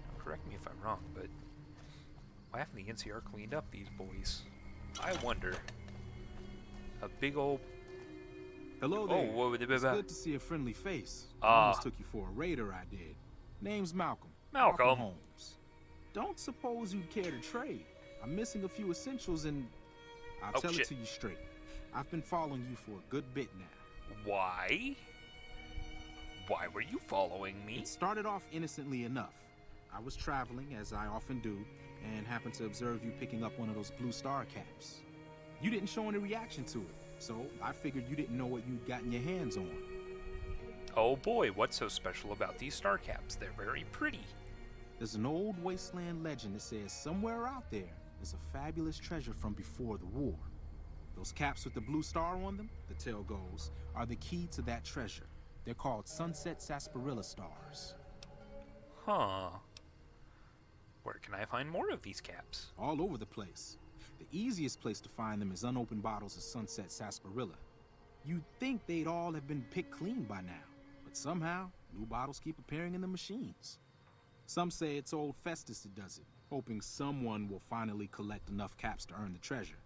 Now, correct me if I'm wrong, but why haven't the NCR cleaned up these boys? I wonder. A big old... Hello there. Oh, whoa, it's good to see a friendly face. I almost took you for a raider, I did. Name's Malcolm. Malcolm Holmes. Don't suppose you'd care to trade. I'm missing a few essentials and... I'll tell it to you straight. I've been following you for a good bit now. Why? Why were you following me? It started off innocently enough. I was traveling, as I often do, and happened to observe you picking up one of those blue star caps. You didn't show any reaction to it, so I figured you didn't know what you'd gotten your hands on. Oh boy, what's so special about these star caps? They're very pretty. There's an old wasteland legend that says somewhere out there is a fabulous treasure from before the war. Those caps with the blue star on them, the tale goes, are the key to that treasure. They're called sunset sarsaparilla stars. Huh. Where can I find more of these caps? All over the place. The easiest place to find them is unopened bottles of sunset sarsaparilla. You'd think they'd all have been picked clean by now, but somehow, new bottles keep appearing in the machines. Some say it's old Festus that does it, hoping someone will finally collect enough caps to earn the treasure.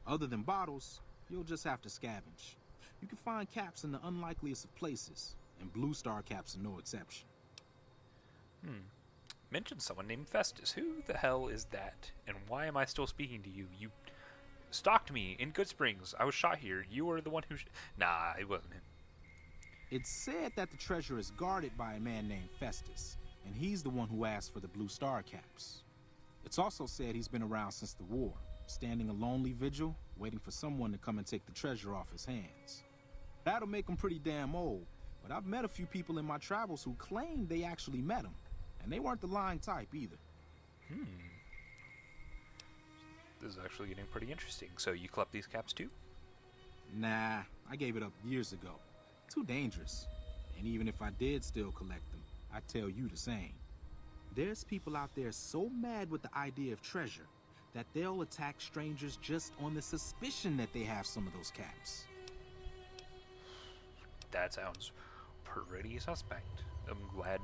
Other than bottles, you'll just have to scavenge. You can find caps in the unlikeliest of places, and blue star caps are no exception. Mentioned someone named Festus. Who the hell is that? And why am I still speaking to you? You stalked me in Good Springs. I was shot here. You were the one who... Nah, it wasn't him. It's said that the treasure is guarded by a man named Festus, and he's the one who asked for the blue star caps. It's also said he's been around since the war, standing a lonely vigil, waiting for someone to come and take the treasure off his hands. That'll make him pretty damn old, but I've met a few people in my travels who claim they actually met him, and they weren't the lying type either. This is actually getting pretty interesting. So you collect these caps too? Nah, I gave it up years ago. Too dangerous. And even if I did still collect them, I'd tell you the same. There's people out there so mad with the idea of treasure that they'll attack strangers just on the suspicion that they have some of those caps. That sounds pretty suspect. I'm glad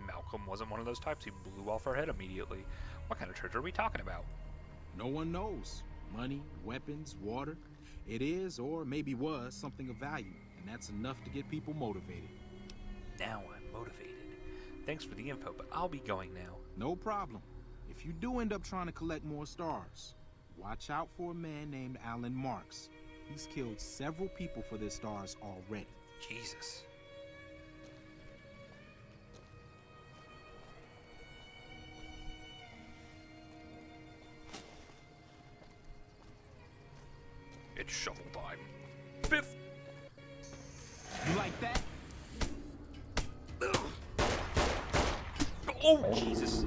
Malcolm wasn't one of those types who blew off our head immediately. What kind of treasure are we talking about? No one knows. Money, weapons, water. It is, or maybe was, something of value, and that's enough to get people motivated. Now I'm motivated. Thanks for the info, but I'll be going now. No problem. If you do end up trying to collect more stars, watch out for a man named Alan Marks. He's killed several people for their stars already. Jesus. It's shovel time. Biff! You like that? Oh, Jesus.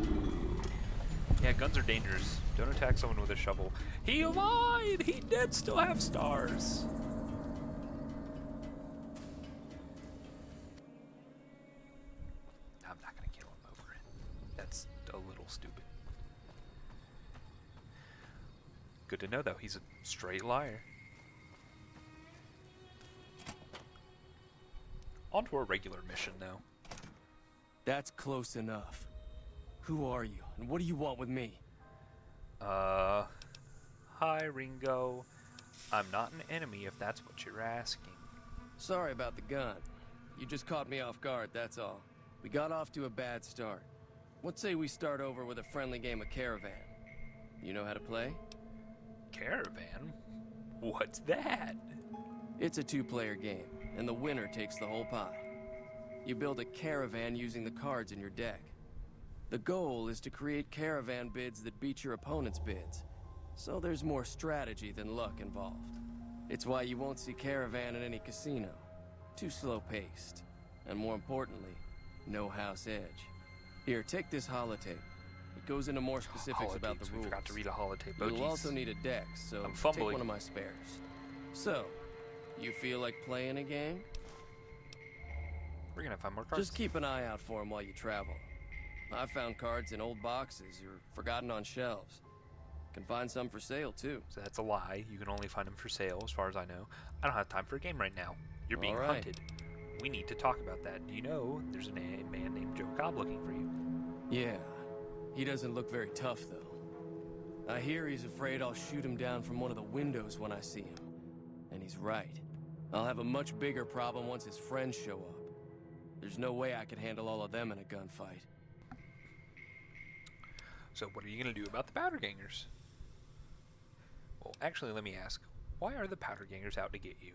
Yeah, guns are dangerous. Don't attack someone with a shovel. He lied! He did still have stars. I'm not gonna kill him over it. That's a little stupid. Good to know, though. He's a straight liar. On to our regular mission, though. That's close enough. Who are you, and what do you want with me? Hi, Ringo. I'm not an enemy if that's what you're asking. Sorry about the gun. You just caught me off guard, that's all. We got off to a bad start. Let's say we start over with a friendly game of Caravan. You know how to play? Caravan? What's that? It's a two-player game, and the winner takes the whole pie. You build a caravan using the cards in your deck. The goal is to create caravan bids that beat your opponent's bids, so there's more strategy than luck involved. It's why you won't see caravan in any casino. Too slow-paced, and more importantly, no house edge. Here, take this holotape. It goes into more specifics about the rules. We forgot to read a holotape. Oh, You'll also need a deck, so I'm fumbling. take one of my spares. So, you feel like playing a game? We're gonna find more cards. Just keep an eye out for them while you travel. I've found cards in old boxes or forgotten on shelves. Can find some for sale, too. So that's a lie. You can only find them for sale, as far as I know. I don't have time for a game right now. You're being hunted. We need to talk about that. Do you know there's a man named Joe Cobb looking for you? Yeah. He doesn't look very tough, though. I hear he's afraid I'll shoot him down from one of the windows when I see him. And he's right. I'll have a much bigger problem once his friends show up. There's no way I could handle all of them in a gunfight. So what are you going to do about the powder gangers? Well, actually, let me ask. Why are the powder gangers out to get you?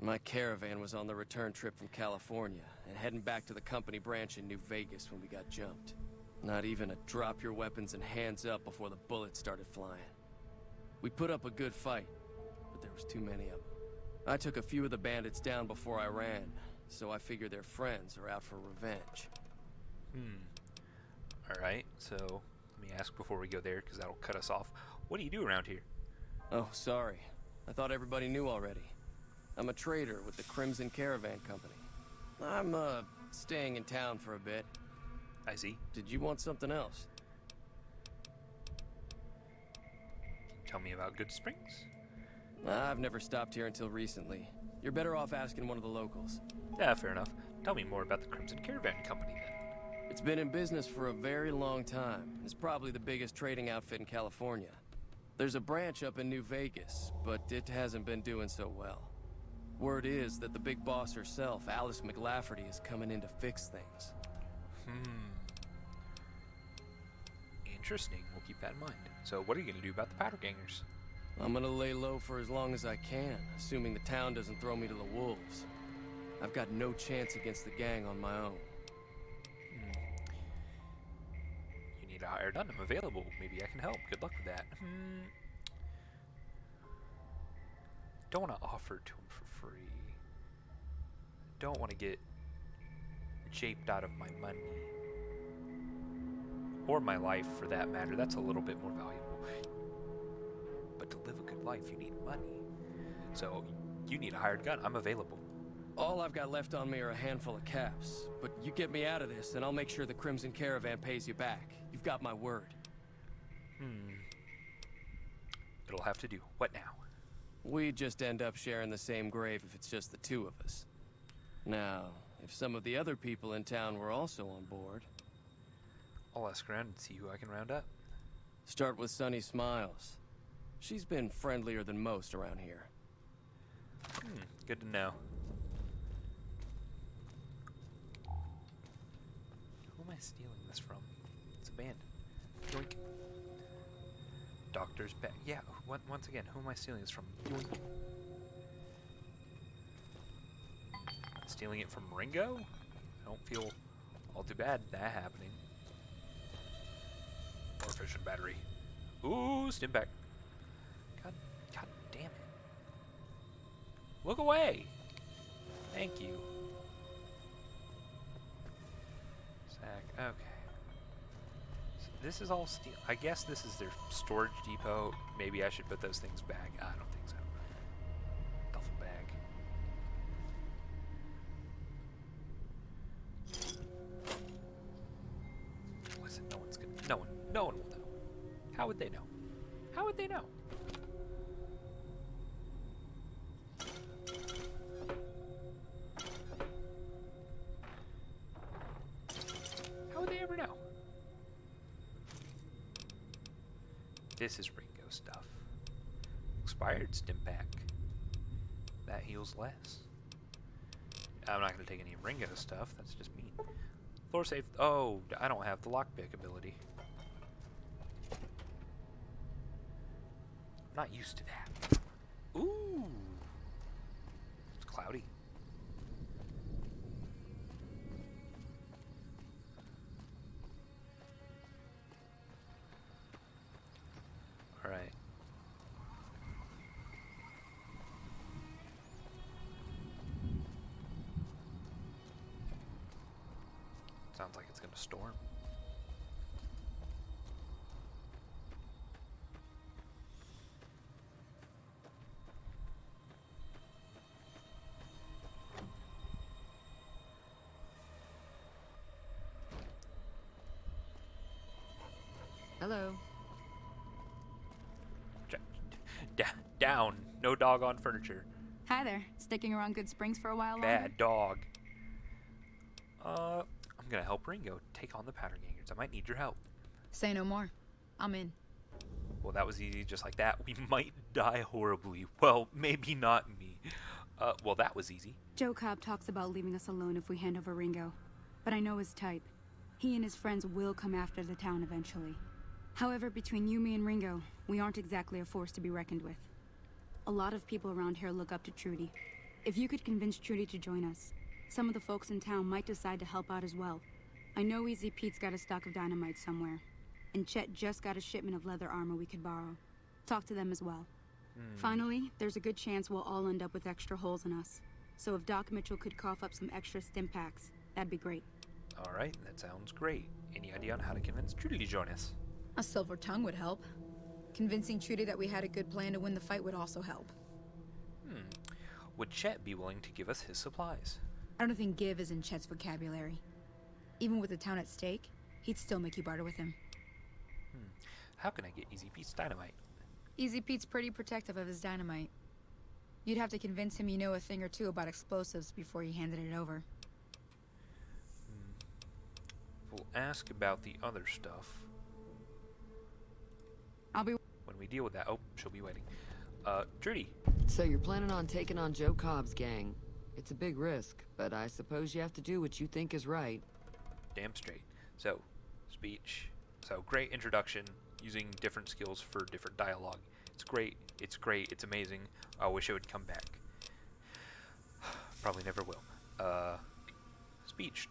My caravan was on the return trip from California and heading back to the company branch in New Vegas when we got jumped. Not even a drop your weapons and hands up before the bullets started flying. We put up a good fight, but there was too many of them. I took a few of the bandits down before I ran, so I figure their friends are out for revenge. Alright, so let me ask before we go there, because that'll cut us off. What do you do around here? Oh, sorry. I thought everybody knew already. I'm a trader with the Crimson Caravan Company. I'm, staying in town for a bit. I see. Did you want something else? Tell me about Good Springs? I've never stopped here until recently. You're better off asking one of the locals. Yeah, fair enough. Tell me more about the Crimson Caravan Company, then. It's been in business for a very long time. It's probably the biggest trading outfit in California. There's a branch up in New Vegas, but it hasn't been doing so well. Word is that the big boss herself, Alice McLafferty, is coming in to fix things. Interesting. We'll keep that in mind. So what are you going to do about the powder gangers? I'm gonna lay low for as long as I can, assuming the town doesn't throw me to the wolves. I've got no chance against the gang on my own. You need a hired gun. I'm available. Maybe I can help. Good luck with that. Don't want to offer it to him for free. Don't want to get japed out of my money. Or my life, for that matter. That's a little bit more valuable. But to live a good life, you need money. So, you need a hired gun. I'm available. All I've got left on me are a handful of caps. But you get me out of this, and I'll make sure the Crimson Caravan pays you back. You've got my word. It'll have to do. What now? We just end up sharing the same grave if it's just the two of us. Now, if some of the other people in town were also on board... I'll ask around and see who I can round up. Start with Sunny Smiles. She's been friendlier than most around here. Good to know. Who am I stealing this from? It's a band. Yoink. Doctor's bag. Yeah, once again, who am I stealing this from? Yoink. Stealing it from Ringo? I don't feel all too bad that happening. More efficient battery. Ooh, stim pack. God damn it. Look away! Thank you. Sack, okay. So this is all steel. I guess this is their storage depot. Maybe I should put those things back. I don't think so. Duffel bag. Listen, no one will know. How would they know? How would they know? How would they ever know? This is Ringo stuff. Expired stim pack. That heals less. I'm not going to take any Ringo stuff. That's just mean. Floor safe. Oh, I don't have the lockpick ability. I'm not used to that. Ooh. It's cloudy. Alright. Sounds like it's gonna storm. Hello. Down. No dog on furniture. Hi there. Sticking around Good Springs for a while longer? Bad dog. I'm gonna help Ringo take on the Powdergangers. I might need your help. Say no more. I'm in. Well, that was easy just like that. We might die horribly. Well, maybe not me. Well, that was easy. Joe Cobb talks about leaving us alone if we hand over Ringo. But I know his type. He and his friends will come after the town eventually. However, between you, me, and Ringo, we aren't exactly a force to be reckoned with. A lot of people around here look up to Trudy. If you could convince Trudy to join us, some of the folks in town might decide to help out as well. I know Easy Pete's got a stock of dynamite somewhere, and Chet just got a shipment of leather armor we could borrow. Talk to them as well. Finally, there's a good chance we'll all end up with extra holes in us. So if Doc Mitchell could cough up some extra stim packs, that'd be great. Alright, that sounds great. Any idea on how to convince Trudy to join us? A silver tongue would help. Convincing Trudy that we had a good plan to win the fight would also help. Would Chet be willing to give us his supplies? I don't think give is in Chet's vocabulary. Even with the town at stake, he'd still make you barter with him. How can I get Easy Pete's dynamite? Easy Pete's pretty protective of his dynamite. You'd have to convince him you know a thing or two about explosives before you handed it over. We'll ask about the other stuff. I'll be... When we deal with that. Oh, she'll be waiting. Trudy. So you're planning on taking on Joe Cobb's gang. It's a big risk, but I suppose you have to do what you think is right. Damn straight. So, speech. So, great introduction, using different skills for different dialogue. It's great, it's amazing. I wish it would come back. Probably never will. Speech.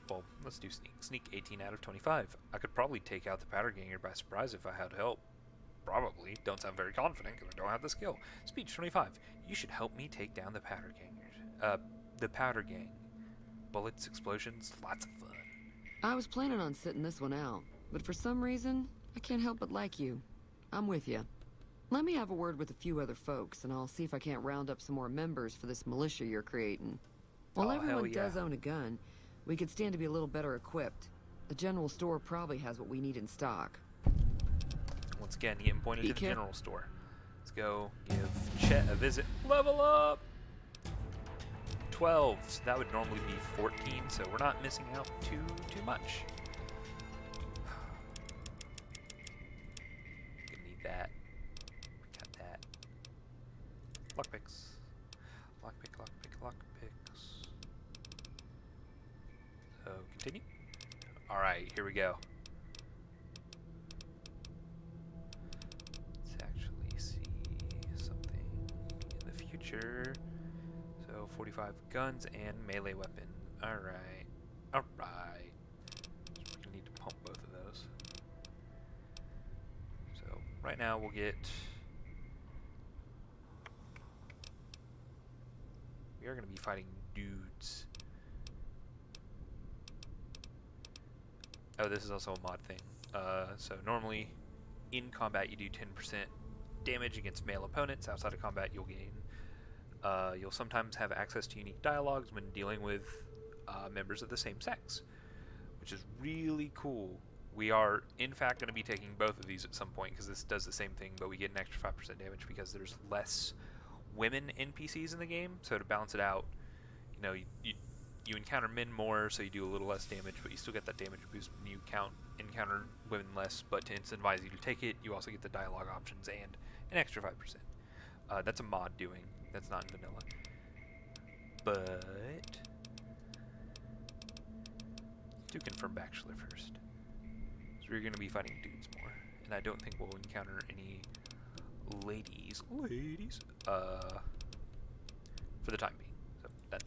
Well, let's do sneak. Sneak 18 out of 25. I could probably take out the Powderganger by surprise if I had help. Probably. Don't sound very confident because I don't have the skill. Speech 25. You should help me take down the Powdergangers. The Powder Gang. Bullets, explosions, lots of fun. I was planning on sitting this one out, but for some reason, I can't help but like you. I'm with you. Let me have a word with a few other folks, and I'll see if I can't round up some more members for this militia you're creating. While everyone does own a gun, we could stand to be a little better equipped. The general store probably has what we need in stock. Once again, getting pointed to the general store. Let's go give Chet a visit. Level up! 12. So that would normally be 14, so we're not missing out too much. Gonna need that. Got that. Lockpicks. Lockpicks. So, continue. Alright, here we go. Let's actually see something in the future. So, 45 guns and melee weapon. Alright. So we're gonna need to pump both of those. So, right now we'll get... We are gonna be fighting dudes. Oh, this is also a mod thing. So normally, in combat you do 10% damage against male opponents. Outside of combat you'll gain. You'll sometimes have access to unique dialogues when dealing with members of the same sex, which is really cool. We are, in fact, going to be taking both of these at some point because this does the same thing, but we get an extra 5% damage because there's less women NPCs in the game. So to balance it out, you know, you encounter men more, so you do a little less damage, but you still get that damage boost when you encounter women less. But to incentivize you to take it, you also get the dialogue options and an extra 5%. That's a mod doing. That's not in vanilla. But do confirm Bachelor first. So we're going to be fighting dudes more, and I don't think we'll encounter any ladies, for the time being. So that,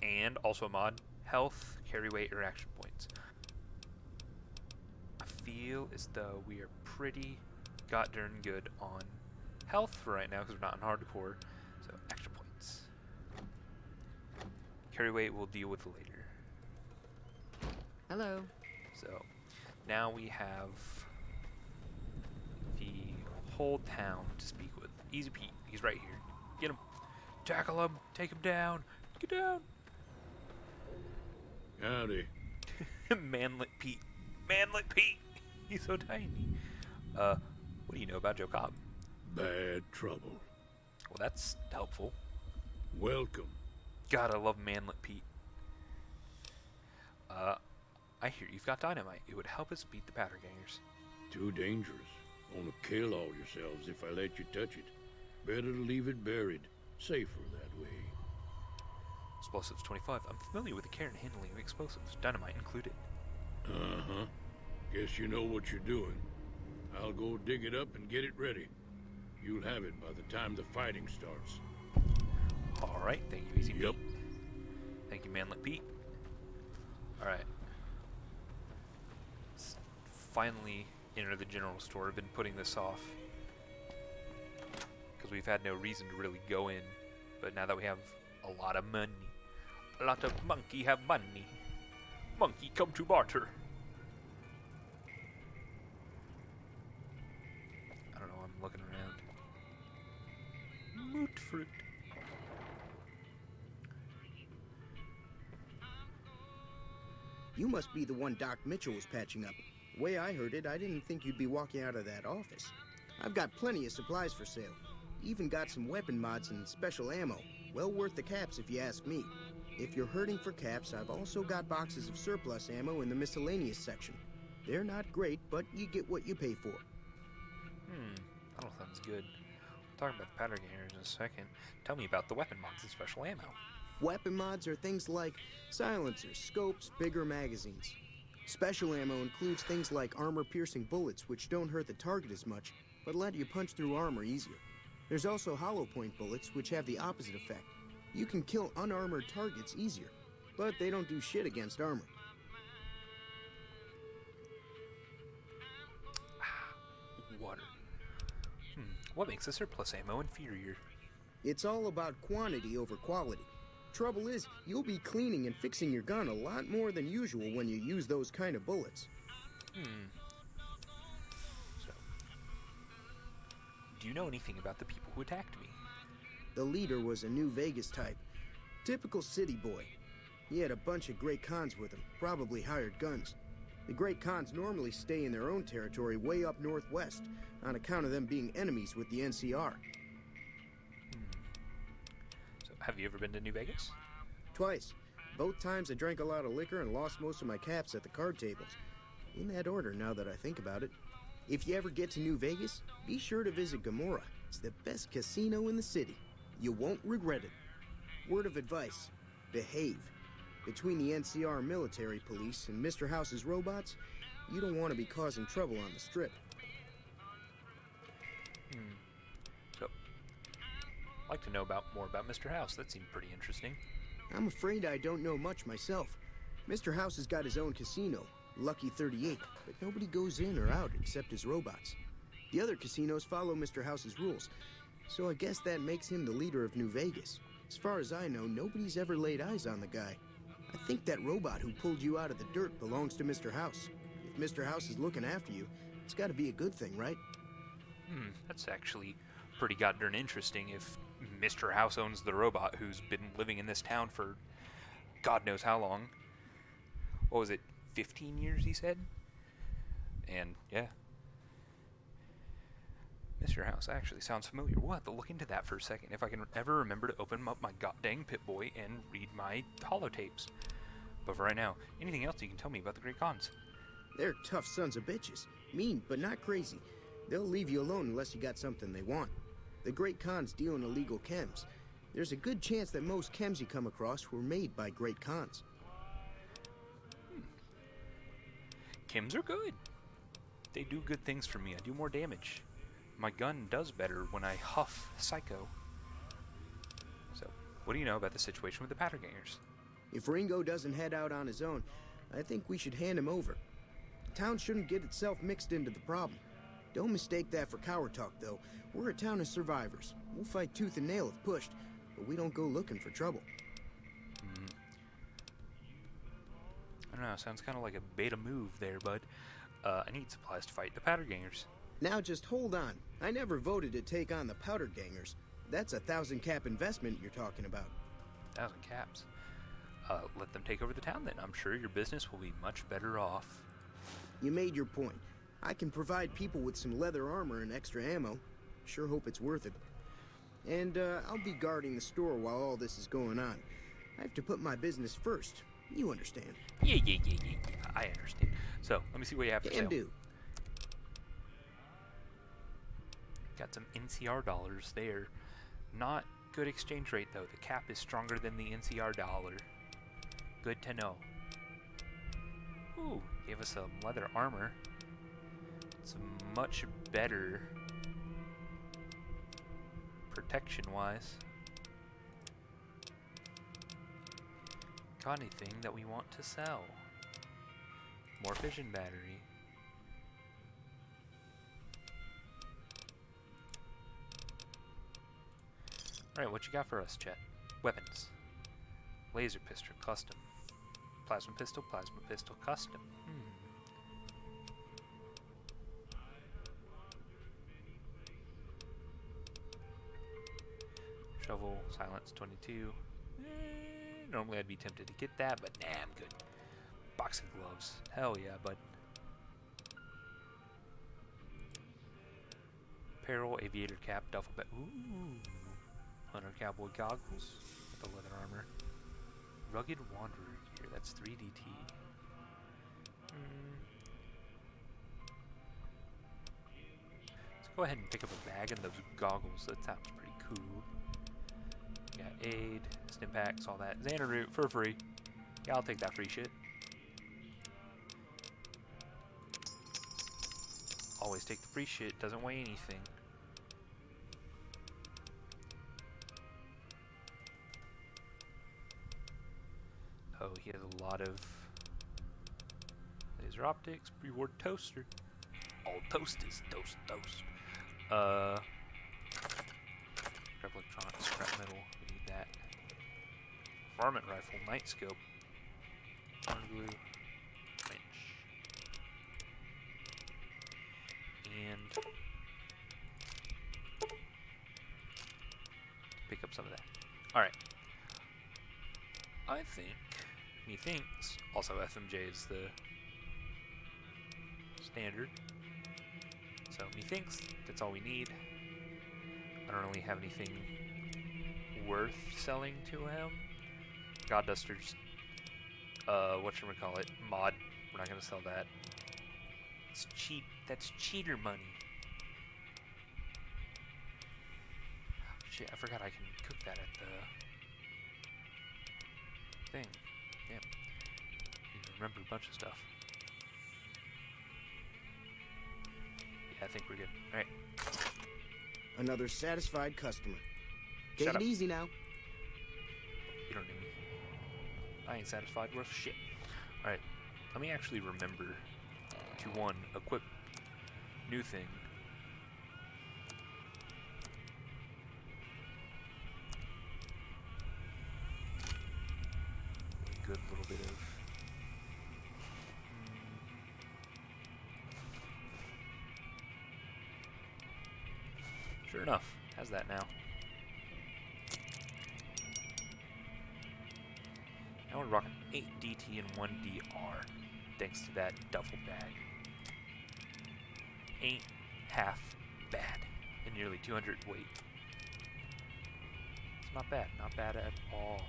and also a mod: health, carry weight, or action points. I feel as though we are pretty darn good on health for right now because we're not in hardcore. So action points. Carry weight we'll deal with later. Hello. So now we have the whole town to speak with. Easy Pete, he's right here. Get him. Tackle him. Take him down. Get down. Howdy. Manlet Pete. Manlet Pete. He's so tiny. What do you know about Joe Cobb? Bad trouble. Well, that's helpful. Welcome. God, I love Manlet Pete. I hear you've got dynamite. It would help us beat the Pattergangers. Too dangerous. Want to kill all yourselves if I let you touch it. Better to leave it buried. Safer that way. Explosives 25. I'm familiar with the care and handling of explosives, dynamite included. Uh-huh. Guess you know what you're doing. I'll go dig it up and get it ready. You'll have it by the time the fighting starts. Alright, thank you, Easy Yep. Pete. Thank you, Manlet Pete. Alright. Let's finally enter the general store. I've been putting this off because we've had no reason to really go in. But now that we have a lot of money, a lot of monkey have money. Monkey come to barter. I don't know, I'm looking around. Moot fruit. You must be the one Doc Mitchell was patching up. The way I heard it, I didn't think you'd be walking out of that office. I've got plenty of supplies for sale. Even got some weapon mods and special ammo. Well worth the caps if you ask me. If you're hurting for caps, I've also got boxes of surplus ammo in the miscellaneous section. They're not great, but you get what you pay for. That all sounds good. We'll talk about the Pattergangers in a second. Tell me about the weapon mods and special ammo. Weapon mods are things like silencers, scopes, bigger magazines. Special ammo includes things like armor-piercing bullets, which don't hurt the target as much, but let you punch through armor easier. There's also hollow point bullets, which have the opposite effect. You can kill unarmored targets easier, but they don't do shit against armor. Water. What makes the surplus ammo inferior? It's all about quantity over quality. Trouble is, you'll be cleaning and fixing your gun a lot more than usual when you use those kind of bullets. So, do you know anything about the people who attacked me? The leader was a New Vegas type. Typical city boy. He had a bunch of Great Khans with him, probably hired guns. The Great Khans normally stay in their own territory way up northwest, on account of them being enemies with the NCR. So, have you ever been to New Vegas? Twice. Both times I drank a lot of liquor and lost most of my caps at the card tables. In that order, now that I think about it. If you ever get to New Vegas, be sure to visit Gomorrah. It's the best casino in the city. You won't regret it. Word of advice, behave. Between the NCR military police and Mr. House's robots, you don't want to be causing trouble on the strip. So, I'd like to know more about Mr. House. That seemed pretty interesting. I'm afraid I don't know much myself. Mr. House has got his own casino, Lucky 38, but nobody goes in or out except his robots. The other casinos follow Mr. House's rules, so I guess that makes him the leader of New Vegas. As far as I know, nobody's ever laid eyes on the guy. I think that robot who pulled you out of the dirt belongs to Mr. House. If Mr. House is looking after you, it's got to be a good thing, right? That's actually pretty goddamn interesting if Mr. House owns the robot who's been living in this town for God knows how long. What was it, 15 years, he said? And, yeah. Mr. House actually sounds familiar. We'll have to look into that for a second if I can ever remember to open up my goddamn Pip-Boy and read my holotapes. But for right now, anything else you can tell me about the Great Khans? They're tough sons of bitches. Mean, but not crazy. They'll leave you alone unless you got something they want. The Great Khans deal in illegal chems. There's a good chance that most chems you come across were made by Great Khans. Chems are good. They do good things for me. I do more damage. my gun does better when I huff Psycho. So, what do you know about the situation with the powder gangers? If Ringo doesn't head out on his own, I think we should hand him over. The town shouldn't get itself mixed into the problem. Don't mistake that for coward talk, though. We're a town of survivors. We'll fight tooth and nail if pushed, but we don't go looking for trouble. I don't know, sounds kind of like a beta move there, bud. I need supplies to fight the powder gangers. Now just hold on. I never voted to take on the powder gangers. That's a 1,000 cap investment you're talking about. 1,000 caps. Let them take over the town then. I'm sure your business will be much better off. You made your point. I can provide people with some leather armor and extra ammo. Sure hope it's worth it. And I'll be guarding the store while all this is going on. I have to put my business first. You understand. Yeah. I understand. So, let me see what you have for sale. Can do. Got some NCR dollars there. Not good exchange rate, though. The cap is stronger than the NCR dollar. Good to know. Ooh, gave us some leather armor. It's much better protection-wise. Got anything that we want to sell? More fission battery. Alright, what you got for us, Chet? Weapons. Laser pistol, custom. Plasma pistol, custom. Shovel, silence 22. Normally I'd be tempted to get that, but nah, I'm good. Boxing gloves. Hell yeah, bud. Apparel, aviator cap, duffel bag. Ooh. Hunter cowboy goggles with the leather armor. Rugged wanderer gear. That's 3DT. Let's go ahead and pick up a bag and those goggles. That sounds pretty cool. Got aid, stim packs, all that. Xander root for free. Yeah, I'll take that free shit. Always take the free shit. Doesn't weigh anything. Oh, he has a lot of laser optics, reward toaster. All toast is toast. Scrap electronics, scrap metal, we need that. Varmint rifle, night scope, iron glue, wrench, and pick up some of that. Alright. I think, methinks, also FMJ is the standard. So methinks, that's all we need. I don't really have anything worth selling to him. God Duster's, whatchamacallit, mod, we're not gonna sell that. It's cheap, that's cheater money. Shit, I forgot I can cook that at the thing. Damn. Need to remember a bunch of stuff. Yeah, I think we're good. Alright. Another satisfied customer. Shut Take up. it easy now. You don't need me. I ain't satisfied with shit. Alright. Let me actually remember to, one, equip new thing. Good little bit of sure enough, has that now. Now we're rocking 8 DT and 1 DR, thanks to that duffel bag. Ain't half bad, and nearly 200 weight. It's not bad at all.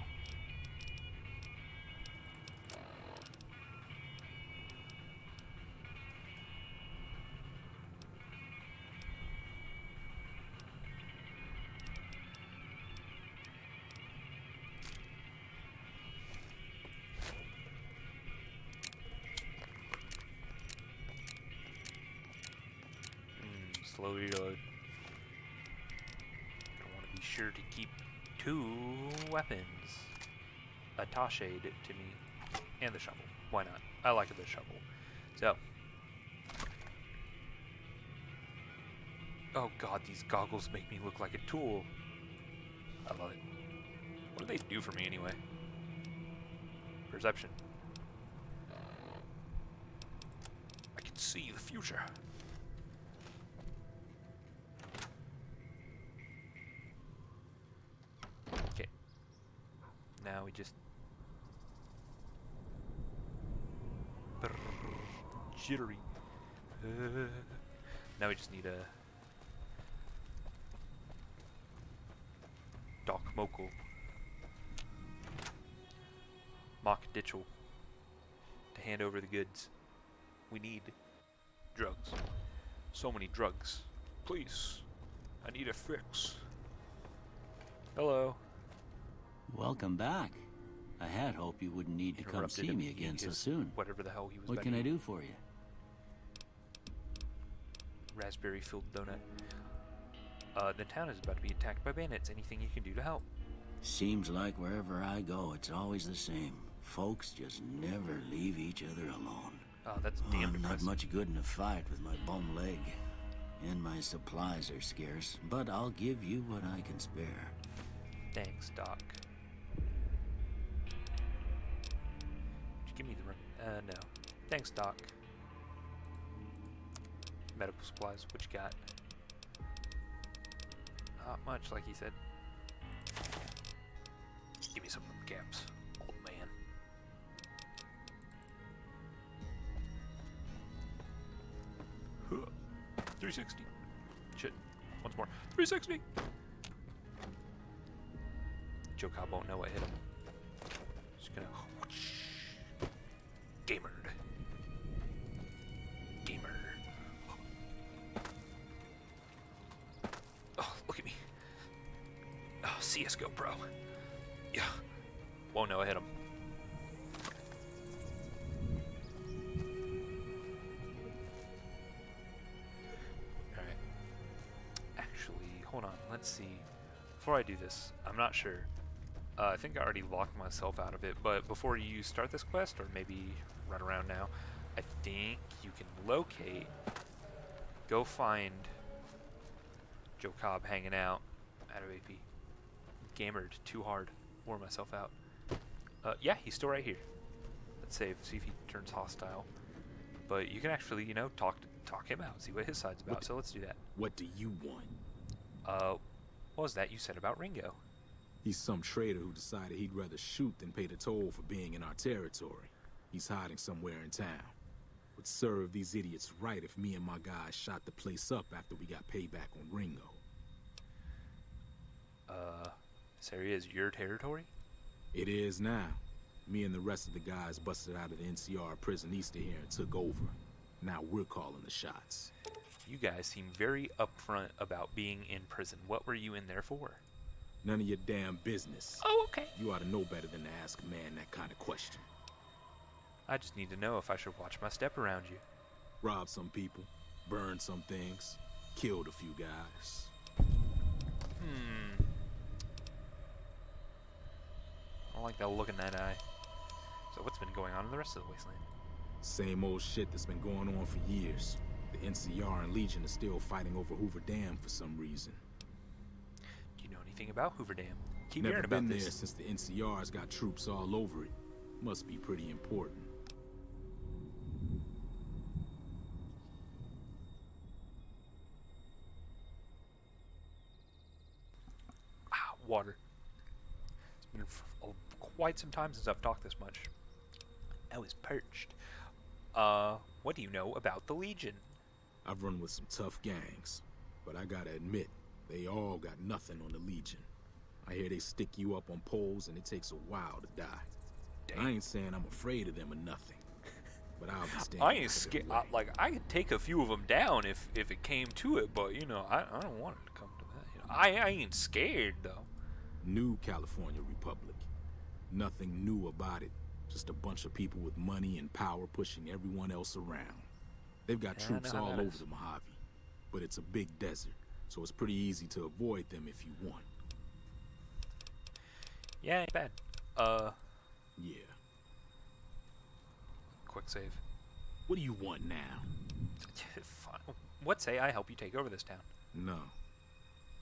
Slow reload. sure to keep 2 weapons attached to me. And the shovel. Why not? I like the shovel. So. Oh god, these goggles make me look like a tool. I love it. What do they do for me anyway? Perception. I can see the future. Okay. Now we just... Jittery. Now we just need a... Doc Mokul. Mock Ditchel. To hand over the goods. We need drugs. So many drugs. Please. I need a fix. Hello. Welcome back. I had hoped you wouldn't need to come see me again so soon. Whatever the hell he was. What can I do for you? Raspberry-filled donut. The town is about to be attacked by bandits. Anything you can do to help? Seems like wherever I go, it's always the same. Folks just never leave each other alone. Oh, that's damn I'm depressing. not much good in a fight with my bum leg. And my supplies are scarce, but I'll give you what I can spare. Thanks, Doc. Did you give me the run? No. Thanks, Doc. Medical supplies, what you got? Not much, like he said. Give me some of them caps, old man. Huh. 360. Shit. Once more. 360! Joe Cobb won't know what hit him. Just gonna... Gamered. Gamer. Oh, look at me. Oh, CSGO Pro. Yeah. Won't know I hit him. Alright. Actually, hold on. Let's see. Before I do this, I'm not sure. I think I already locked myself out of it, but before you start this quest, or maybe right around now, I think you can locate, go find Joe Cobb hanging out out of AP. Gamered too hard. Wore myself out. Yeah, he's still right here. Let's save, see if he turns hostile. But you can actually, you know, talk him out, see what his side's about, so let's do that. What do you want? What was that you said about Ringo? He's some traitor who decided he'd rather shoot than pay the toll for being in our territory. He's hiding somewhere in town. Would serve these idiots right if me and my guys shot the place up after we got payback on Ringo. This area is your territory? It is now. Me and the rest of the guys busted out of the NCR prison east of here and took over. Now we're calling the shots. You guys seem very upfront about being in prison. What were you in there for? None of your damn business. Oh, okay. You ought to know better than to ask a man that kind of question. I just need to know if I should watch my step around you. Robbed some people, burned some things, killed a few guys. I don't like that look in that eye. So what's been going on in the rest of the wasteland? Same old shit that's been going on for years. The NCR and Legion are still fighting over Hoover Dam for some reason. Do you know anything about Hoover Dam? Keep Never hearing about been this. there since the NCR's got troops all over it. Must be pretty important. Water. It's been quite some time since I've talked this much. I was perched. What do you know about the Legion? I've run with some tough gangs, but I gotta admit, they all got nothing on the Legion. I hear they stick you up on poles and it takes a while to die. Dang. I ain't saying I'm afraid of them or nothing, but I'll be standing. I ain't scared. Like, I could take a few of them down if it came to it, but you know, I don't want it to come to that. You know, I ain't scared though. New California Republic. Nothing new about it. Just a bunch of people with money and power pushing everyone else around. They've got troops all over the Mojave, but it's a big desert, so it's pretty easy to avoid them if you want. Yeah, ain't bad. Yeah. Quick save. What do you want now? Fine. What say I help you take over this town? No.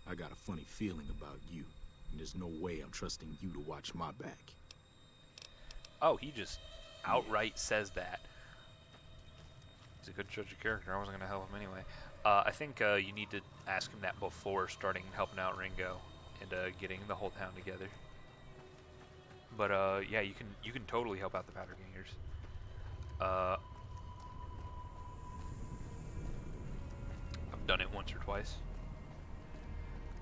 I got a funny feeling about you, and there's no way I'm trusting you to watch my back. Oh, he just outright says that. He's a good judge of character. I wasn't going to help him anyway. I think you need to ask him that before starting helping out Ringo and getting the whole town together. But yeah, you can totally help out the Powder Gangers. I've done it once or twice.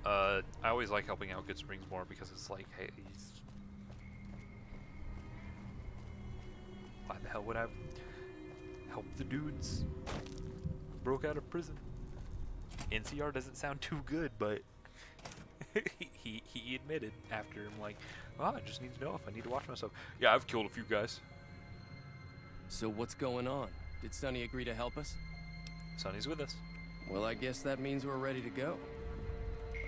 I always like helping out Good Springs more because it's like, hey, why the hell would I help the dudes? Broke out of prison. NCR doesn't sound too good, but he admitted after I'm like, oh, I just need to know if I need to watch myself. Yeah, I've killed a few guys. So what's going on? Did Sonny agree to help us? Sonny's with us. Well, I guess that means we're ready to go.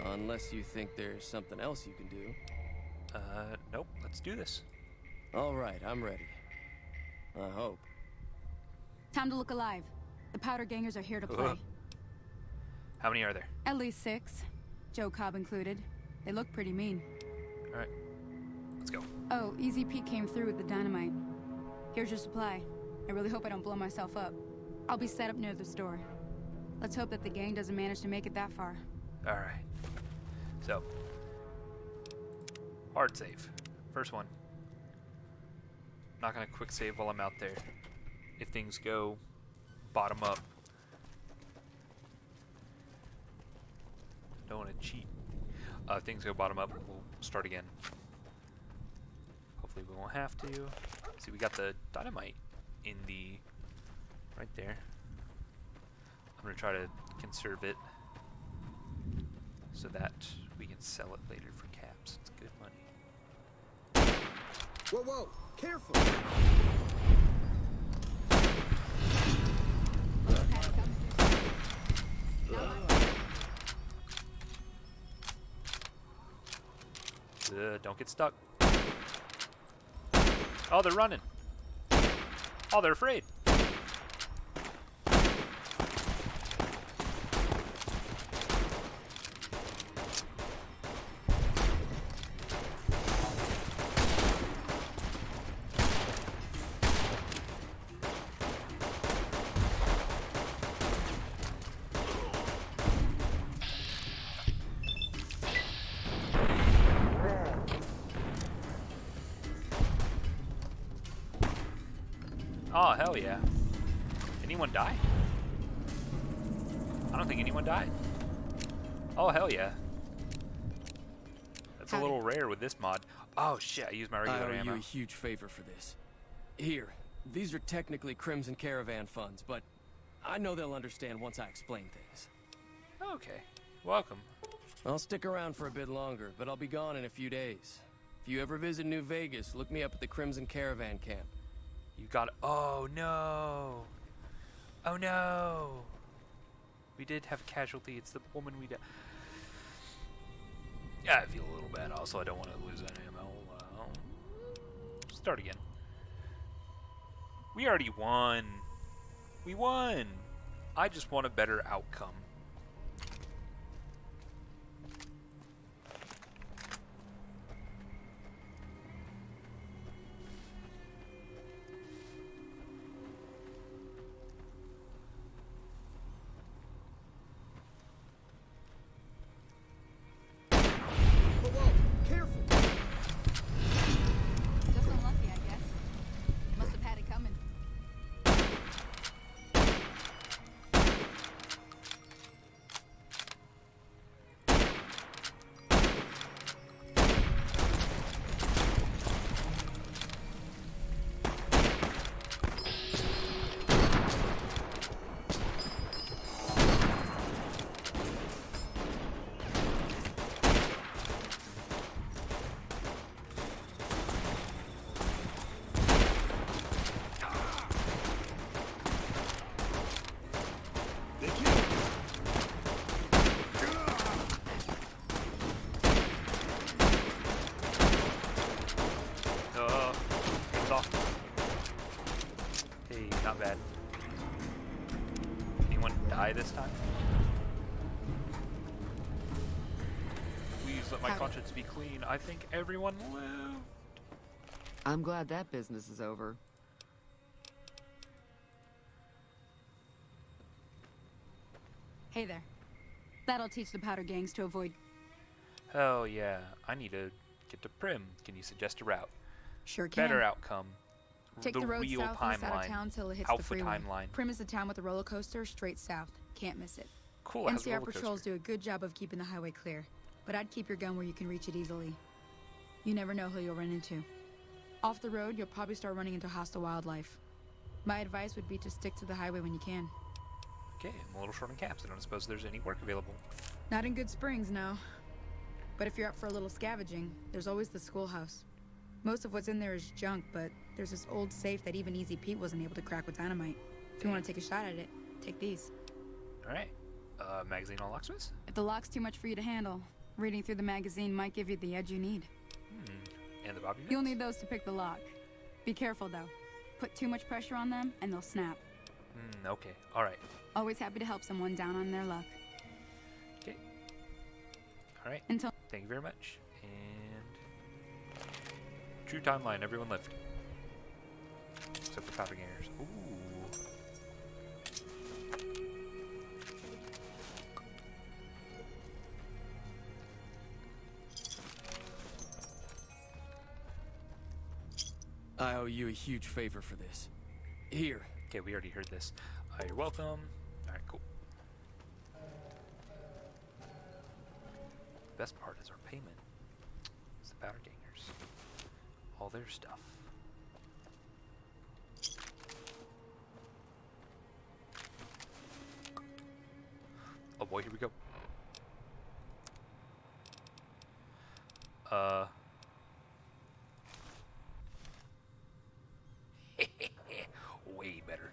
Unless you think there's something else you can do. Nope. Let's do this. All right, I'm ready. I hope. Time to look alive. The Powder Gangers are here to play. How many are there? At least 6. Joe Cobb included. They look pretty mean. Alright. Let's go. Oh, Easy Pete came through with the dynamite. Here's your supply. I really hope I don't blow myself up. I'll be set up near the store. Let's hope that the gang doesn't manage to make it that far. Alright. So. Hard save. First one. Not gonna quick save while I'm out there. If things go bottom up. Don't want to cheat. If things go bottom up, we'll start again. Hopefully we won't have to. See, we got the dynamite in the... right there. I'm gonna try to conserve it so that we can sell it later for caps. It's good money. Whoa, whoa! Careful! Don't get stuck. Oh, they're running. Oh, they're afraid. Oh, hell yeah. Anyone die? I don't think anyone died. Oh, hell yeah. That's a little rare with this mod. Oh, shit, I used my regular ammo. I owe you a huge favor for this. Here, these are technically Crimson Caravan funds, but I know they'll understand once I explain things. Okay, welcome. I'll stick around for a bit longer, but I'll be gone in a few days. If you ever visit New Vegas, look me up at the Crimson Caravan camp. You got... Oh, no. Oh, no. We did have a casualty. It's the woman we... Yeah, I feel a little bad. Also, I don't want to lose any ammo. Start again. We already won. We won. I just want a better outcome. die this time. Please let my conscience be clean. I think everyone lived. I'm glad that business is over. Hey there. That'll teach the powder gangs to avoid... Hell yeah. I need to get to Prim. Can you suggest a route? Sure can. Better outcome. Take the road real southeast out of timeline. town till it hits Alpha the freeway. timeline. Prim is the town with the roller coaster straight south. Can't miss it. Cool, it has a NCR roller coaster. patrols do a good job of keeping the highway clear, but I'd keep your gun where you can reach it easily. You never know who you'll run into. Off the road, you'll probably start running into hostile wildlife. My advice would be to stick to the highway when you can. Okay, I'm a little short on caps. I don't suppose there's any work available. Not in Good Springs, no. But if you're up for a little scavenging, there's always the schoolhouse. Most of what's in there is junk, but there's this old safe that even Easy Pete wasn't able to crack with dynamite. If you want to take a shot at it, take these. Alright. Magazine on locksmiths? If the lock's too much for you to handle, reading through the magazine might give you the edge you need. And the bobby pins? You'll need those to pick the lock. Be careful, though. Put too much pressure on them, and they'll snap. Okay. Alright. Always happy to help someone down on their luck. Okay. Alright. Thank you very much. And... True timeline. Everyone lived. Except for powder gangers. Ooh. I owe you a huge favor for this. Here. Okay, we already heard this. You're welcome. Alright, cool. The best part is our payment. It's the powder gangers. All their stuff. Oh boy, here we go. Way better.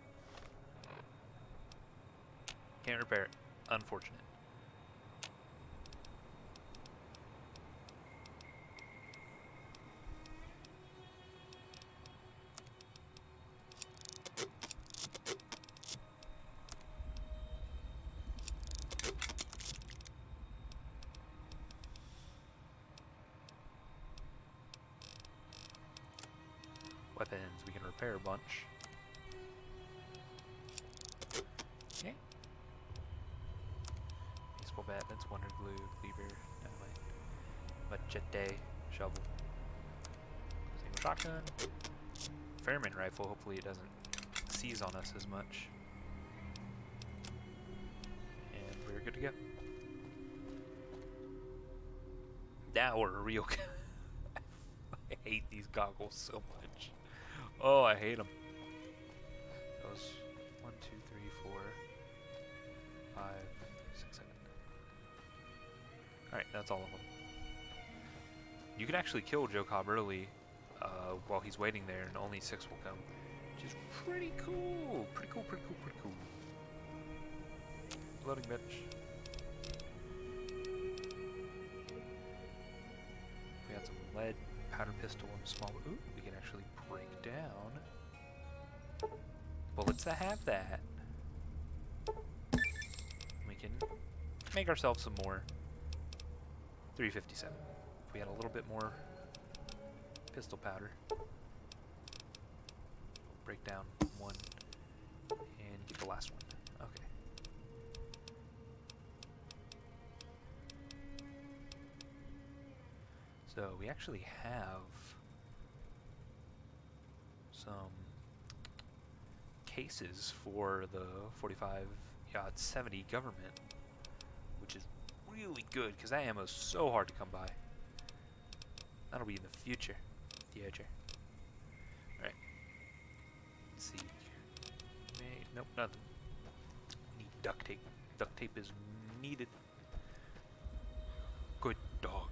Can't repair it. Unfortunate. Weapons, we can repair a bunch. Okay. Baseball bat, that's wonder glue, cleaver, dynamite, machete, shovel. Single shotgun. Fairman rifle, hopefully it doesn't seize on us as much. And we're good to go. Now we're a real I hate these goggles so much. Oh, I hate them. That was 1, 2, 3, 4, 5, 6, 7. Alright, that's all of them. You can actually kill Joe Cobb early while he's waiting there, and only 6 will come. Which is pretty cool. Pretty cool, pretty cool, pretty cool. Loading bitch. We got some lead, powder pistol, and small. Ooh, we can actually break down bullets that have that. We can make ourselves some more. 357. If we had a little bit more pistol powder, break down one and get the last one. Okay. So we actually have some cases for the 45-70 government, which is really good because that ammo is so hard to come by. That'll be in the future. Future. Alright. Let's see. Nope, nothing. We need duct tape. Duct tape is needed. Good dog.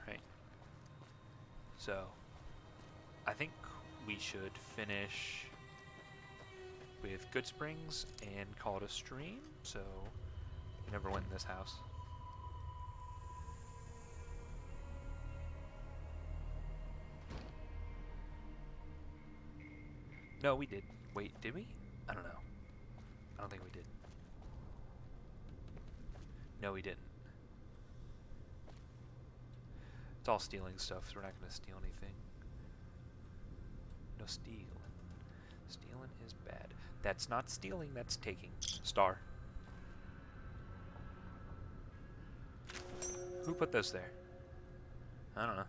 Alright. So, I think we should finish with Good Springs and call it a stream. So, we never went in this house. No, we did. Wait, did we? I don't know. I don't think we did. No, we didn't. It's all stealing stuff, so we're not going to steal anything. No steal. Stealing is bad. That's not stealing, that's taking. Star. Who put those there? I don't know.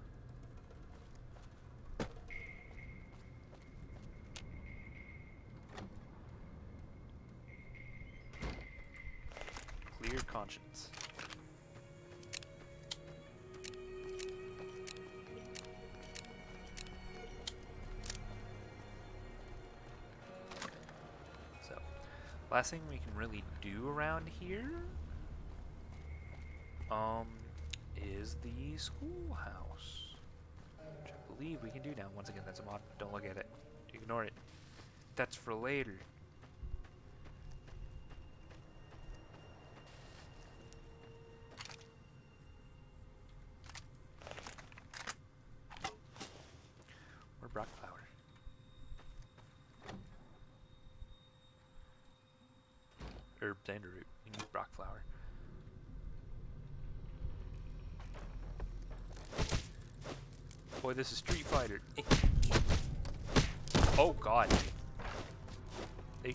Clear conscience. So, last thing we can really do around here, is the schoolhouse, which I believe we can do now. Once again, that's a mod. Don't look at it. Ignore it. That's for later. Or Brock flower. Or Xander root. You need Brock flower. Boy, this is Street Fighter. Oh god. They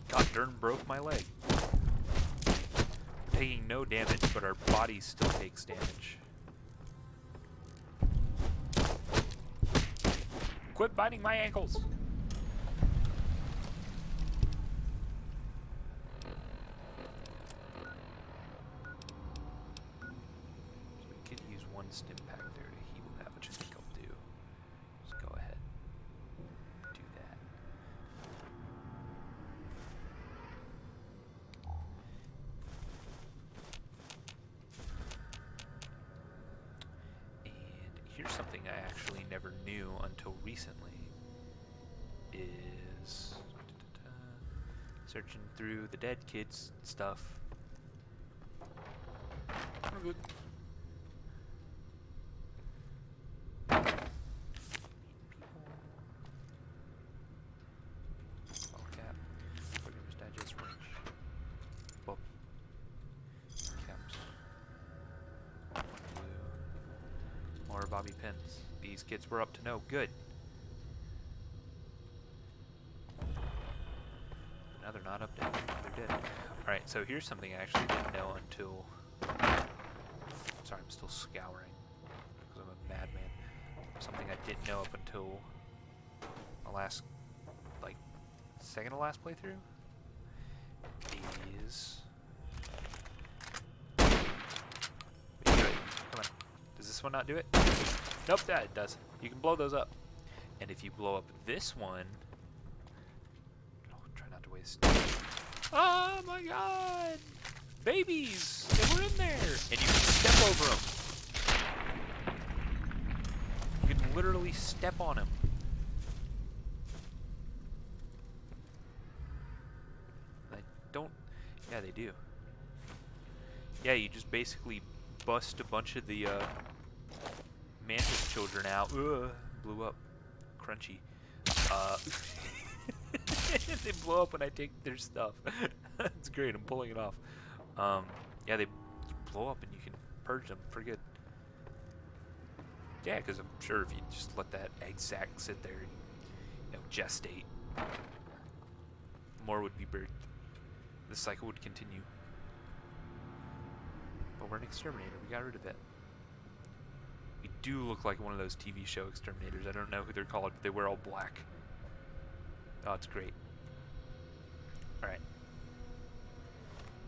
god darn broke my leg. We're taking no damage, but our body still takes damage. Quit biting my ankles! So we could use one stim pack there to heal that, which I think I'll do. Just go ahead. Do that. And here's something I actually never knew until recently. Is searching through the dead kids stuff. We're good. All cap. Programmer's Digest wrench. Book. Caps. Blue. More bobby pins. These kids were up to no good. Now they're not updated. They're dead. Alright, so here's something I actually didn't know until... Sorry, I'm still scouring because I'm a madman. Something I didn't know up until the last, like, second to last playthrough is... We do it. Come on. Does this one not do it? Nope, that it does. You can blow those up. And if you blow up this one... Oh my god! Babies! They were in there! And you can step over them. You can literally step on them. I don't... Yeah, they do. Yeah, you just basically bust a bunch of the mantis children out. Ugh, blew up. Crunchy. They blow up when I take their stuff. It's great, I'm pulling it off. Yeah, they blow up and you can purge them for good. Yeah, because I'm sure if you just let that egg sac sit there and, you know, gestate, more would be birthed. The cycle would continue. But we're an exterminator, we got rid of it. We do look like one of those TV show exterminators. I don't know who they're called, but they wear all black. Oh, it's great. Alright.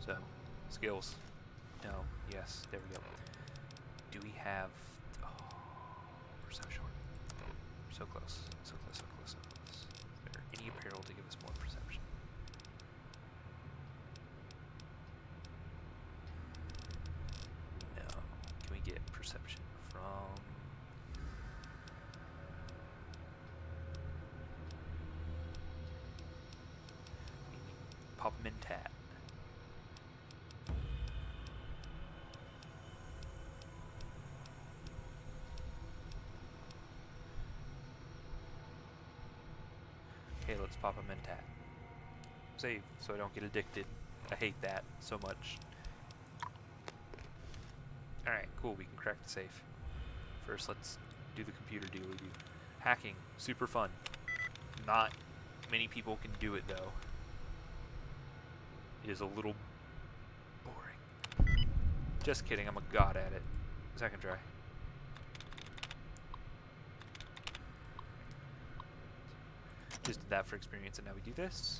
So, skills. No. Yes. There we go. Do we have... Oh, we're so short. So close. So close, so close, so close. Is there any apparel to give us more perception? No. Can we get perception from... Pop them in tat. Okay, let's pop a mentat. Save, so I don't get addicted. I hate that so much. Alright, cool, we can crack the safe. First, let's do the computer dealy-doo. Hacking, super fun. Not many people can do it, though. It is a little boring. Just kidding, I'm a god at it. Second try. Just did that for experience, and now we do this.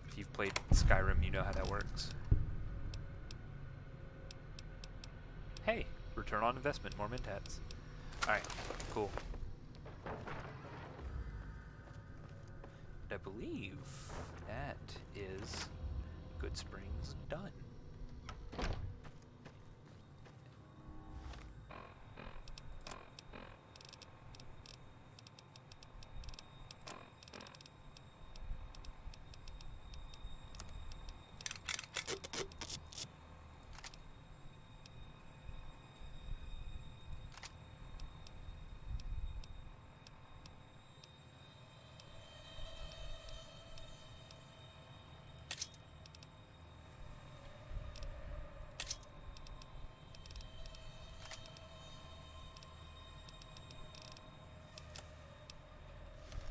If you've played Skyrim, you know how that works. Hey, return on investment, more mentats. Alright, cool. And I believe that is Good Springs done.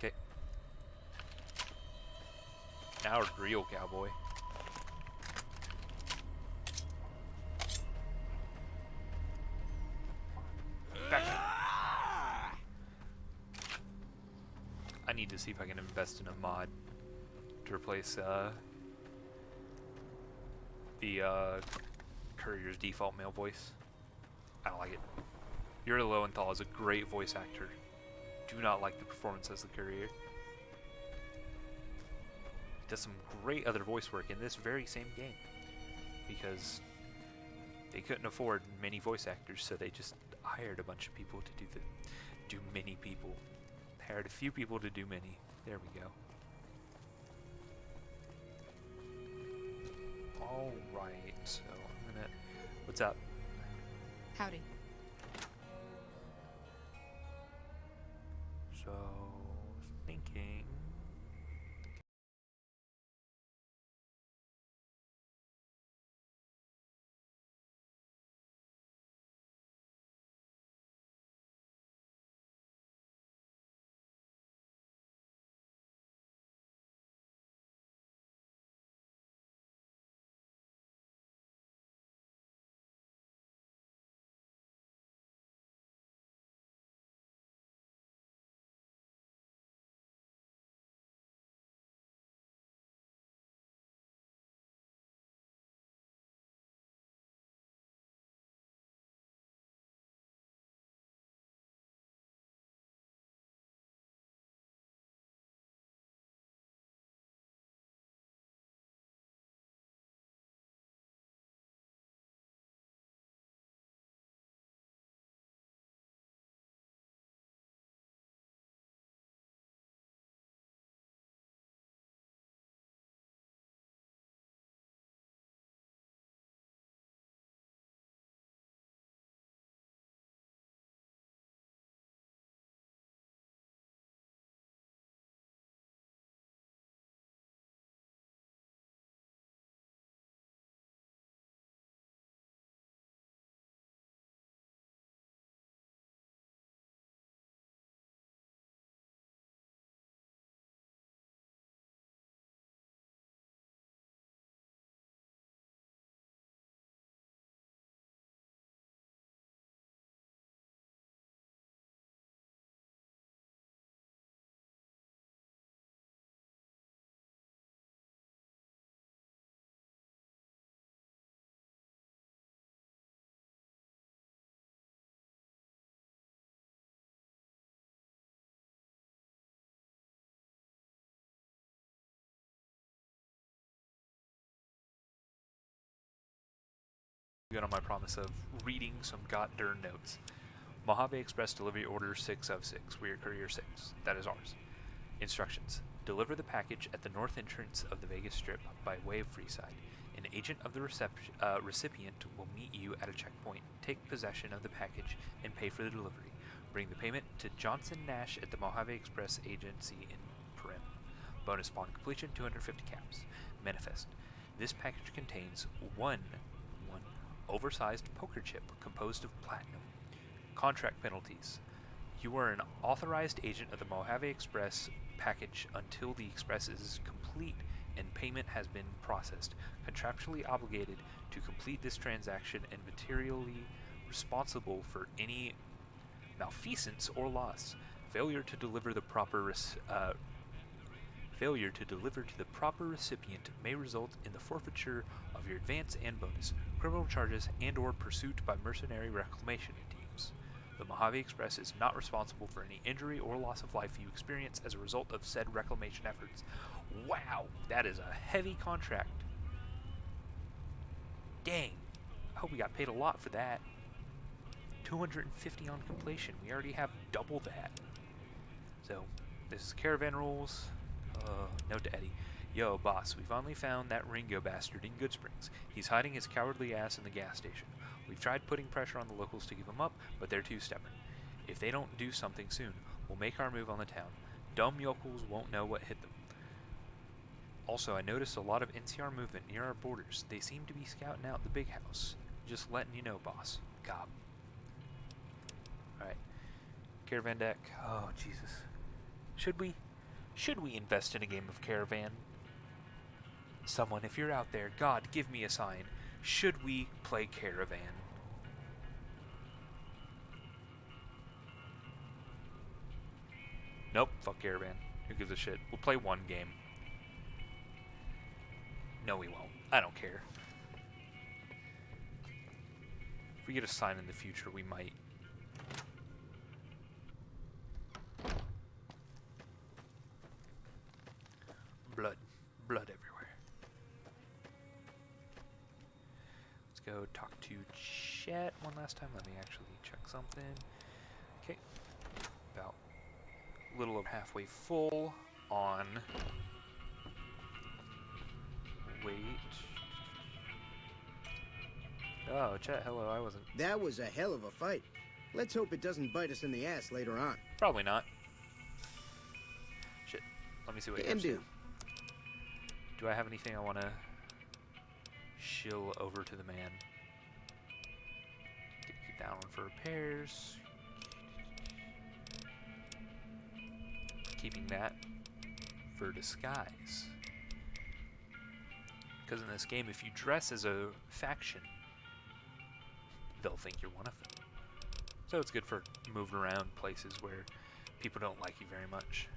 Okay. Now we're the real cowboy. Back in. I need to see if I can invest in a mod to replace the courier's default male voice. I don't like it. Yuri Lowenthal is a great voice actor. Do not like the performance as the courier. He does some great other voice work in this very same game because they couldn't afford many voice actors, so they just hired a bunch of people to do many people. Hired a few people to do many. There we go. Alright, so I'm gonna... What's up? Howdy. So, thinking... Good on my promise of reading some got-dern notes. Mojave Express Delivery Order 6 of 6. We are Courier 6. That is ours. Instructions. Deliver the package at the north entrance of the Vegas Strip by way of Freeside. An agent of the recipient will meet you at a checkpoint, take possession of the package, and pay for the delivery. Bring the payment to Johnson Nash at the Mojave Express Agency in Prim. Bonus upon completion, 250 caps. Manifest. This package contains one oversized poker chip composed of platinum. Contract penalties. You are an authorized agent of the Mojave Express package until the express is complete and payment has been processed. Contractually obligated to complete this transaction and materially responsible for any malfeasance or loss. Failure to deliver to the proper recipient may result in the forfeiture of your advance and bonus, criminal charges, and or pursuit by mercenary reclamation teams. The Mojave Express is not responsible for any injury or loss of life you experience as a result of said reclamation efforts. Wow, that is a heavy contract. Dang, I hope we got paid a lot for that. 250 on completion. We already have double that. So, this is Caravan Rules. Note to Eddie. Yo, boss, we finally found that Ringo bastard in Goodsprings. He's hiding his cowardly ass in the gas station. We've tried putting pressure on the locals to give him up, but they're too stubborn. If they don't do something soon, we'll make our move on the town. Dumb yokels won't know what hit them. Also, I noticed a lot of NCR movement near our borders. They seem to be scouting out the big house. Just letting you know, boss. Cobb. Alright. Caravan deck. Oh, Jesus. Should we invest in a game of Caravan? Someone, if you're out there, God, give me a sign. Should we play Caravan? Nope, fuck Caravan. Who gives a shit? We'll play one game. No, we won't. I don't care. If we get a sign in the future, we might. Blood. Blood everywhere. Let's go talk to Chet one last time. Let me actually check something. Okay. About a little over halfway full on... Wait. Oh, Chet, hello, I wasn't... That was a hell of a fight. Let's hope it doesn't bite us in the ass later on. Probably not. Shit. Let me see what you have to do. Do I have anything I want to shill over to the man? Keep that one for repairs. Keeping that for disguise. Because in this game, if you dress as a faction, they'll think you're one of them. So it's good for moving around places where people don't like you very much.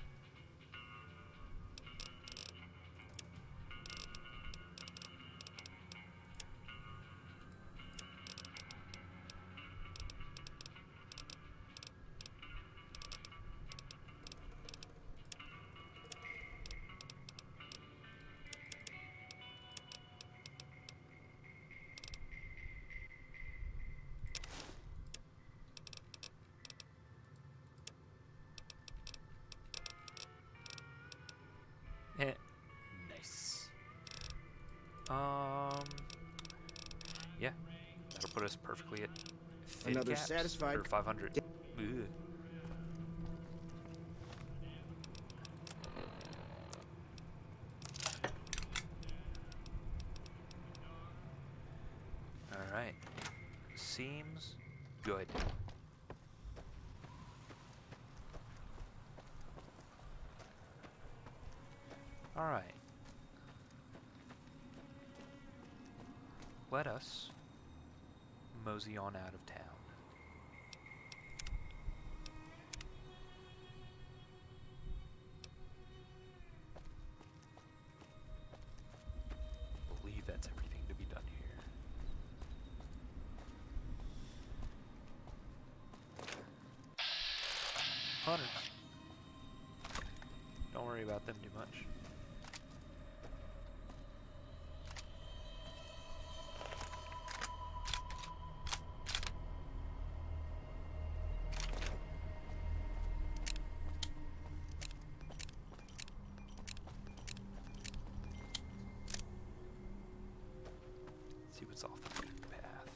Nice. Yeah, that'll put us perfectly at another caps satisfied for 500. Ugh. All right, seems good. All right. Let us mosey on out of town. I believe that's everything to be done here. Hunters. Don't worry about them too much. See what's off the beaten path.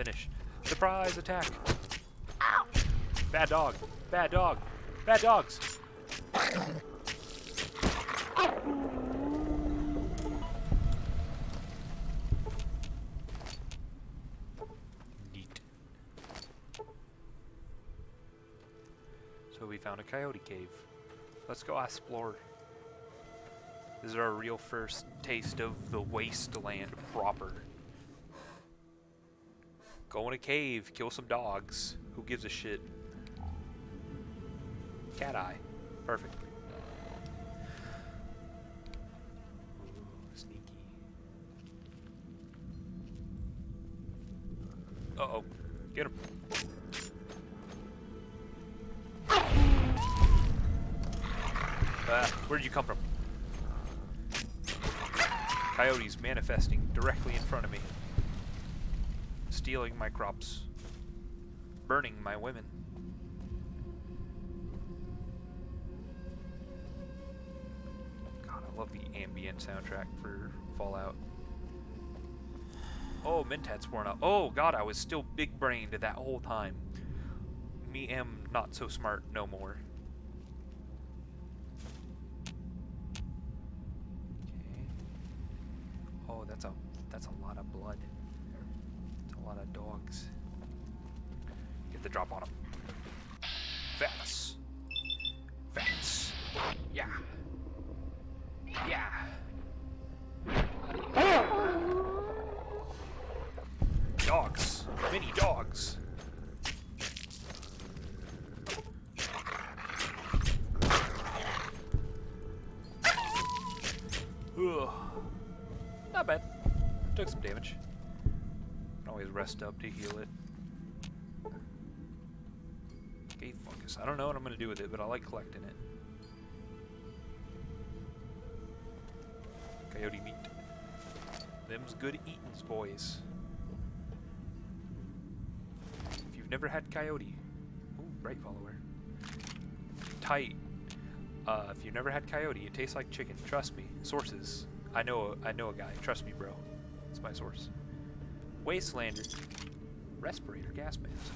finish. Surprise attack. Ow! Bad dog. Bad dog. Bad dogs. Neat. So we found a coyote cave. Let's go explore. This is our real first taste of the wasteland proper. Go in a cave, kill some dogs. Who gives a shit? Cat eye. Perfect. Ooh, sneaky. Uh-oh. Get him. Where'd you come from? Coyotes manifesting directly in front of me. Stealing my crops. Burning my women. God, I love the ambient soundtrack for Fallout. Oh, Mentat's worn out. Oh, God, I was still big-brained that whole time. Me am not so smart no more. Oh, that's a lot of blood. That's a lot of dogs. Get the drop on them. Vats. Vats. Yeah. Yeah. Dogs. Many dogs. Ugh. Not bad. Took some damage. Can always rest up to heal it. Cave fungus. I don't know what I'm gonna do with it, but I like collecting it. Coyote meat. Them's good eatins, boys. If you've never had coyote, ooh, bright follower. Tight. If you've never had coyote, it tastes like chicken. Trust me. Sources. I know a guy. Trust me, bro. It's my source. Wastelander. Respirator gas mask.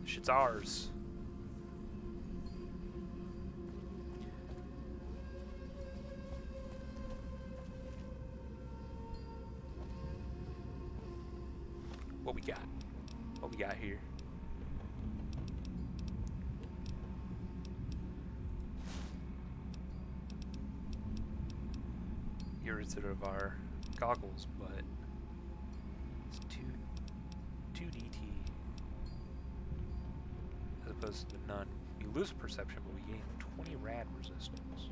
Shit's ours. What we got? What we got here? Sort of our goggles, but it's 2 DT as opposed to none. You lose perception, but we gain 20 rad resistance.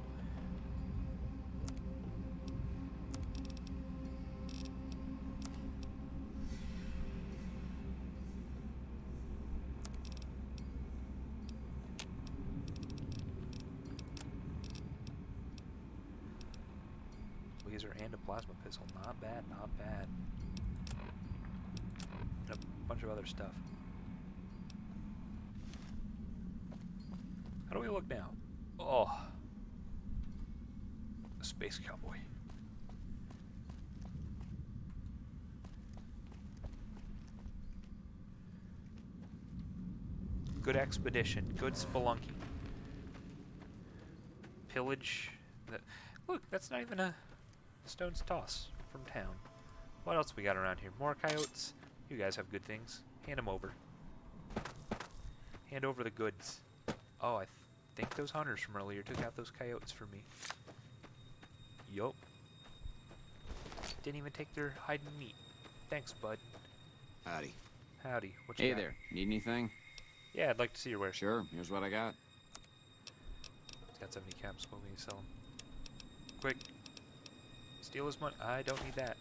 Laser and a plasma pistol. Not bad, not bad. And a bunch of other stuff. How do we look now? Oh. A space cowboy. Good expedition. Good spelunking. Pillage. Look, that's not even a stone's toss from town. What else we got around here? More coyotes? You guys have good things. Hand them over. Hand over the goods. Oh, I think those hunters from earlier took out those coyotes for me. Yup. Didn't even take their hide and meat. Thanks, bud. Howdy. Howdy. What you Hey got? there. Need anything? Yeah, I'd like to see your wares. Sure. Here's what I got. It's got 70 caps. What can you sell them? Quick. Steal his money. I don't need that.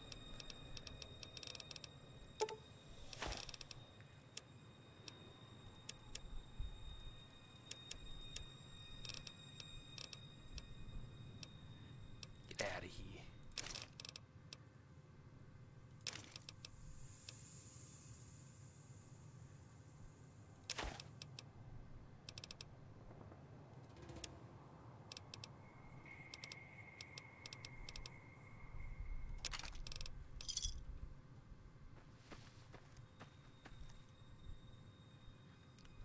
Get out of here.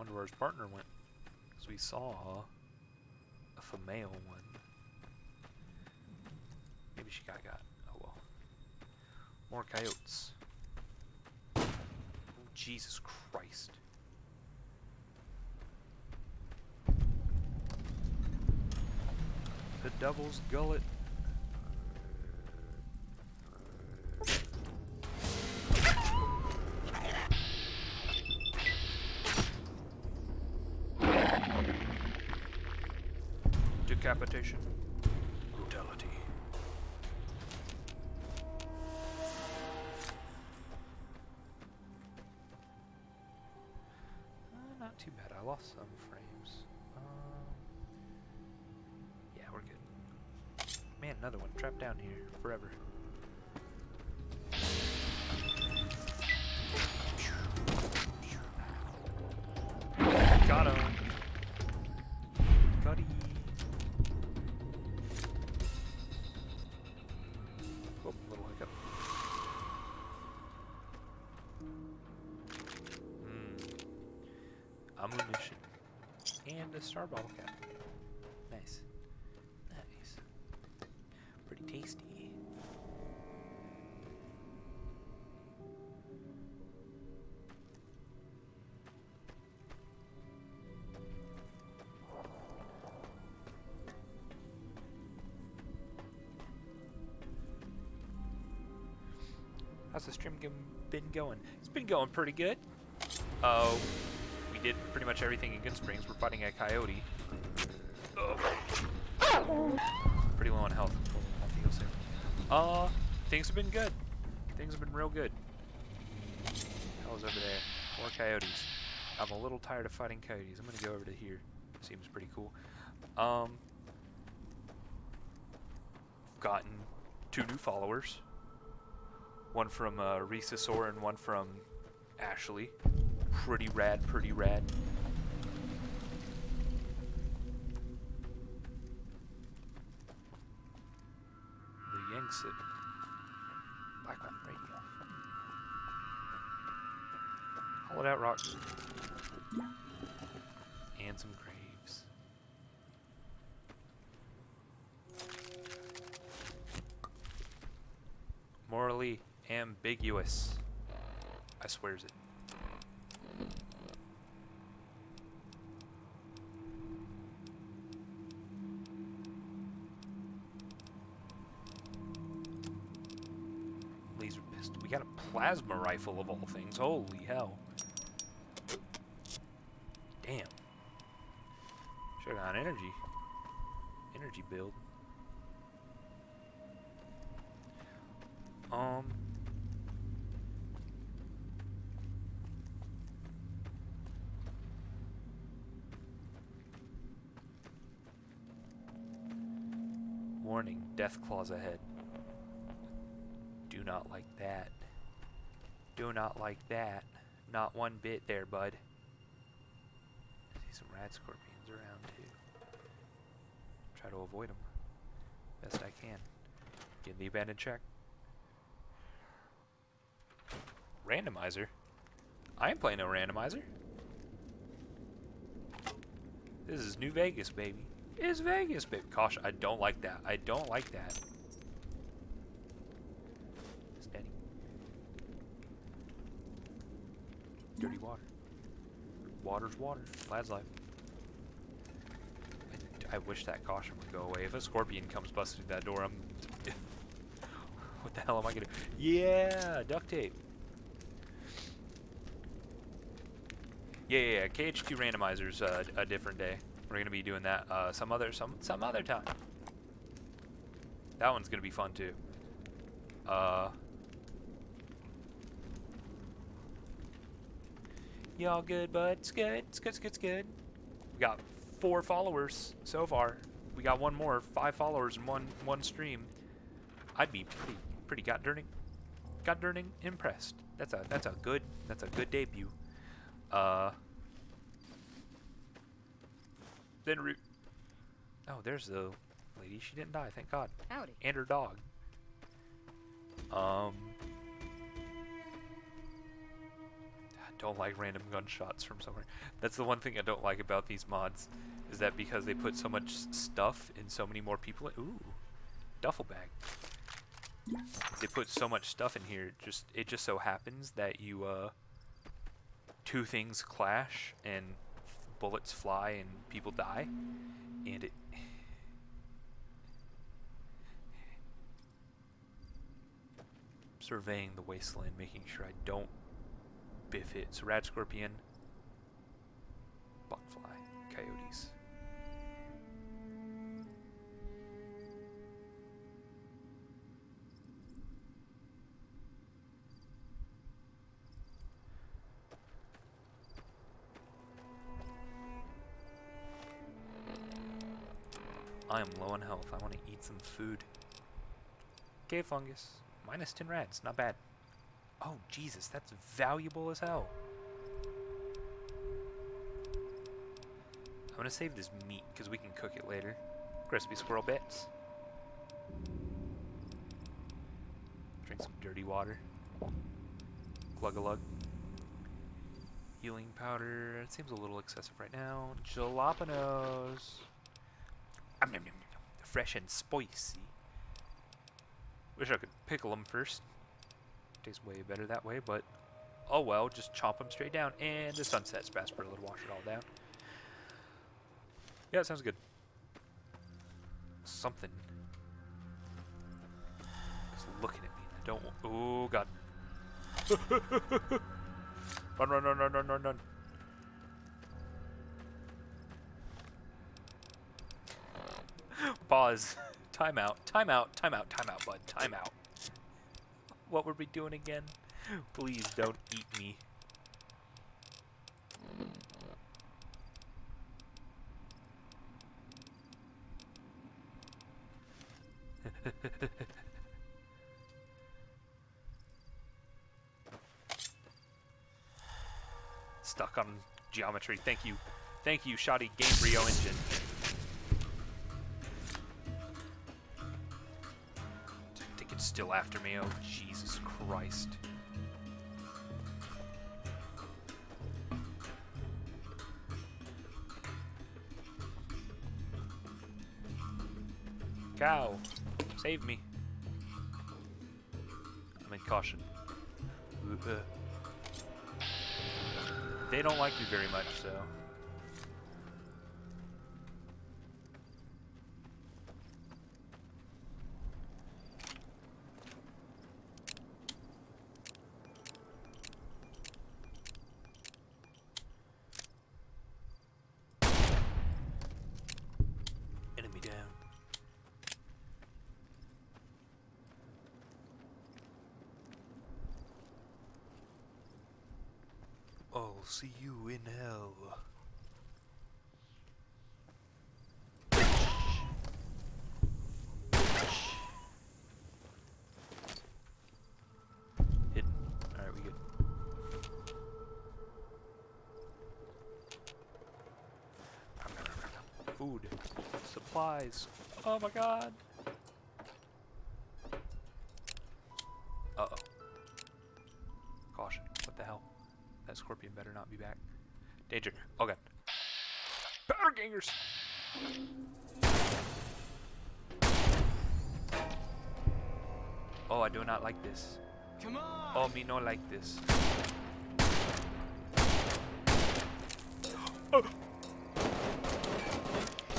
Wonder where his partner went. Because we saw a female one. Maybe she got. Oh well. More coyotes. Oh, Jesus Christ. The devil's gullet. Decapitation. Brutality. Not too bad. I lost some frames. Yeah, we're good. Man, another one trapped down here forever. Got him. Got him. Oh, little hiccup. Ammunition. And a star bottle cap. Nice. Nice. Pretty tasty. How's the stream been going? It's been going pretty good. We did pretty much everything in Good Springs. We're fighting a coyote. Pretty low on health. I'll have to heal soon. Things have been good. Things have been real good. Hell's over there. More coyotes. I'm a little tired of fighting coyotes. I'm gonna go over to here. Seems pretty cool. Gotten 2 new followers. One from Rhesasaur and one from Ashley. Pretty rad, pretty rad. The Yangtze. Black Mountain Radio. Hollowed out rock. And some graves. Morally ambiguous. I swears it. Laser pistol. We got a plasma rifle of all things. Holy hell. Damn. Should've got an energy build. Warning, death claws ahead. Do not like that. Do not like that. Not one bit there, bud. See some rad scorpions around too. Try to avoid them best I can. Get in the abandoned check. Randomizer? I ain't playing no randomizer. This is New Vegas, baby. It's Vegas, baby. Gosh, I don't like that. I don't like that. Steady. Dirty water. Water's water. Lad's life. I wish that caution would go away. If a scorpion comes busting through that door, I'm... What the hell am I gonna do? Yeah! Duct tape. Yeah. KH2 randomizer's a different day. We're gonna be doing that some other time. That one's gonna be fun too. Y'all good, bud? It's good. It's good. We got 4 followers so far. We got one more, 5 followers in one stream. I'd be pretty goddamn impressed. That's a good debut. Then oh, there's the lady. She didn't die, thank God. Howdy. And her dog. don't like random gunshots from somewhere. That's the one thing I don't like about these mods, is that because they put so much stuff in so many more people. Ooh, duffel bag. They put so much stuff in here. It just so happens that you two things clash and bullets fly and people die, and it. Surveying the wasteland, making sure I don't biff it. So rat scorpion, buckfly, coyotes. I am low on health. I want to eat some food. Cave fungus. Minus 10 rats. Not bad. Oh, Jesus. That's valuable as hell. I'm going to save this meat because we can cook it later. Crispy squirrel bits. Drink some dirty water. Glug-a-lug. Healing powder. It seems a little excessive right now. Jalapenos. Fresh and spicy. Wish I could pickle them first. Tastes way better that way, but oh well, just chop them straight down. And the sunset sarsaparilla to wash it all down. Yeah, it sounds good. Something is looking at me. I don't want. Oh god. Run, run, run, run, run, run, run. Pause. Time out. Time out. Time out. Time out, bud. Time out. What were we doing again? Please don't eat me. Stuck on geometry. Thank you. Thank you, shoddy Gamebryo engine. Still after me. Oh, Jesus Christ. Cow, save me. I'm in caution. They don't like me very much, so. I'll see you in hell. Hidden. Alright, we good. Food. Supplies. Oh my god. Uh-oh. Caution. What the hell? That scorpion better not be back. Danger. Oh god. Powder gangers! Oh, I do not like this. Come on! Oh, me not like this. Oh.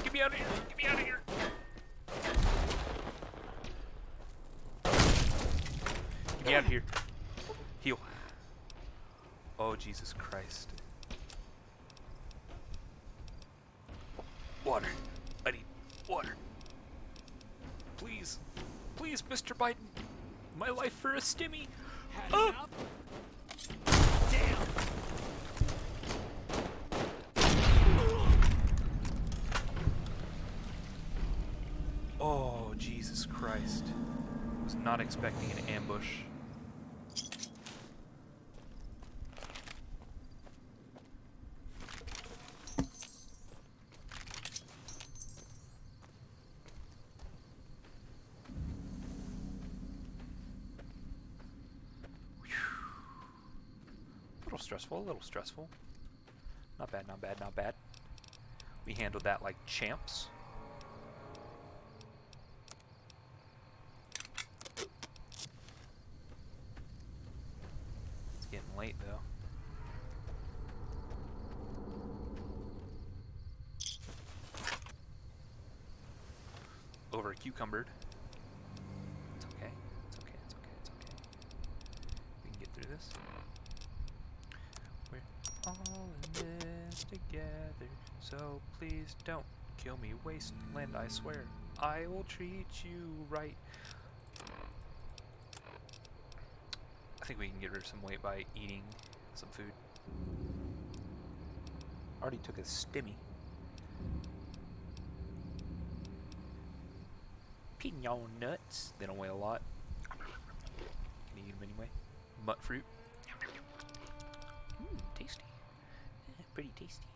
Get me out of here! Get me out of here! Get me out of here. Heal. Oh, Jesus Christ. Water. I need water. Please. Please, Mr. Biden. My life for a stimmy. Oh. Damn. Oh, Jesus Christ. Was not expecting an ambush. stressful, a little stressful. Not bad, not bad, not bad. We handled that like champs. It's getting late though. Over cucumbered. It's okay. It's okay. It's okay. It's okay. We can get through this. We're all in this together, so please don't kill me, wasteland. I swear, I will treat you right. I think we can get rid of some weight by eating some food. Already took a stimmy. Pinon nuts. They don't weigh a lot. Can you eat them anyway? Mutt fruit. Tasty. Pretty tasty.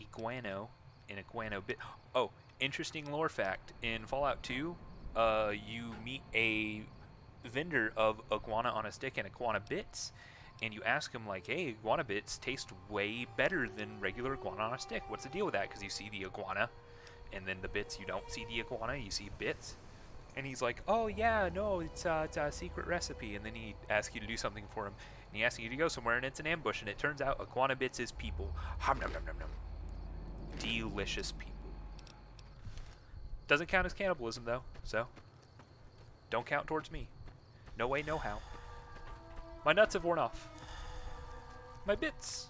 Iguano and iguano bit. Oh, interesting lore fact. In Fallout 2, you meet a vendor of iguana on a stick and iguana bits, and you ask him like, hey, iguana bits taste way better than regular iguana on a stick. What's the deal with that? Because you see the iguana, and then the bits, you don't see the iguana, you see bits. And he's like, oh yeah, no, it's a secret recipe. And then he asks you to do something for him. And he asks you to go somewhere, and it's an ambush. And it turns out iguana bits is people. Hum, nom, nom, nom, nom. Delicious people. Doesn't count as cannibalism, though. So, don't count towards me. No way, no how. My nuts have worn off. My bits.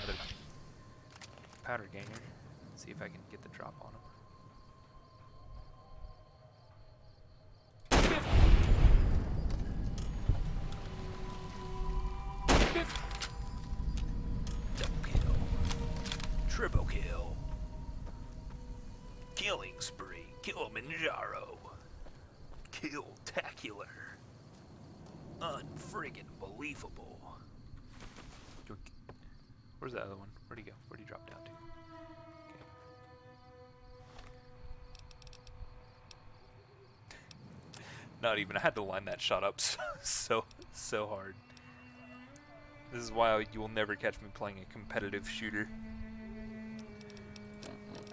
Another powder gainer. Let's see if I can get the drop on him. Double kill. Triple kill. Killing spree. Kilimanjaro. Kill-tacular. Unfriggin' believable. Where's the other one? Where'd he go? Where'd he drop down to? Okay. Not even. I had to line that shot up so hard. This is why you will never catch me playing a competitive shooter.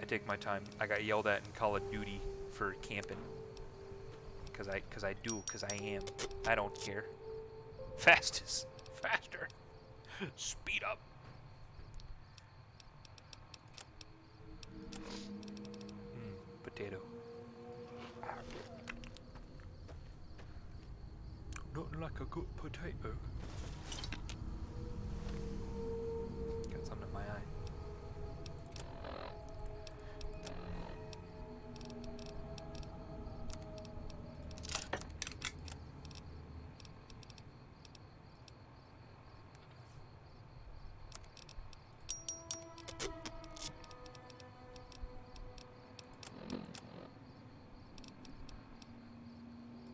I take my time. I got yelled at in Call of Duty for camping. Cause I am. I don't care. Fastest. Faster. Speed up. Potato. Not like a good potato. Got something in my eye.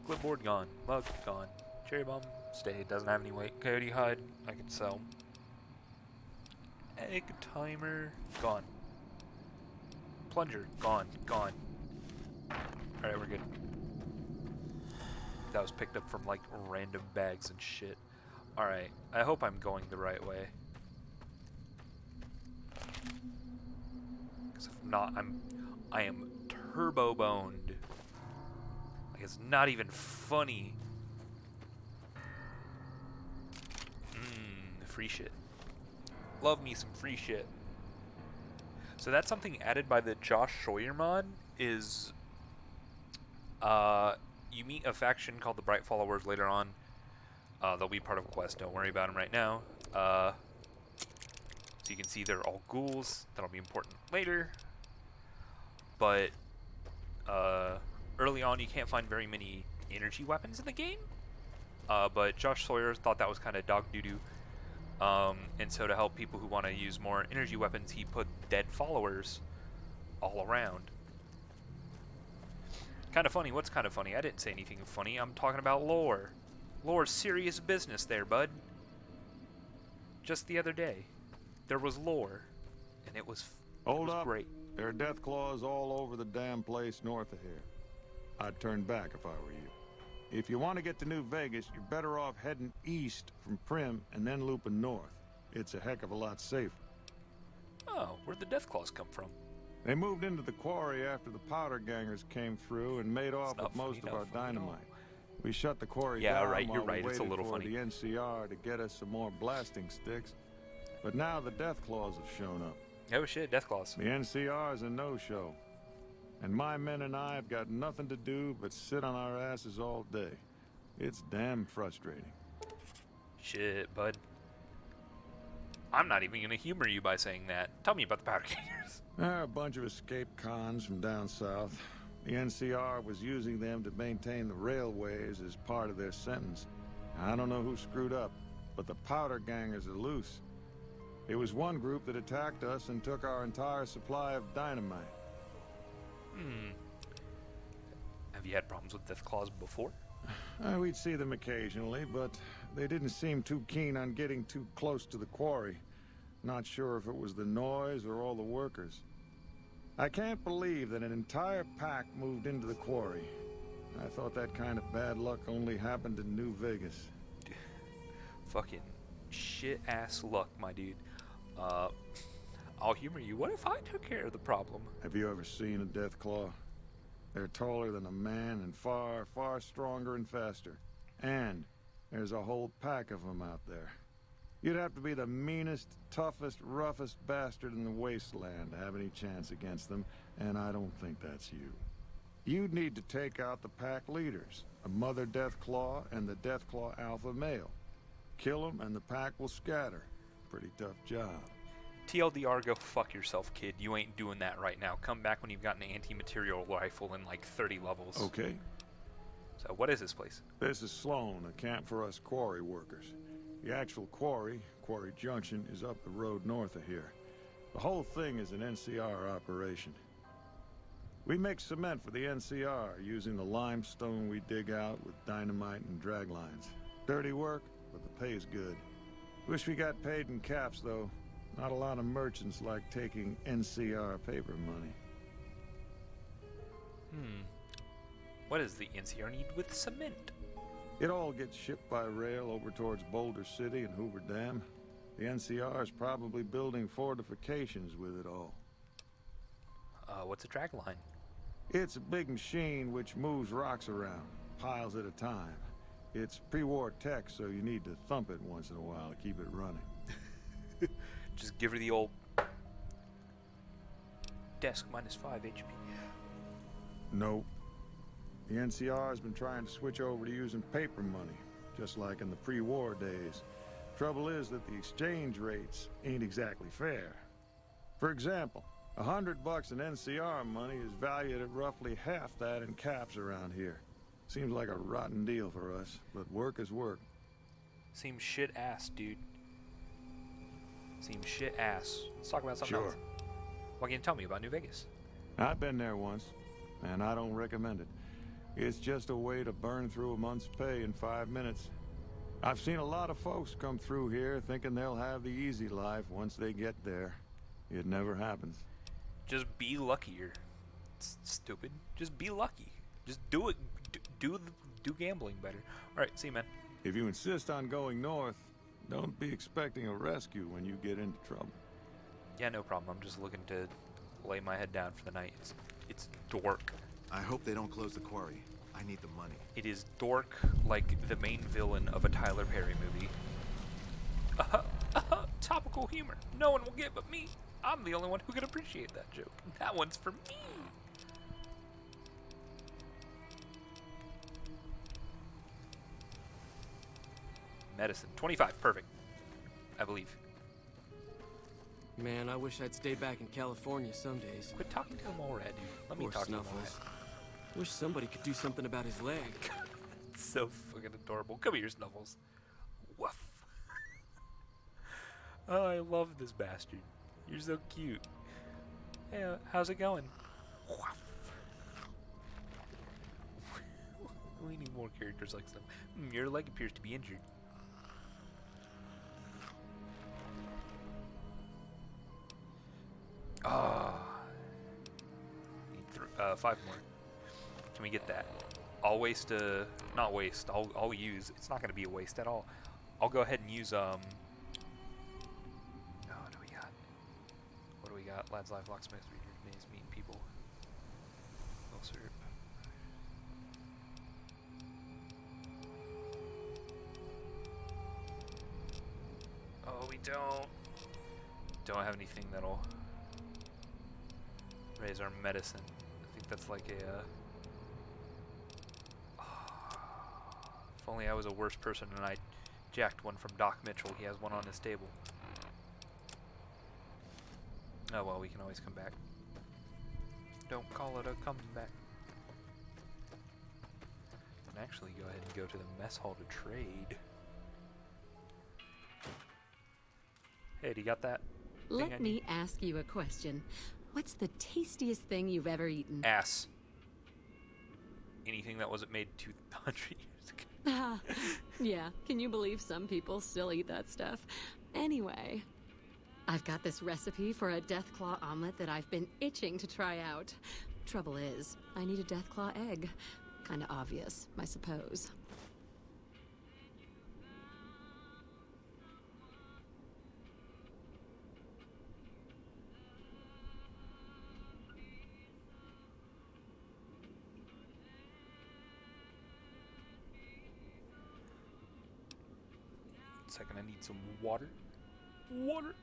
Clipboard gone. Mug gone. Cherry bomb stayed. Doesn't have any weight. Coyote hide I can sell. Egg timer gone. Plunger gone. Gone. Alright, we're good. That was picked up from like random bags and shit. Alright, I hope I'm going the right way. Because if not, I am turbo boned. Like it's not even funny. Free shit. Love me some free shit. So that's something added by the Josh Sawyer mod is you meet a faction called the Bright Followers later on. They'll be part of a quest. Don't worry about them right now. So you can see they're all ghouls. That'll be important later. But early on you can't find very many energy weapons in the game. But Josh Sawyer thought that was kind of dog doo-doo. And so to help people who want to use more energy weapons, he put dead followers all around. Kind of funny. What's kind of funny? I didn't say anything funny. I'm talking about lore. Lore's serious business there, bud. Just the other day, there was lore, and it was Hold up. great. There are death claws all over the damn place north of here. I'd turn back if I were you. If you want to get to New Vegas, you're better off heading east from Prim and then looping north. It's a heck of a lot safer. Oh, where'd the death claws come from? They moved into the quarry after the powder gangers came through and made off with most of our dynamite. We shut the quarry down right, you're while right. we It's a waited little for funny. the NCR to get us some more blasting sticks. But now the death claws have shown up. Oh shit, death claws. The NCR's a no-show. And my men and I have got nothing to do but sit on our asses all day. It's damn frustrating. Shit, bud. I'm not even gonna humor you by saying that. Tell me about the powder gangers. They're a bunch of escaped cons from down south. The NCR was using them to maintain the railways as part of their sentence. I don't know who screwed up, but the powder gangers are loose. It was one group that attacked us and took our entire supply of dynamite. Have you had problems with death claws before? We'd see them occasionally, but they didn't seem too keen on getting too close to the quarry. Not sure if it was the noise or all the workers. I can't believe that an entire pack moved into the quarry. I thought that kind of bad luck only happened in New Vegas. Fucking shit-ass luck, my dude. I'll humor you. What if I took care of the problem? Have you ever seen a death claw? They're taller than a man and far, far stronger and faster. And there's a whole pack of them out there. You'd have to be the meanest, toughest, roughest bastard in the wasteland to have any chance against them, and I don't think that's you. You'd need to take out the pack leaders, a mother death claw and the death claw alpha male. Kill them and the pack will scatter. Pretty tough job. TLDR, go fuck yourself, kid. You ain't doing that right now. Come back when you've got an anti-material rifle in like 30 levels. Okay. So what is this place? This is Sloan, a camp for us quarry workers. The actual quarry, Quarry Junction, is up the road north of here. The whole thing is an NCR operation. We make cement for the NCR using the limestone we dig out with dynamite and drag lines. Dirty work, but the pay's good. Wish we got paid in caps, though. Not a lot of merchants like taking NCR paper money. What does the NCR need with cement? It all gets shipped by rail over towards Boulder City and Hoover Dam. The NCR is probably building fortifications with it all. What's a drag line? It's a big machine which moves rocks around, piles at a time. It's pre-war tech, so you need to thump it once in a while to keep it running. Just give her the old desk minus 5 HP. Nope. The NCR has been trying to switch over to using paper money, just like in the pre-war days. Trouble is that the exchange rates ain't exactly fair. For example, $100 in NCR money is valued at roughly half that in caps around here. Seems like a rotten deal for us, but work is work. Seems shit ass, dude. Seems shit ass. Let's talk about something else. What can you tell me about New Vegas? I've been there once, and I don't recommend it. It's just a way to burn through a month's pay in 5 minutes. I've seen a lot of folks come through here thinking they'll have the easy life once they get there. It never happens. Just be luckier. It's stupid. Just be lucky. Just do it. Do gambling better. All right, see you, man. If you insist on going north, don't be expecting a rescue when you get into trouble. Yeah, no problem. I'm just looking to lay my head down for the night. It's dork. I hope they don't close the quarry. I need the money. It is dork like the main villain of a Tyler Perry movie. Topical humor. No one will get but me. I'm the only one who can appreciate that joke. That one's for me. Medicine. 25. Perfect. I believe. Man, I wish I'd stayed back in California some days. Quit talking to him already. Let me Poor talk to him Snuffles. Wish somebody could do something about his leg. It's so fucking adorable. Come here, Snuffles. Woof. Oh, I love this bastard. You're so cute. Hey, how's it going? Woof. We need more characters like Snuffles. Your leg appears to be injured. 5 more. Can we get that? I'll waste not waste. I'll use. It's not going to be a waste at all. I'll go ahead and use Oh, what do we got? What do we got? Lads, live, locksmith, maze, meeting people. No syrup. Oh, we don't have anything that'll raise our medicine. I think that's like a if only I was a worse person and I jacked one from Doc Mitchell. He has one on his table. Oh well, we can always come back. Don't call it a comeback. And actually go ahead and go to the mess hall to trade. Hey, do you got that? Let me ask you a question. What's the tastiest thing you've ever eaten? Ass. Anything that wasn't made 200 years ago. Yeah, can you believe some people still eat that stuff? Anyway, I've got this recipe for a Deathclaw omelet that I've been itching to try out. Trouble is, I need a Deathclaw egg. Kinda obvious, I suppose. Second, I need some water. Water.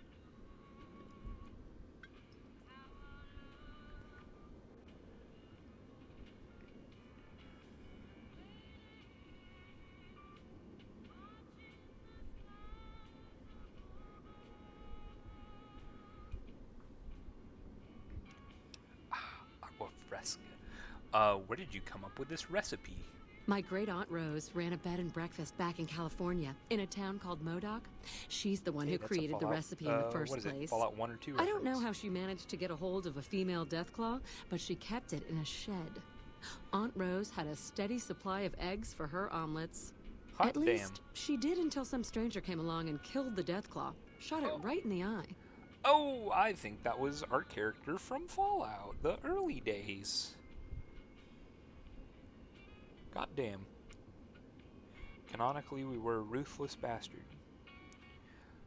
Aqua fresca. Where did you come up with this recipe? My great-aunt Rose ran a bed and breakfast back in California, in a town called Modoc. She's the one who created the recipe in the first what is place. It? Fallout 1 or 2 I don't know how she managed to get a hold of a female Deathclaw, but she kept it in a shed. Aunt Rose had a steady supply of eggs for her omelets. Hot At least, she did until some stranger came along and killed the Deathclaw. Shot it right in the eye. Oh, I think that was our character from Fallout, the early days. Goddamn. Canonically, we were a ruthless bastard.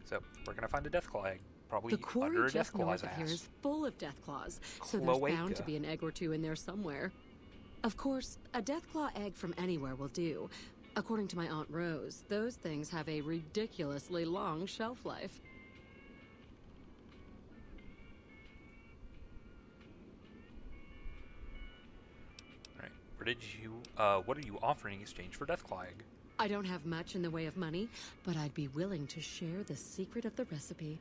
So, we're gonna find a Deathclaw egg. Probably the quarry under a just Deathclaw's north of ass. here is full of Deathclaws, so there's bound to be an egg or two in there somewhere. Of course, a Deathclaw egg from anywhere will do. According to my Aunt Rose, those things have a ridiculously long shelf life. Alright, what are you offering in exchange for Deathclaw egg? I don't have much in the way of money, but I'd be willing to share the secret of the recipe.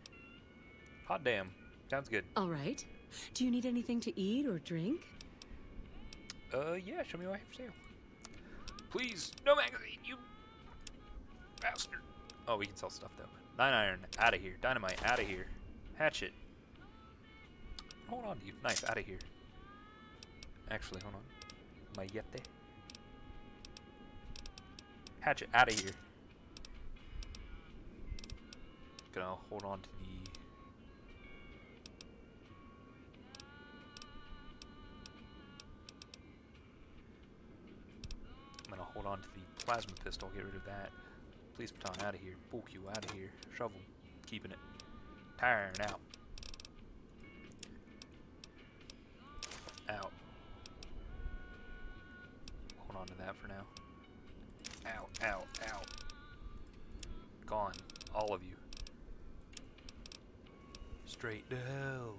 Hot damn. Sounds good. All right. Do you need anything to eat or drink? Yeah, show me what I have for sale. Please, no magazine, you bastard. Oh, we can sell stuff, though. 9 iron, out of here. Dynamite, out of here. Hatchet. Hold on, you knife, out of here. Actually, hold on. Mayete. Hatchet, out of here. Gonna hold on to the... I'm gonna hold on to the plasma pistol, get rid of that. Police baton, out of here. Bull cue, out of here. Shovel, keeping it. Tire, out. Out. Hold on to that for now. Ow, ow, ow. Gone. All of you. Straight to hell.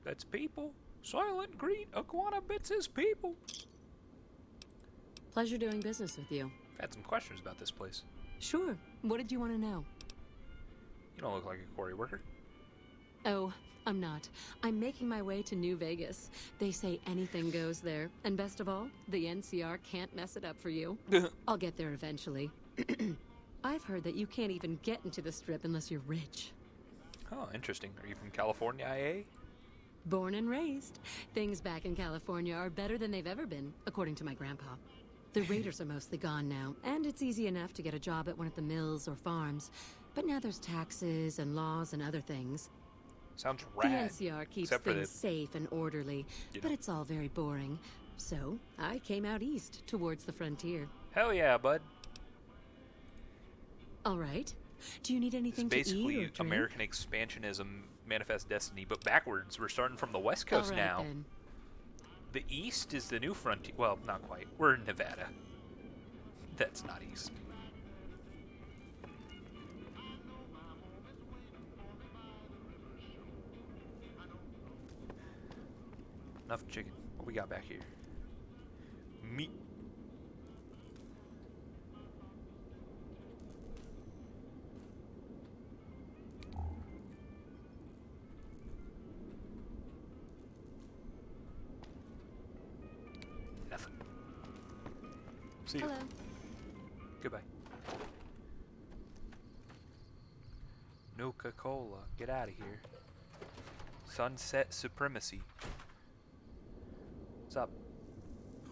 That's people. Silent greet iguana bits his people. Pleasure doing business with you. I had some questions about this place. Sure. What did you want to know? You don't look like a quarry worker. Oh, I'm not. I'm making my way to New Vegas. They say anything goes there. And best of all, the NCR can't mess it up for you. I'll get there eventually. I've heard that you can't even get into the Strip unless you're rich. Oh, interesting. Are you from California, IA? Born and raised. Things back in California are better than they've ever been, according to my grandpa. The raiders are mostly gone now, and it's easy enough to get a job at one of the mills or farms. But now there's taxes and laws and other things. Sounds rad. The NCR keeps except for things safe and orderly, but it's all very boring. So I came out east towards the frontier. Hell yeah, bud. All right. Do you need anything to eat or Basically, drink? American expansionism, Manifest Destiny, but backwards. We're starting from the West Coast All right, now. then. The East is the new frontier. Well, not quite. We're in Nevada. That's not East. Enough chicken. What we got back here? Meat. Nothing. See you. Hello. Goodbye. Nuka-Cola. Get out of here. Sunset Supremacy. What's up?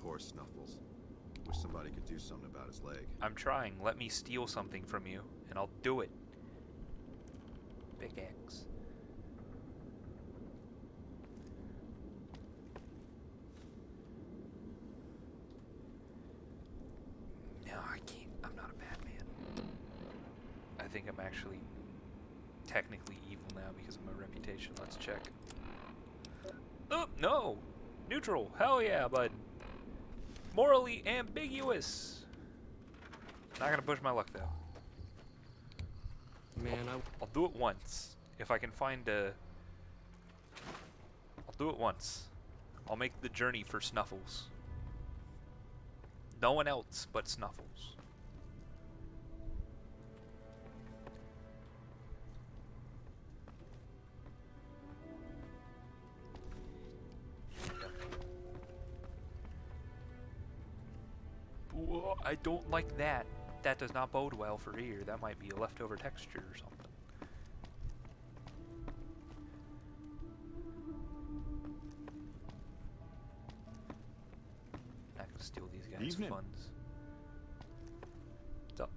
Poor Snuffles. Wish somebody could do something about his leg. I'm trying. Let me steal something from you, and I'll do it. Pickaxe. No, I can't. I'm not a bad man. I think I'm actually technically evil now because of my reputation. Let's check. Oh, no! Neutral. Hell yeah, bud. Morally ambiguous. Not gonna push my luck though. Man, I'll do it once. If I can find a... I'll do it once. I'll make the journey for Snuffles. No one else but Snuffles. Whoa, I don't like that. That does not bode well for here. That might be a leftover texture or something. Not gonna steal these guys' Evening. funds. What's up?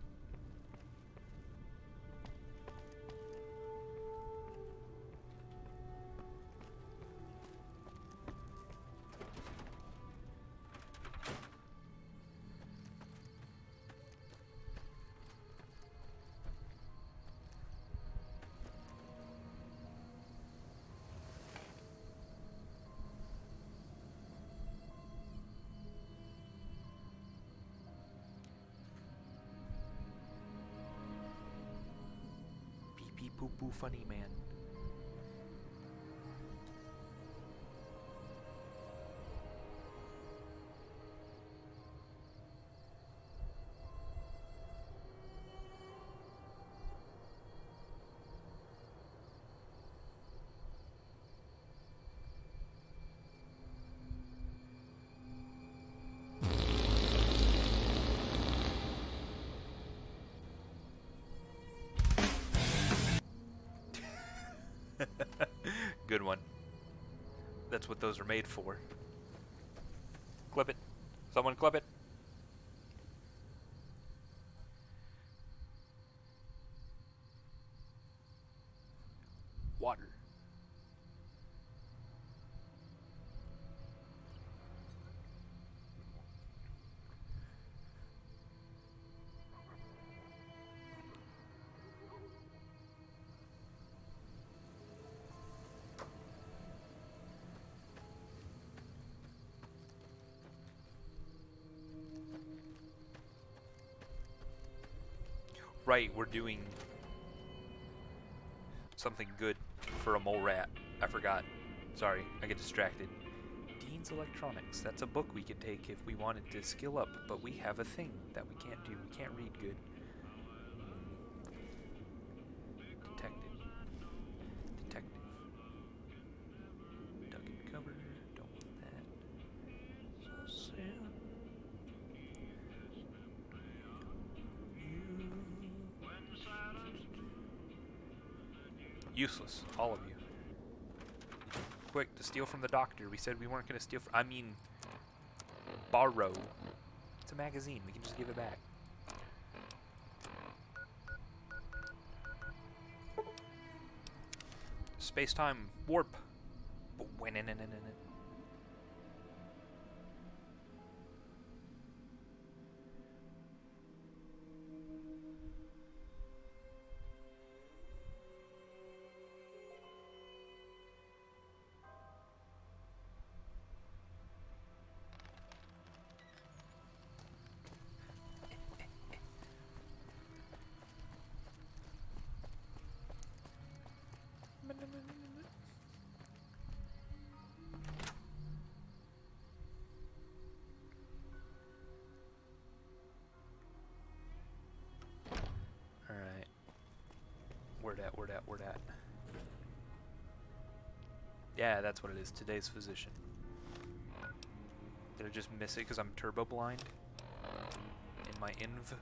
Pee poo poo funny man. Good one. That's what those are made for. Clip it. Someone clip it. Water. Right, we're doing something good for a mole rat. I forgot. Sorry, I get distracted. Dean's Electronics. That's a book we could take if we wanted to skill up, but we have a thing that we can't do. We can't read good. Detective. Detective. Duck and cover. Don't want that. So sad. Useless, all of you. Quick, to steal from the doctor. We said we weren't going to steal I mean, borrow. It's a magazine. We can just give it back. Space-time warp. Alright. Where that? Yeah, that's what it is. Today's physician. Did I just miss it because I'm turbo blind? In my inv?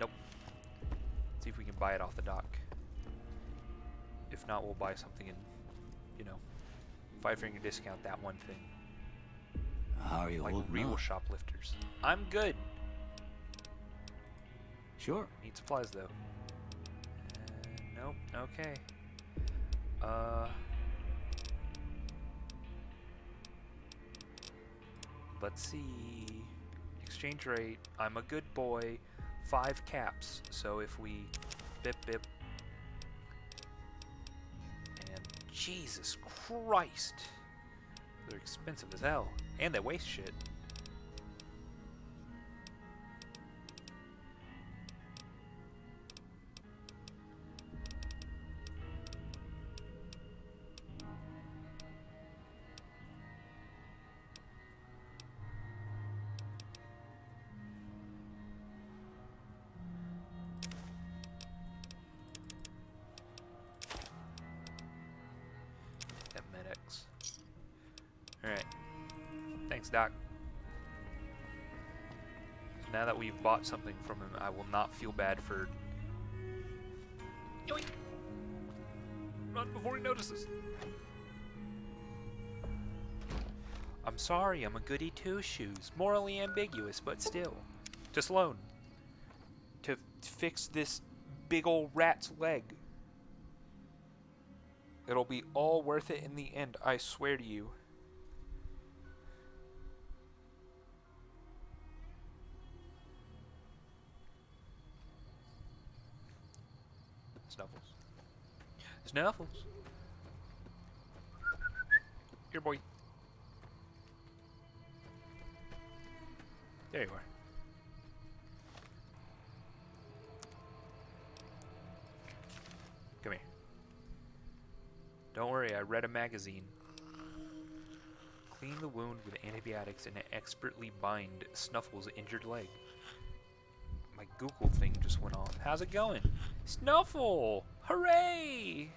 Nope. See if we can buy it off the dock. If not, we'll buy something and, you know, 5-finger discount that one thing. How are you like holding real up? shoplifters. I'm good. Sure. Need supplies though. Nope. Okay. Let's see. Exchange rate. I'm a good boy. 5 caps. So if we bip. And Jesus Christ. They're expensive as hell. And they waste shit. Medics. Alright. Thanks, Doc. Now that we've bought something from him, I will not feel bad for... Yoink! Run before he notices. I'm sorry, I'm a goody two-shoes. Morally ambiguous, but still. To Sloan. To fix this big ol' rat's leg. It'll be all worth it in the end, I swear to you. Snuffles. Snuffles. Here, boy. There you are. Come here. Don't worry, I read a magazine. Clean the wound with antibiotics and expertly bind Snuffle's injured leg. My Google thing just went off. How's it going? Snuffle! Hooray!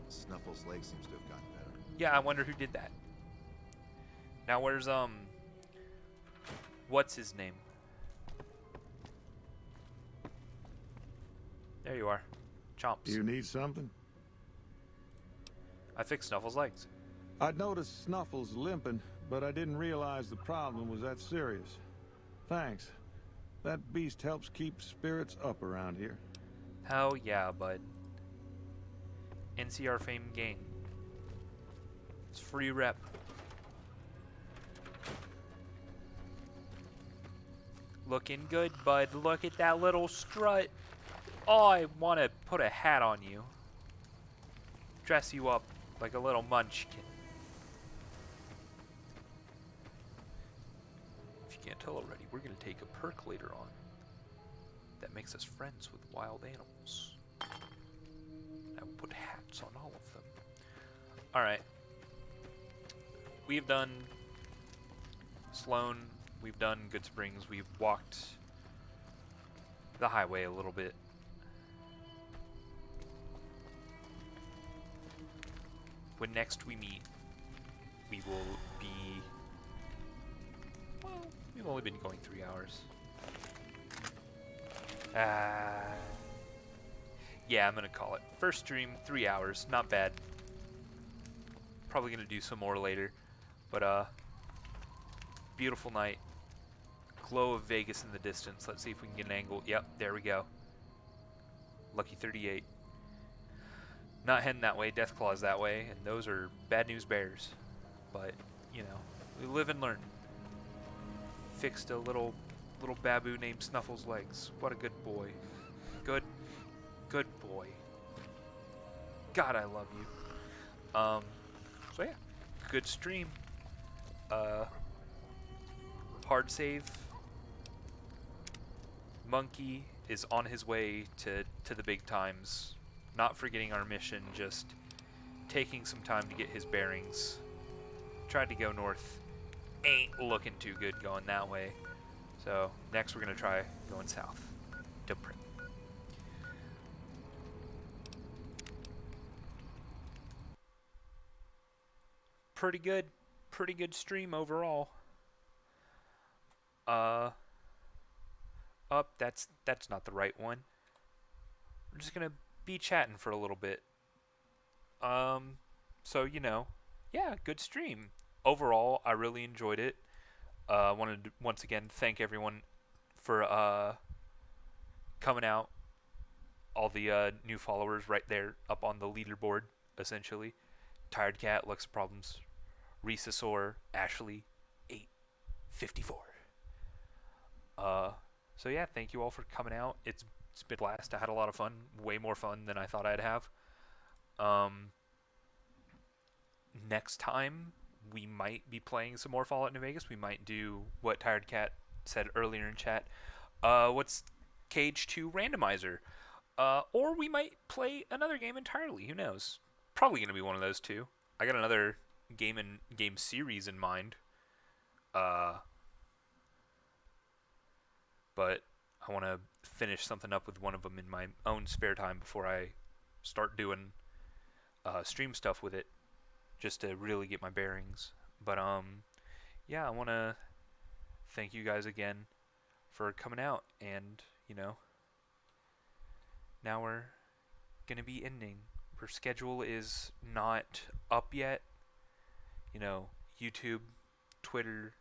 Snuffle's leg seems to have gotten better. Yeah, I wonder who did that. Now where's, what's his name? There you are. Chomps. You need something? I fixed Snuffle's legs. I'd noticed Snuffles limping, but I didn't realize the problem was that serious. Thanks. That beast helps keep spirits up around here. Hell yeah, bud. NCR fame gain. It's free rep. Looking good, bud. Look at that little strut. Oh, I want to put a hat on you. Dress you up like a little munchkin. If you can't tell already, we're going to take a perk later on that makes us friends with wild animals. I will put hats on all of them. Alright. We've done Sloan. We've done Good Springs. We've walked the highway a little bit. When next we meet, we will be... Well, we've only been going 3 hours. Yeah, I'm gonna call it. First stream, 3 hours. Not bad. Probably gonna do some more later. But beautiful night. Glow of Vegas in the distance. Let's see if we can get an angle. Yep, there we go. Lucky 38. Not heading that way. Deathclaw's that way, and those are bad news bears. But you know, we live and learn. Fixed a little babu named Snuffle's legs. What a good boy. Good boy. God, I love you. So yeah, good stream. Hard save. Monkey is on his way to the big times. Not forgetting our mission, just taking some time to get his bearings. Tried to go north. Ain't looking too good going that way. So next we're gonna try going south to Prick. Pretty good stream overall. That's not the right one. We're just gonna be chatting for a little bit. So you know, yeah, good stream. Overall, I really enjoyed it. Wanted to once again thank everyone for coming out. All the new followers right there up on the leaderboard, essentially. Tired Cat, Lux Problems, Resasaur, Ashley, 854. So yeah, thank you all for coming out. It's been a blast. I had a lot of fun, way more fun than I thought I'd have. Next time we might be playing some more Fallout New Vegas. We might do what Tired Cat said earlier in chat. What's Cage 2 Randomizer? Or we might play another game entirely. Who knows? Probably gonna be one of those two. I got another game series in mind. But I want to finish something up with one of them in my own spare time before I start doing stream stuff with it, just to really get my bearings. But yeah, I want to thank you guys again for coming out, and you know, now we're gonna be ending. Our schedule is not up yet. You know, YouTube, Twitter,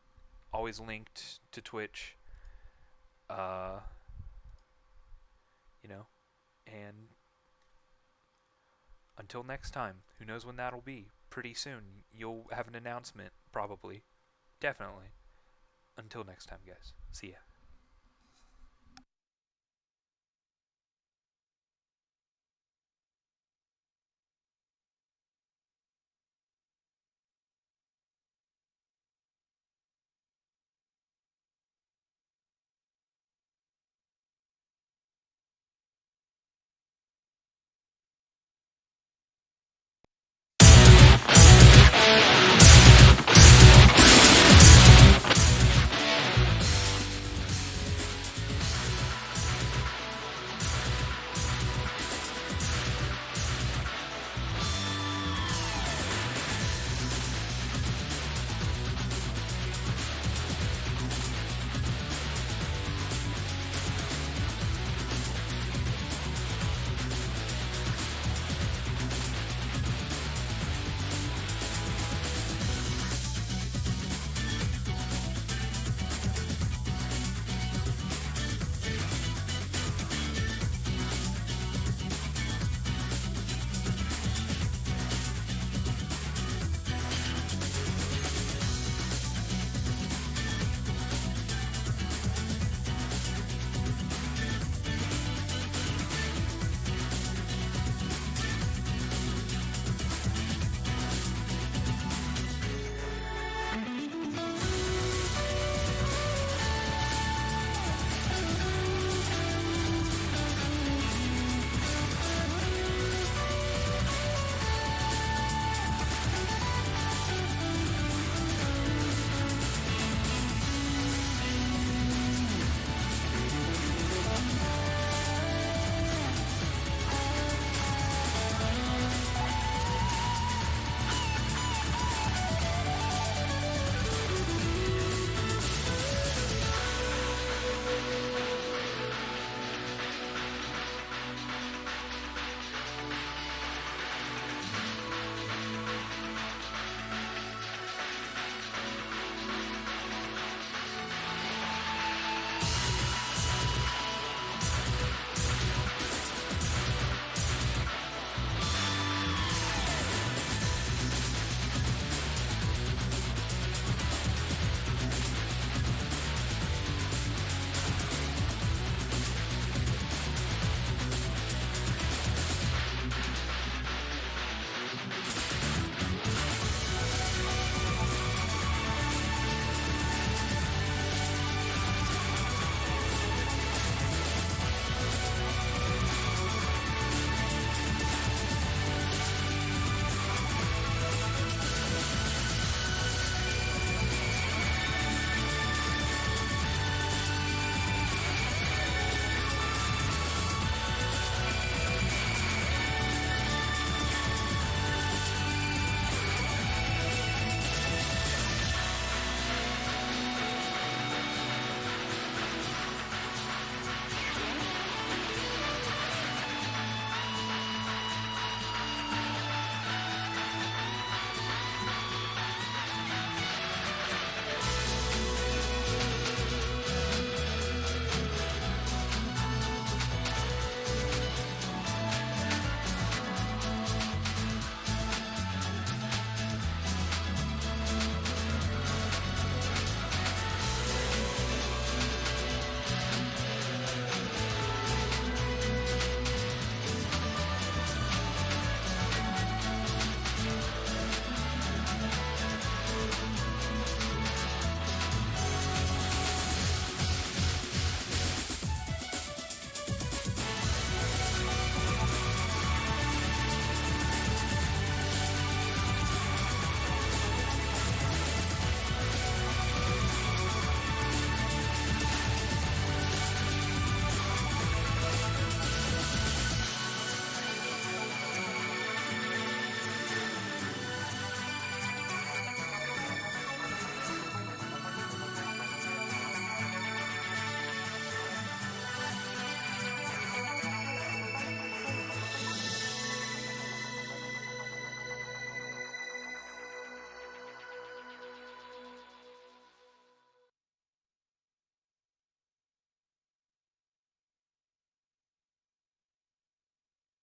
always linked to Twitch. You know, and until next time, who knows when that'll be? Pretty soon, you'll have an announcement, probably. Definitely. Until next time, guys. See ya.